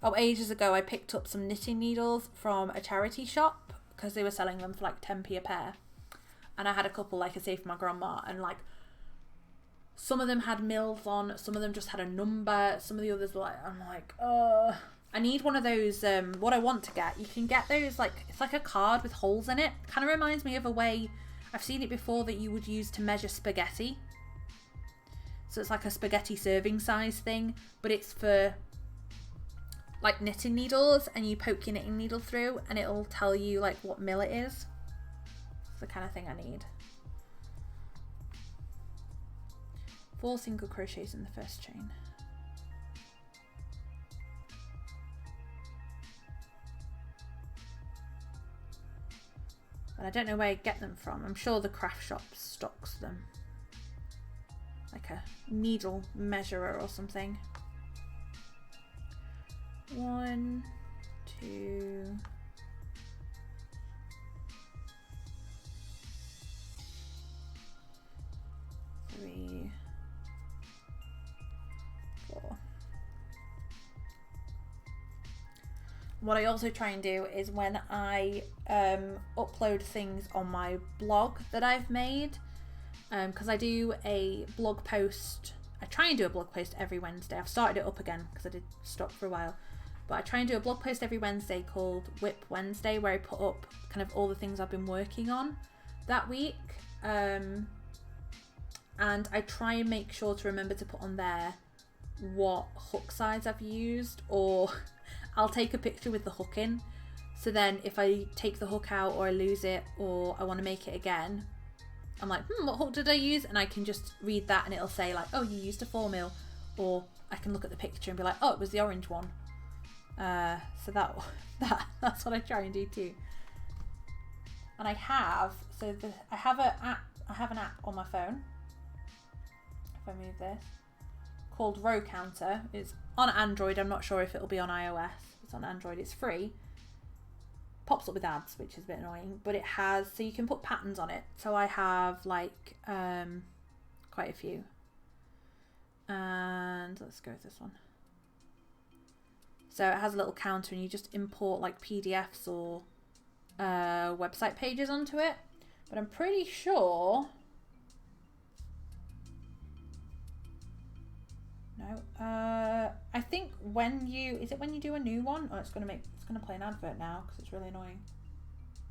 Oh, ages ago I picked up some knitting needles from a charity shop because they were selling them for like 10p a pair. And I had a couple, like I say, for my grandma, and like some of them had mils on, some of them just had a number, some of the others were like, I'm like, I need one of those, what I want to get, you can get those, like, it's like a card with holes in it. Kind of reminds me of a way, I've seen it before, that you would use to measure spaghetti. So it's like a spaghetti serving size thing, but it's for like knitting needles, and you poke your knitting needle through and it'll tell you like what mil it is. It's the kind of thing I need. 4 single crochets in the first chain. But I don't know where I get them from. I'm sure the craft shop stocks them. Like a needle measurer or something. 1, 2, 3, 4. What I also try and do is when I upload things on my blog that I've made, because I do a blog post, I try and do a blog post every Wednesday. I've started it up again because I did stop for a while, but I try and do a blog post every Wednesday called Whip Wednesday, where I put up kind of all the things I've been working on that week, and I try and make sure to remember to put on there what hook size I've used, or I'll take a picture with the hook in, so then if I take the hook out or I lose it or I want to make it again, I'm like, what hook did I use? And I can just read that and it'll say like, oh, you used a 4 mil, or I can look at the picture and be like, oh, it was the orange one. So that's what I try and do too. And I have an app on my phone. If I move this, called Row Counter. It's on Android. I'm not sure if it'll be on iOS. It's on Android. It's free. Pops up with ads, which is a bit annoying, but it has, so you can put patterns on it. So I have like quite a few, and let's go with this one. So it has a little counter, and you just import like PDFs or website pages onto it. But I'm pretty sure, no, I think when you do a new one, oh, it's gonna play an advert now because it's really annoying.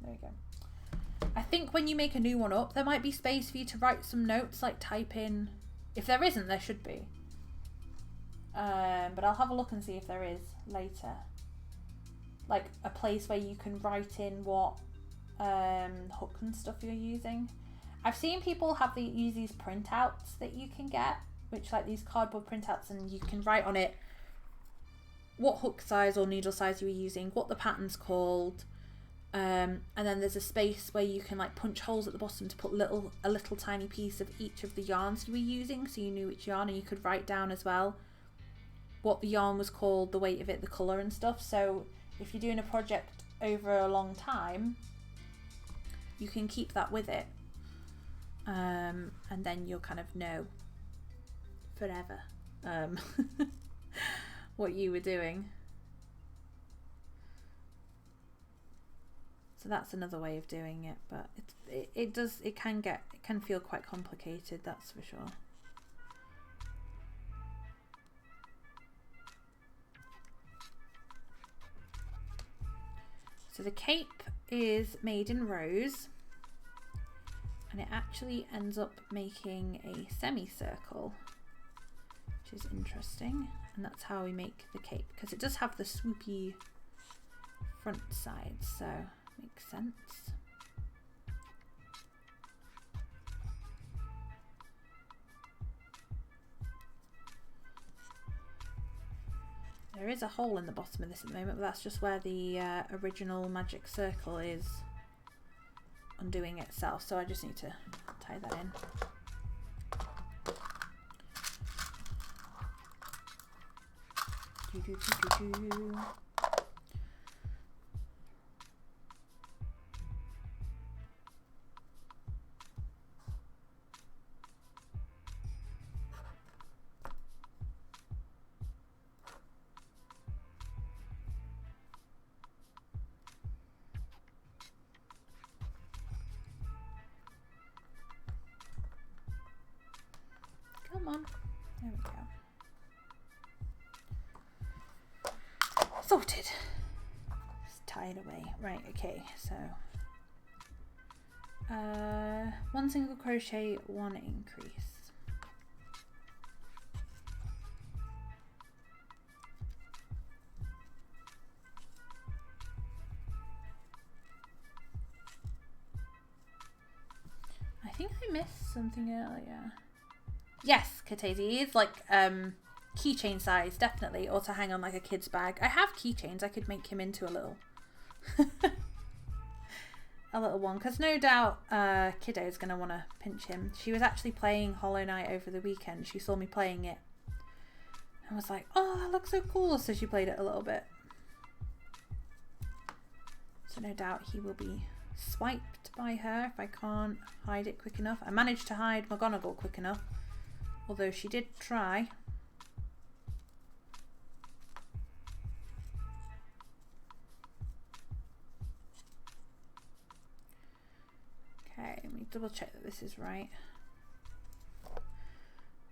There you go. I think when you make a new one up, there might be space for you to write some notes, like type in, if there isn't, there should be. But I'll have a look and see if there is later. Like a place where you can write in what hooks and stuff you're using. I've seen people use these printouts that you can get, which like these cardboard printouts, and you can write on it what hook size or needle size you were using, what the pattern's called, and then there's a space where you can like punch holes at the bottom to put a little tiny piece of each of the yarns you were using, so you knew which yarn, and you could write down as well what the yarn was called, the weight of it, the colour and stuff. So if you're doing a project over a long time, you can keep that with it, and then you'll kind of know forever what you were doing. So that's another way of doing it, but it can feel quite complicated, that's for sure. So the cape is made in rows, and it actually ends up making a semicircle, which is interesting. And that's how we make the cape, because it does have the swoopy front side, so makes sense. There is a hole in the bottom of this at the moment, but that's just where the original magic circle is undoing itself, so I just need to tie that in. on. There we go. Sorted. It's tied away. Right, okay, so 1 single crochet, 1 increase. I think I missed something earlier. Yes, Katesi, like keychain size, definitely, or to hang on like a kid's bag. I have keychains. I could make him into a little a little one, because no doubt Kiddo is going to want to pinch him. She was actually playing Hollow Knight over the weekend. She saw me playing it and was like, oh, that looks so cool. So she played it a little bit. So no doubt he will be swiped by her if I can't hide it quick enough. I managed to hide McGonagall quick enough, although she did try. Okay, let me double check that this is right.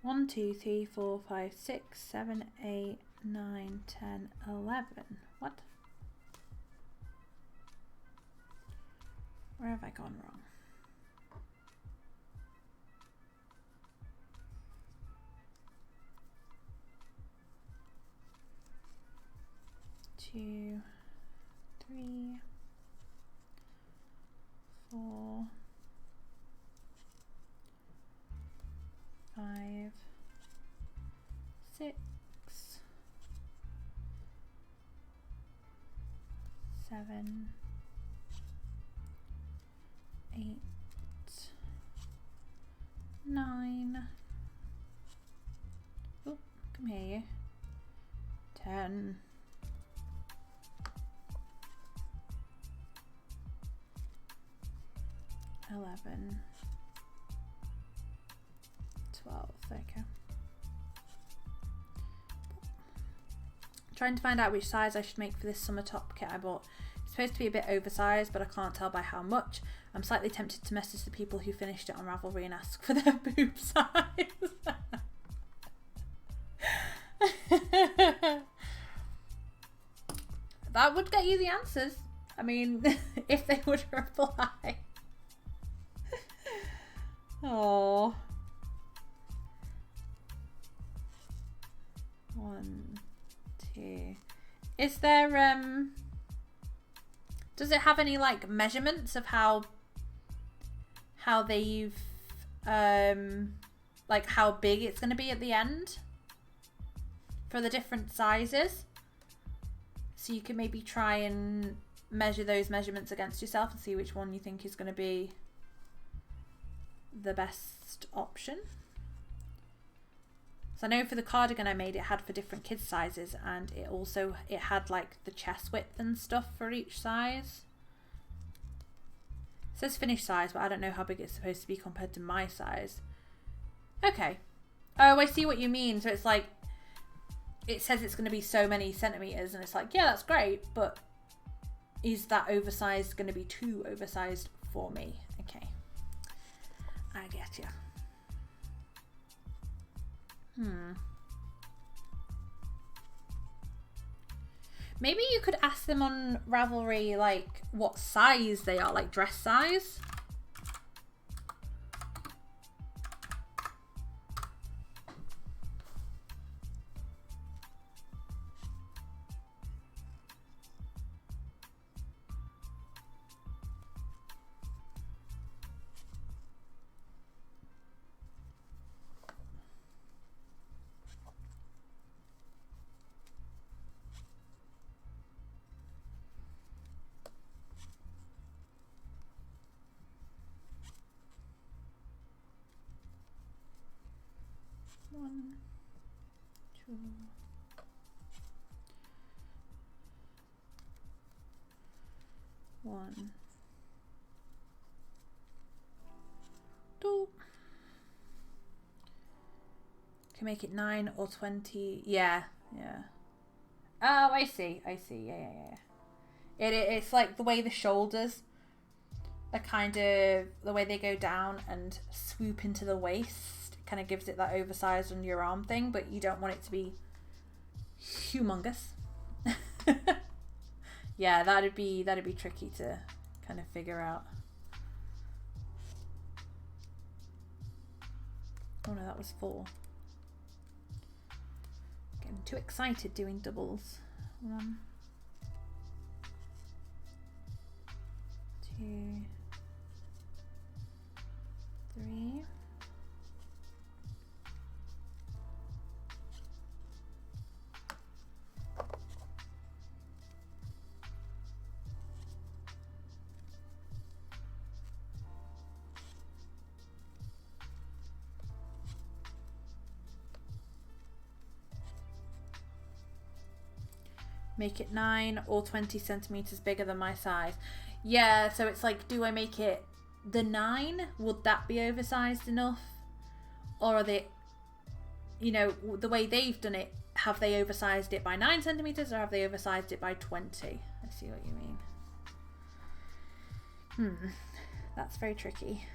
1, 2, 3, 4, 5, 6, 7, 8, 9, 10, 11. What? Where have I gone wrong? 2, 3, 4, 5, 6, 7, 8, 9. Oh, come here, you. 10. 11. 12. There we go. Trying to find out which size I should make for this summer top kit I bought. It's supposed to be a bit oversized, but I can't tell by how much. I'm slightly tempted to message the people who finished it on Ravelry and ask for their boob size. That would get you the answers. I mean, if they would reply. Oh. 1, 2. Is there does it have any like measurements of how they've like how big it's going to be at the end for the different sizes? So you can maybe try and measure those measurements against yourself and see which one you think is going to be the best option. So I know for the cardigan I made, it had for different kids sizes, and it had like the chest width and stuff for each size. It says finished size, but I don't know how big it's supposed to be compared to my size. Okay. Oh, I see what you mean. So it's like, it says it's going to be so many centimeters, and it's like, yeah, that's great, but is that oversized going to be too oversized for me? Okay. I get you. Maybe you could ask them on Ravelry like what size they are, like dress size. One, two, one, two. Can make it 9 or 20. Yeah, yeah. Oh, I see. I see. Yeah. It's like the way the shoulders are kind of the way they go down and swoop into the waist kind of gives it that oversized under your arm thing, but you don't want it to be humongous. Yeah, that'd be tricky to kind of figure out. Oh no, that was 4. Getting too excited doing doubles. 1, 2, 3. Make it 9 or 20 centimeters bigger than my size. Yeah, so it's like, do I make it the 9? Would that be oversized enough? Or are they, you know, the way they've done it, have they oversized it by 9 centimeters or have they oversized it by 20? I see what you mean. That's very tricky.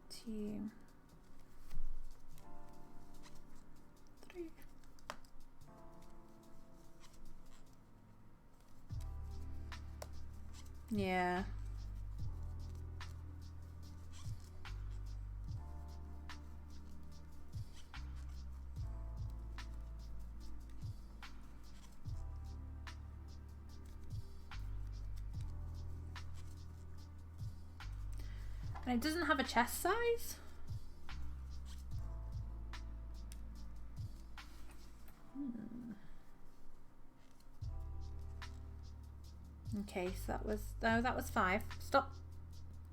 Two. Yeah. And it doesn't have a chest size? Okay, so that was 5. Stop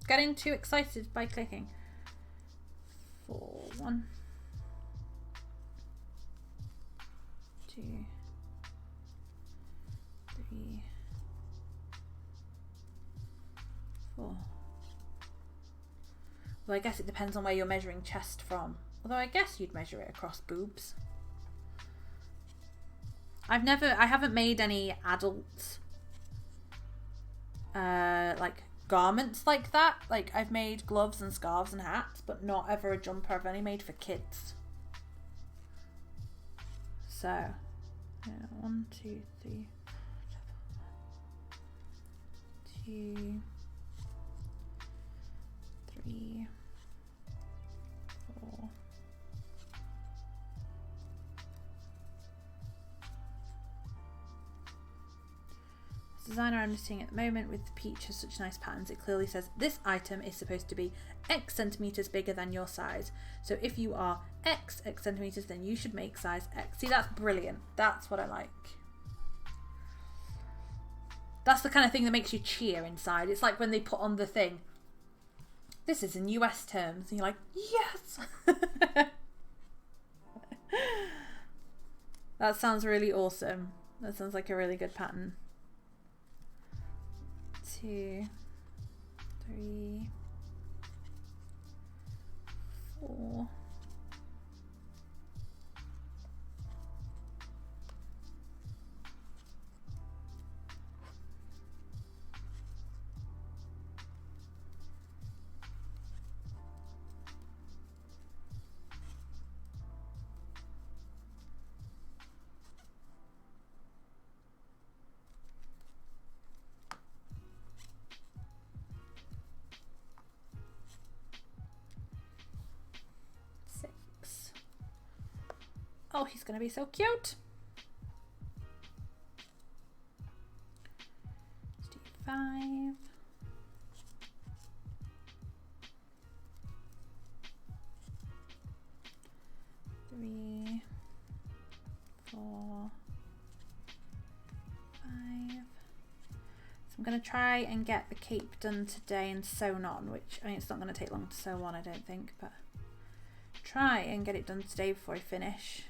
getting too excited by clicking. 4, 1, 2, 3, 4. Well, I guess it depends on where you're measuring chest from. Although I guess you'd measure it across boobs. I haven't made any adult like garments like that. Like I've made gloves and scarves and hats, but not ever a jumper. I've only made for kids. So, yeah, 1, 2, 3, 2, 3, 4. Designer I'm seeing at the moment with the peach has such nice patterns. It clearly says this item is supposed to be X centimeters bigger than your size. So if you are X centimeters, then you should make size X. See, that's brilliant. That's what I like. That's the kind of thing that makes you cheer inside. It's like when they put on the thing, this is in US terms, and you're like, yes. That sounds really awesome. That sounds like a really good pattern. 2, 3, 4. Oh, he's gonna be so cute. Let's do 5. 3, 4, 5. So I'm gonna try and get the cape done today and sewn on, which I mean it's not gonna take long to sew on, I don't think, but try and get it done today before I finish.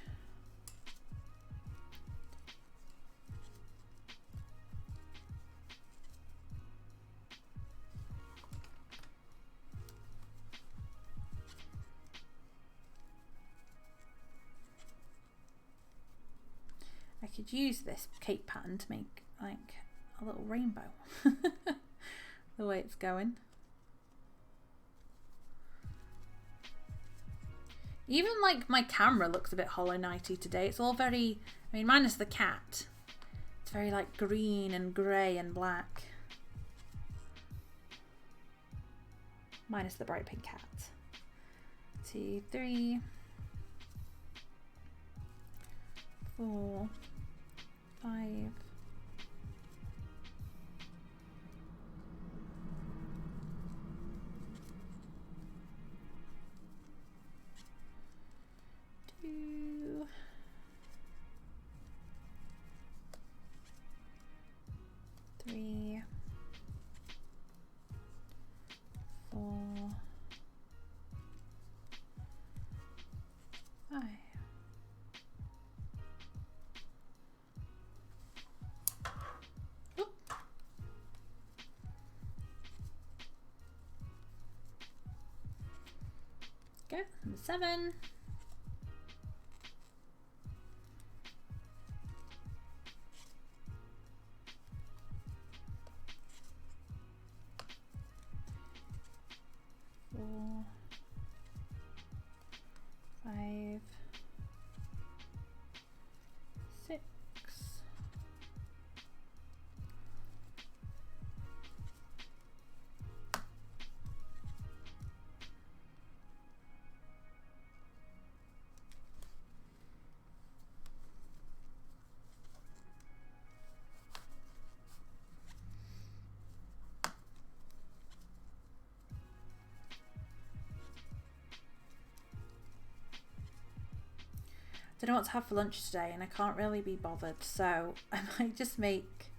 I could use this cape pattern to make like a little rainbow. the way it's going. Even like my camera looks a bit Hollow Knighty today. It's all very, I mean, minus the cat. It's very like green and grey and black. Minus the bright pink cat. 2, 3, 4, 5. 2, 3, 4, 5. Oop. Okay, number 7. 4, 5, 6. I don't know what to have for lunch today and I can't really be bothered, so I might just make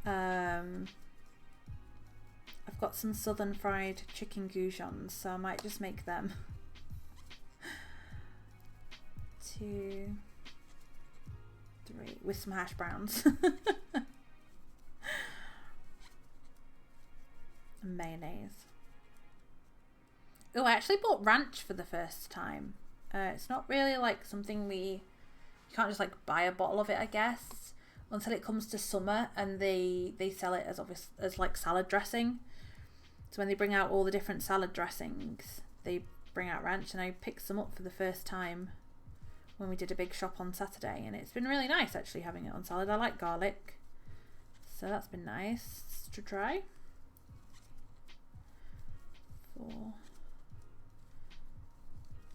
I've got some southern fried chicken goujons, so I might just make them. 2, 3 with some hash browns. And mayonnaise. Oh, I actually bought ranch for the first time. It's not really like something you can't just like buy a bottle of it, I guess, until it comes to summer and they sell it as like salad dressing. So when they bring out all the different salad dressings, they bring out ranch, and I picked some up for the first time when we did a big shop on Saturday, and it's been really nice actually having it on salad. I like garlic, so that's been nice to try. 4,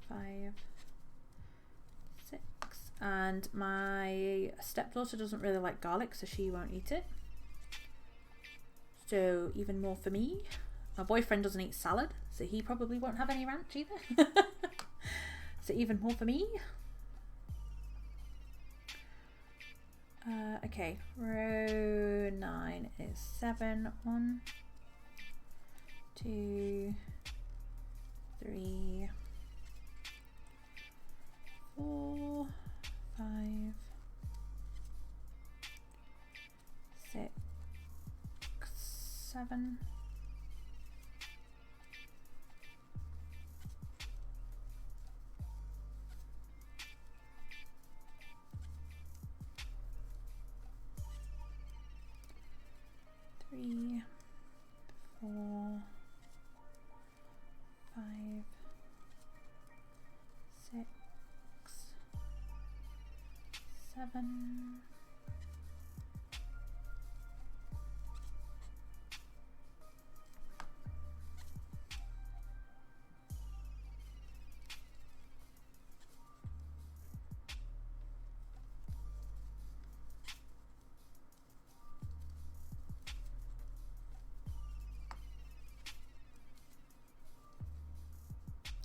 5, 6, and my stepdaughter doesn't really like garlic, so she won't eat it. So even more for me. My boyfriend doesn't eat salad, so he probably won't have any ranch either. So even more for me. Okay, row 9 is 7. 1, 2, 3, 4, 5, 6, 7. 3, 4, 5, 6, 7.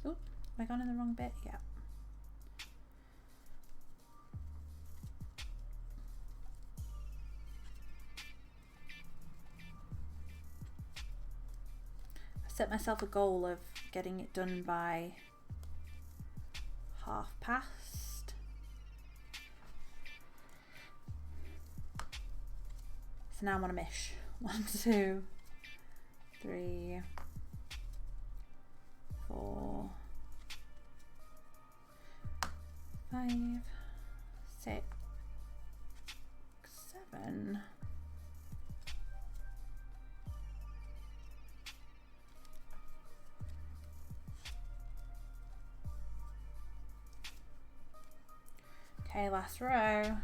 Oh, have I gone in the wrong bit? Yeah. I set myself a goal of getting it done by past. So now I'm on a mish. 1, 2, 3, 4, 5, 6, 7. Okay, last row.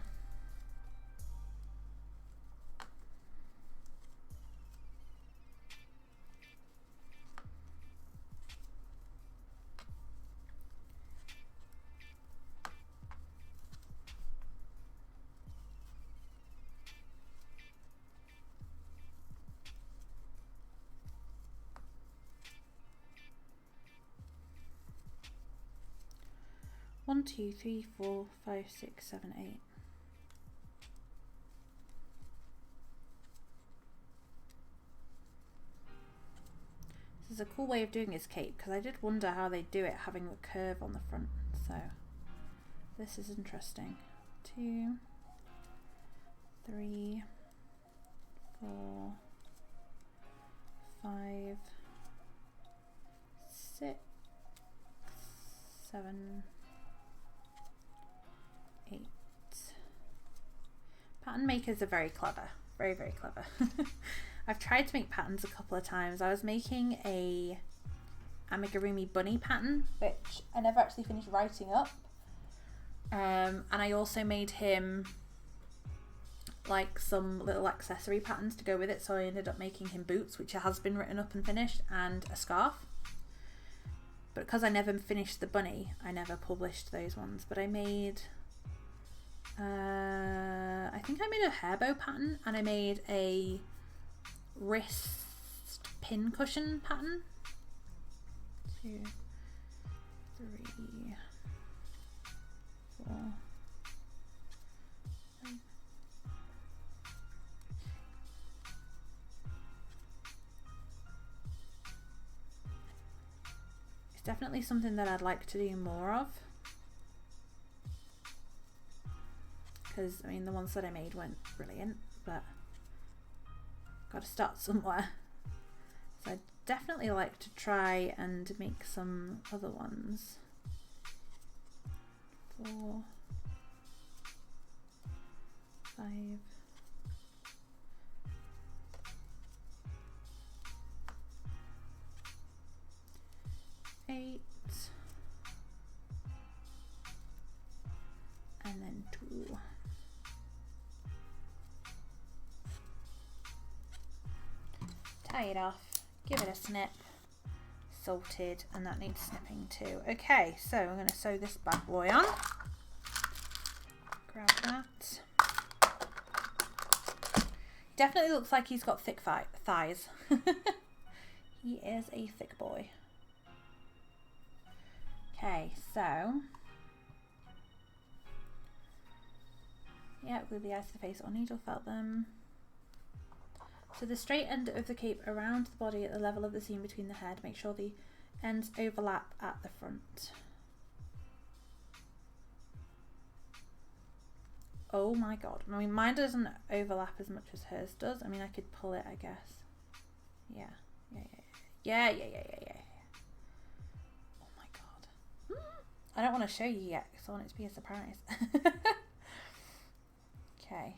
One, two, three, four, five, six, seven, eight. This is a cool way of doing his cape, because I did wonder how they do it having the curve on the front. So this is interesting. 2, 3, 4, 5, 6, 7, 8. Pattern makers are very clever, very, very clever. I've tried to make patterns a couple of times. I was making a Amigurumi bunny pattern, which I never actually finished writing up. And I also made him like some little accessory patterns to go with it. So I ended up making him boots, which has been written up and finished, and a scarf. But because I never finished the bunny, I never published those ones. But I made, I think I made a hair bow pattern, and I made a wrist pin cushion pattern. 2, 3, 4, 5. It's definitely something that I'd like to do more of, because I mean the ones that I made weren't brilliant, but got to start somewhere. So I'd definitely like to try and make some other ones. 4, 5, 8, and then 2. Tie it off, give it a snip, salted, and that needs snipping too. Okay, so I'm going to sew this bad boy on. Grab that. Definitely looks like he's got thick thighs. He is a thick boy. Okay, so yeah, glue the eyes to the face or needle felt them. So the straight end of the cape around the body at the level of the seam between the head. Make sure the ends overlap at the front. Oh my god. I mean, mine doesn't overlap as much as hers does. I mean, I could pull it, I guess. Yeah. Yeah. Oh my god. I don't want to show you yet because I want it to be a surprise. Okay.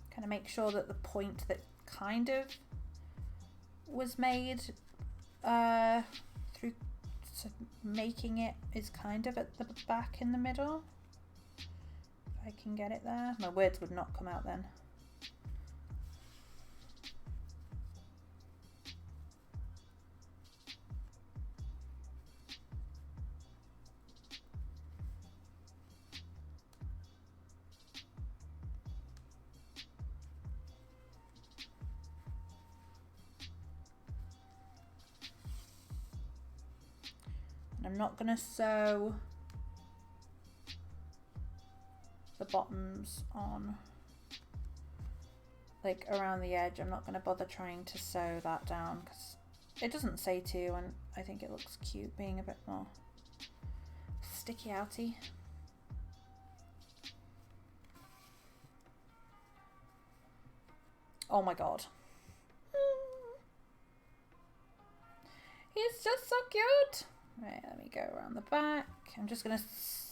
Kind of make sure that the point that kind of was made through making it is kind of at the back in the middle. If I can get it there. My words would not come out then. I'm not going to sew the bottoms on like around the edge. I'm not going to bother trying to sew that down because it doesn't say to, and I think it looks cute being a bit more sticky outy. Oh my god. He's just so cute. Right, let me go around the back. I'm just going to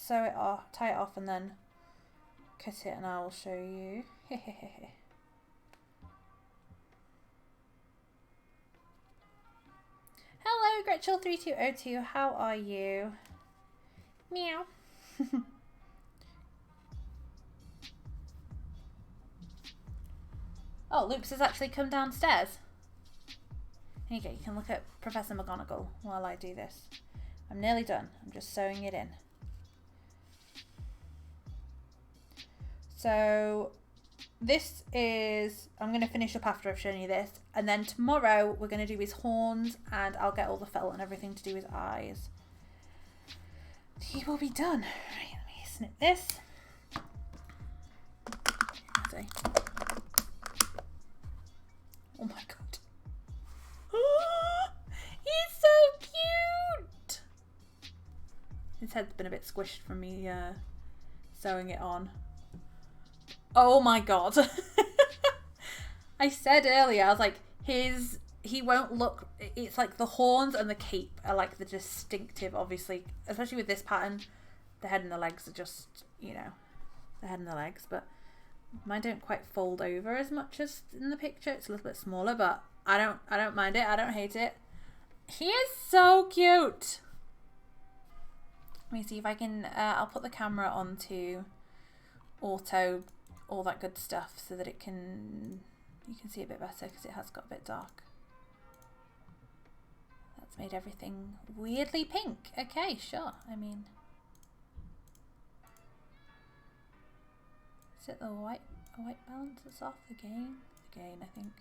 sew it off, tie it off, and then cut it, and I will show you. Hello, Gretchel3202. How are you? Meow. Oh, Luke's has actually come downstairs. Here you go. You can look at Professor McGonagall while I do this. I'm nearly done. I'm just sewing it in. So this is, I'm going to finish up after I've shown you this. And then tomorrow we're going to do his horns, and I'll get all the felt and everything to do his eyes. He will be done. Right, let me snip this. Ready. Oh my god. He's so cute! His head's been a bit squished from me sewing it on. Oh my god. I said earlier, I was like, he won't look, it's like the horns and the cape are like the distinctive, obviously, especially with this pattern. The head and the legs are just, you know, the head and the legs, but mine don't quite fold over as much as in the picture. It's a little bit smaller, but I don't mind it. I don't hate it. He is so cute. Let me see if I can, I'll put the camera onto auto, all that good stuff, so that it can, you can see a bit better because it has got a bit dark. That's made everything weirdly pink. Okay, sure. I mean, is it the white balance that's off? The gain, I think.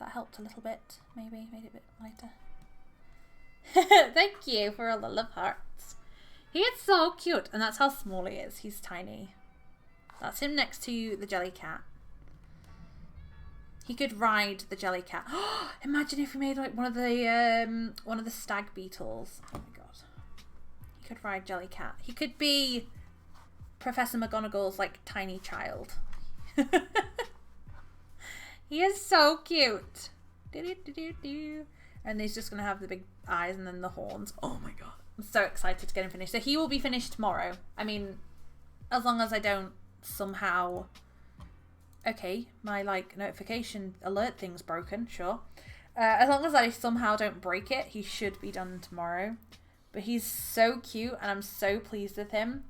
That helped a little bit, maybe made it a bit lighter. Thank you for all the love hearts. He is so cute, and that's how small he is. He's tiny. That's him next to the jelly cat. He could ride the jelly cat. Imagine if we made like one of the stag beetles. Oh my god. He could ride jelly cat. He could be Professor McGonagall's like tiny child. He is so cute. And he's just going to have the big eyes and then the horns. Oh my god. I'm so excited to get him finished. So he will be finished tomorrow. I mean, as long as I don't somehow... Okay, my like notification alert thing's broken, sure. As long as I somehow don't break it, he should be done tomorrow. But he's so cute and I'm so pleased with him.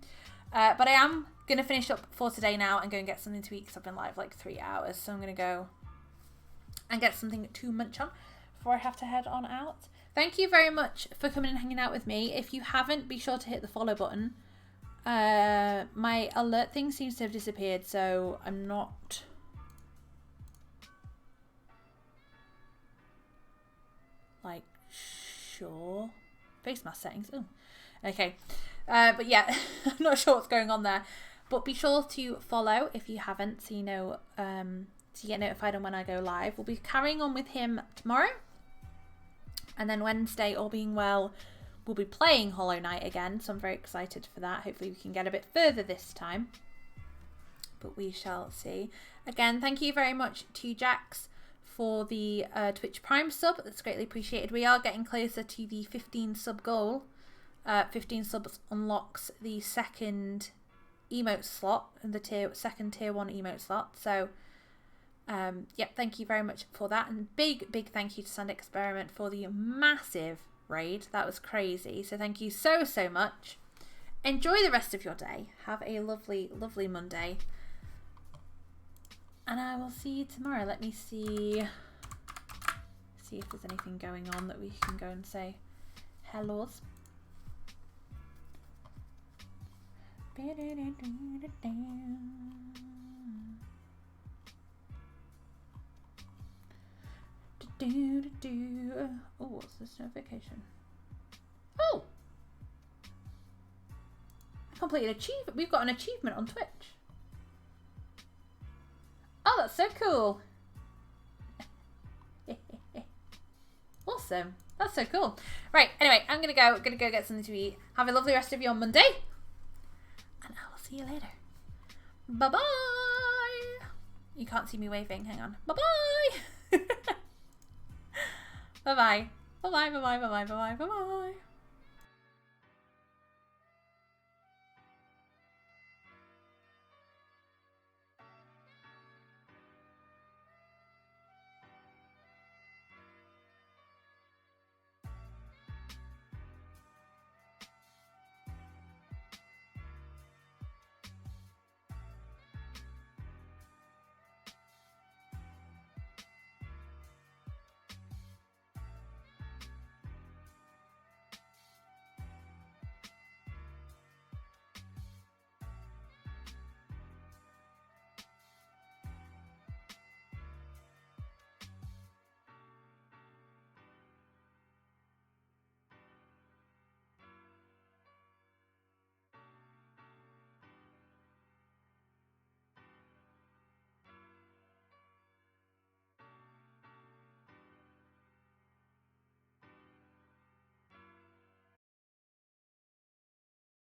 But I am going to finish up for today now and go and get something to eat because I've been live like 3 hours. So I'm going to go and get something to munch on before I have to head on out. Thank you very much for coming and hanging out with me. If you haven't, be sure to hit the follow button. My alert thing seems to have disappeared, so I'm not... like, sure. Face mask settings. Oh, okay. But yeah, I'm not sure what's going on there. But be sure to follow if you haven't, so you know, so you get notified on when I go live. We'll be carrying on with him tomorrow. And then Wednesday, all being well, we'll be playing Hollow Knight again. So I'm very excited for that. Hopefully we can get a bit further this time. But we shall see. Again, thank you very much to Jax for the Twitch Prime sub. That's greatly appreciated. We are getting closer to the 15 sub goal. 15 subs unlocks the second emote slot and the second tier 1 emote slot. So yep, thank you very much for that, and big thank you to Sand Experiment for the massive raid. That was crazy, so thank you so much. Enjoy the rest of your day. Have a lovely Monday, and I will see you tomorrow. Let me see if there's anything going on that we can go and say hellos. Oh, what's this notification? Oh! I completed achievement. We've got an achievement on Twitch. Oh, that's so cool. Awesome. That's so cool. Right, anyway, I'm gonna go get something to eat. Have a lovely rest of your Monday. And I will see you later. Bye-bye. You can't see me waving. Hang on. Bye-bye. Bye-bye. Bye-bye, bye-bye, bye-bye, bye-bye, bye-bye.